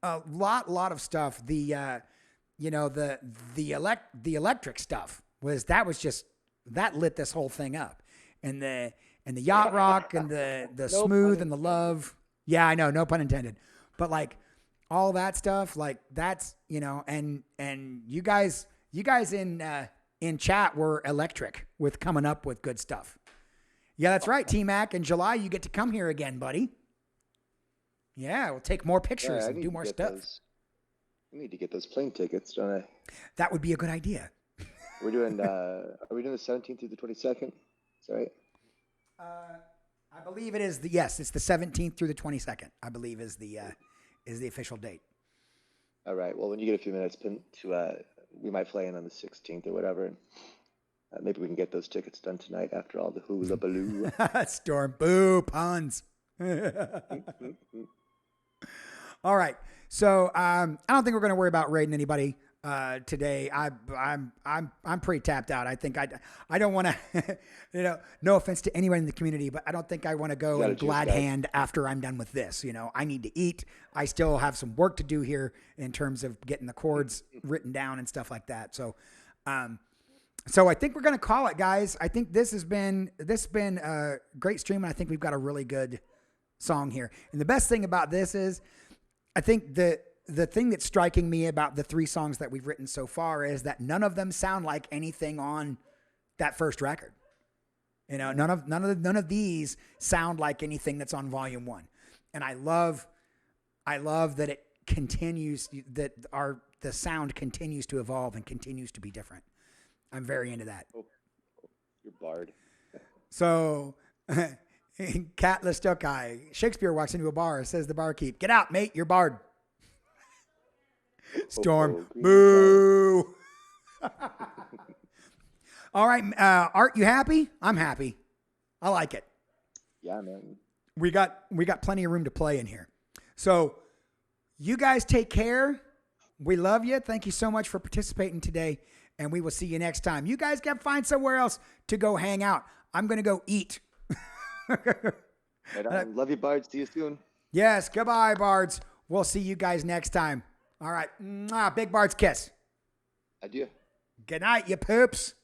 of stuff. The electric stuff that lit this whole thing up, and the yacht rock and the No smooth and the love. Yeah, I know, no pun intended. But like all that stuff, like that's and you guys in chat were electric with coming up with good stuff. Yeah, that's right, T-Mac. In July, you get to come here again, buddy. Yeah, we'll take more pictures and do more stuff. We need to get those plane tickets, don't I? That would be a good idea. We're doing. Are we doing the 17th through the 22nd? Is that right? I believe it is it's the 17th through the 22nd. I believe is the official date. All right. Well, when you get a few minutes, we might fly in on the 16th or whatever. Maybe we can get those tickets done tonight after all the hula baloo. Storm boo puns. All right. So I don't think we're going to worry about raiding anybody today. I'm pretty tapped out. I think I don't want to, no offense to anyone in the community, but I don't think I want to go and glad hand after I'm done with this. I need to eat. I still have some work to do here in terms of getting the chords written down and stuff like that. So, so I think we're going to call it, guys. I think this has been a great stream, and I think we've got a really good song here. And the best thing about this is, I think the thing that's striking me about the 3 songs that we've written so far is that none of them sound like anything on that first record. None of these sound like anything that's on volume 1. And I love that it continues, that the sound continues to evolve and continues to be different. I'm very into that. Oh, you're Bard. So, Cat Listokai, Shakespeare walks into a bar, says the barkeep, "Get out, mate, you're Bard." Storm, boo. All right, Art, you happy? I'm happy. I like it. Yeah, man. We got plenty of room to play in here. So, you guys take care. We love you. Thank you so much for participating today. And we will see you next time. You guys can find somewhere else to go hang out. I'm going to go eat. Right on. Love you, Bards. See you soon. Yes. Goodbye, Bards. We'll see you guys next time. All right. Mwah, big Bards kiss. Adieu. Good night, you poops.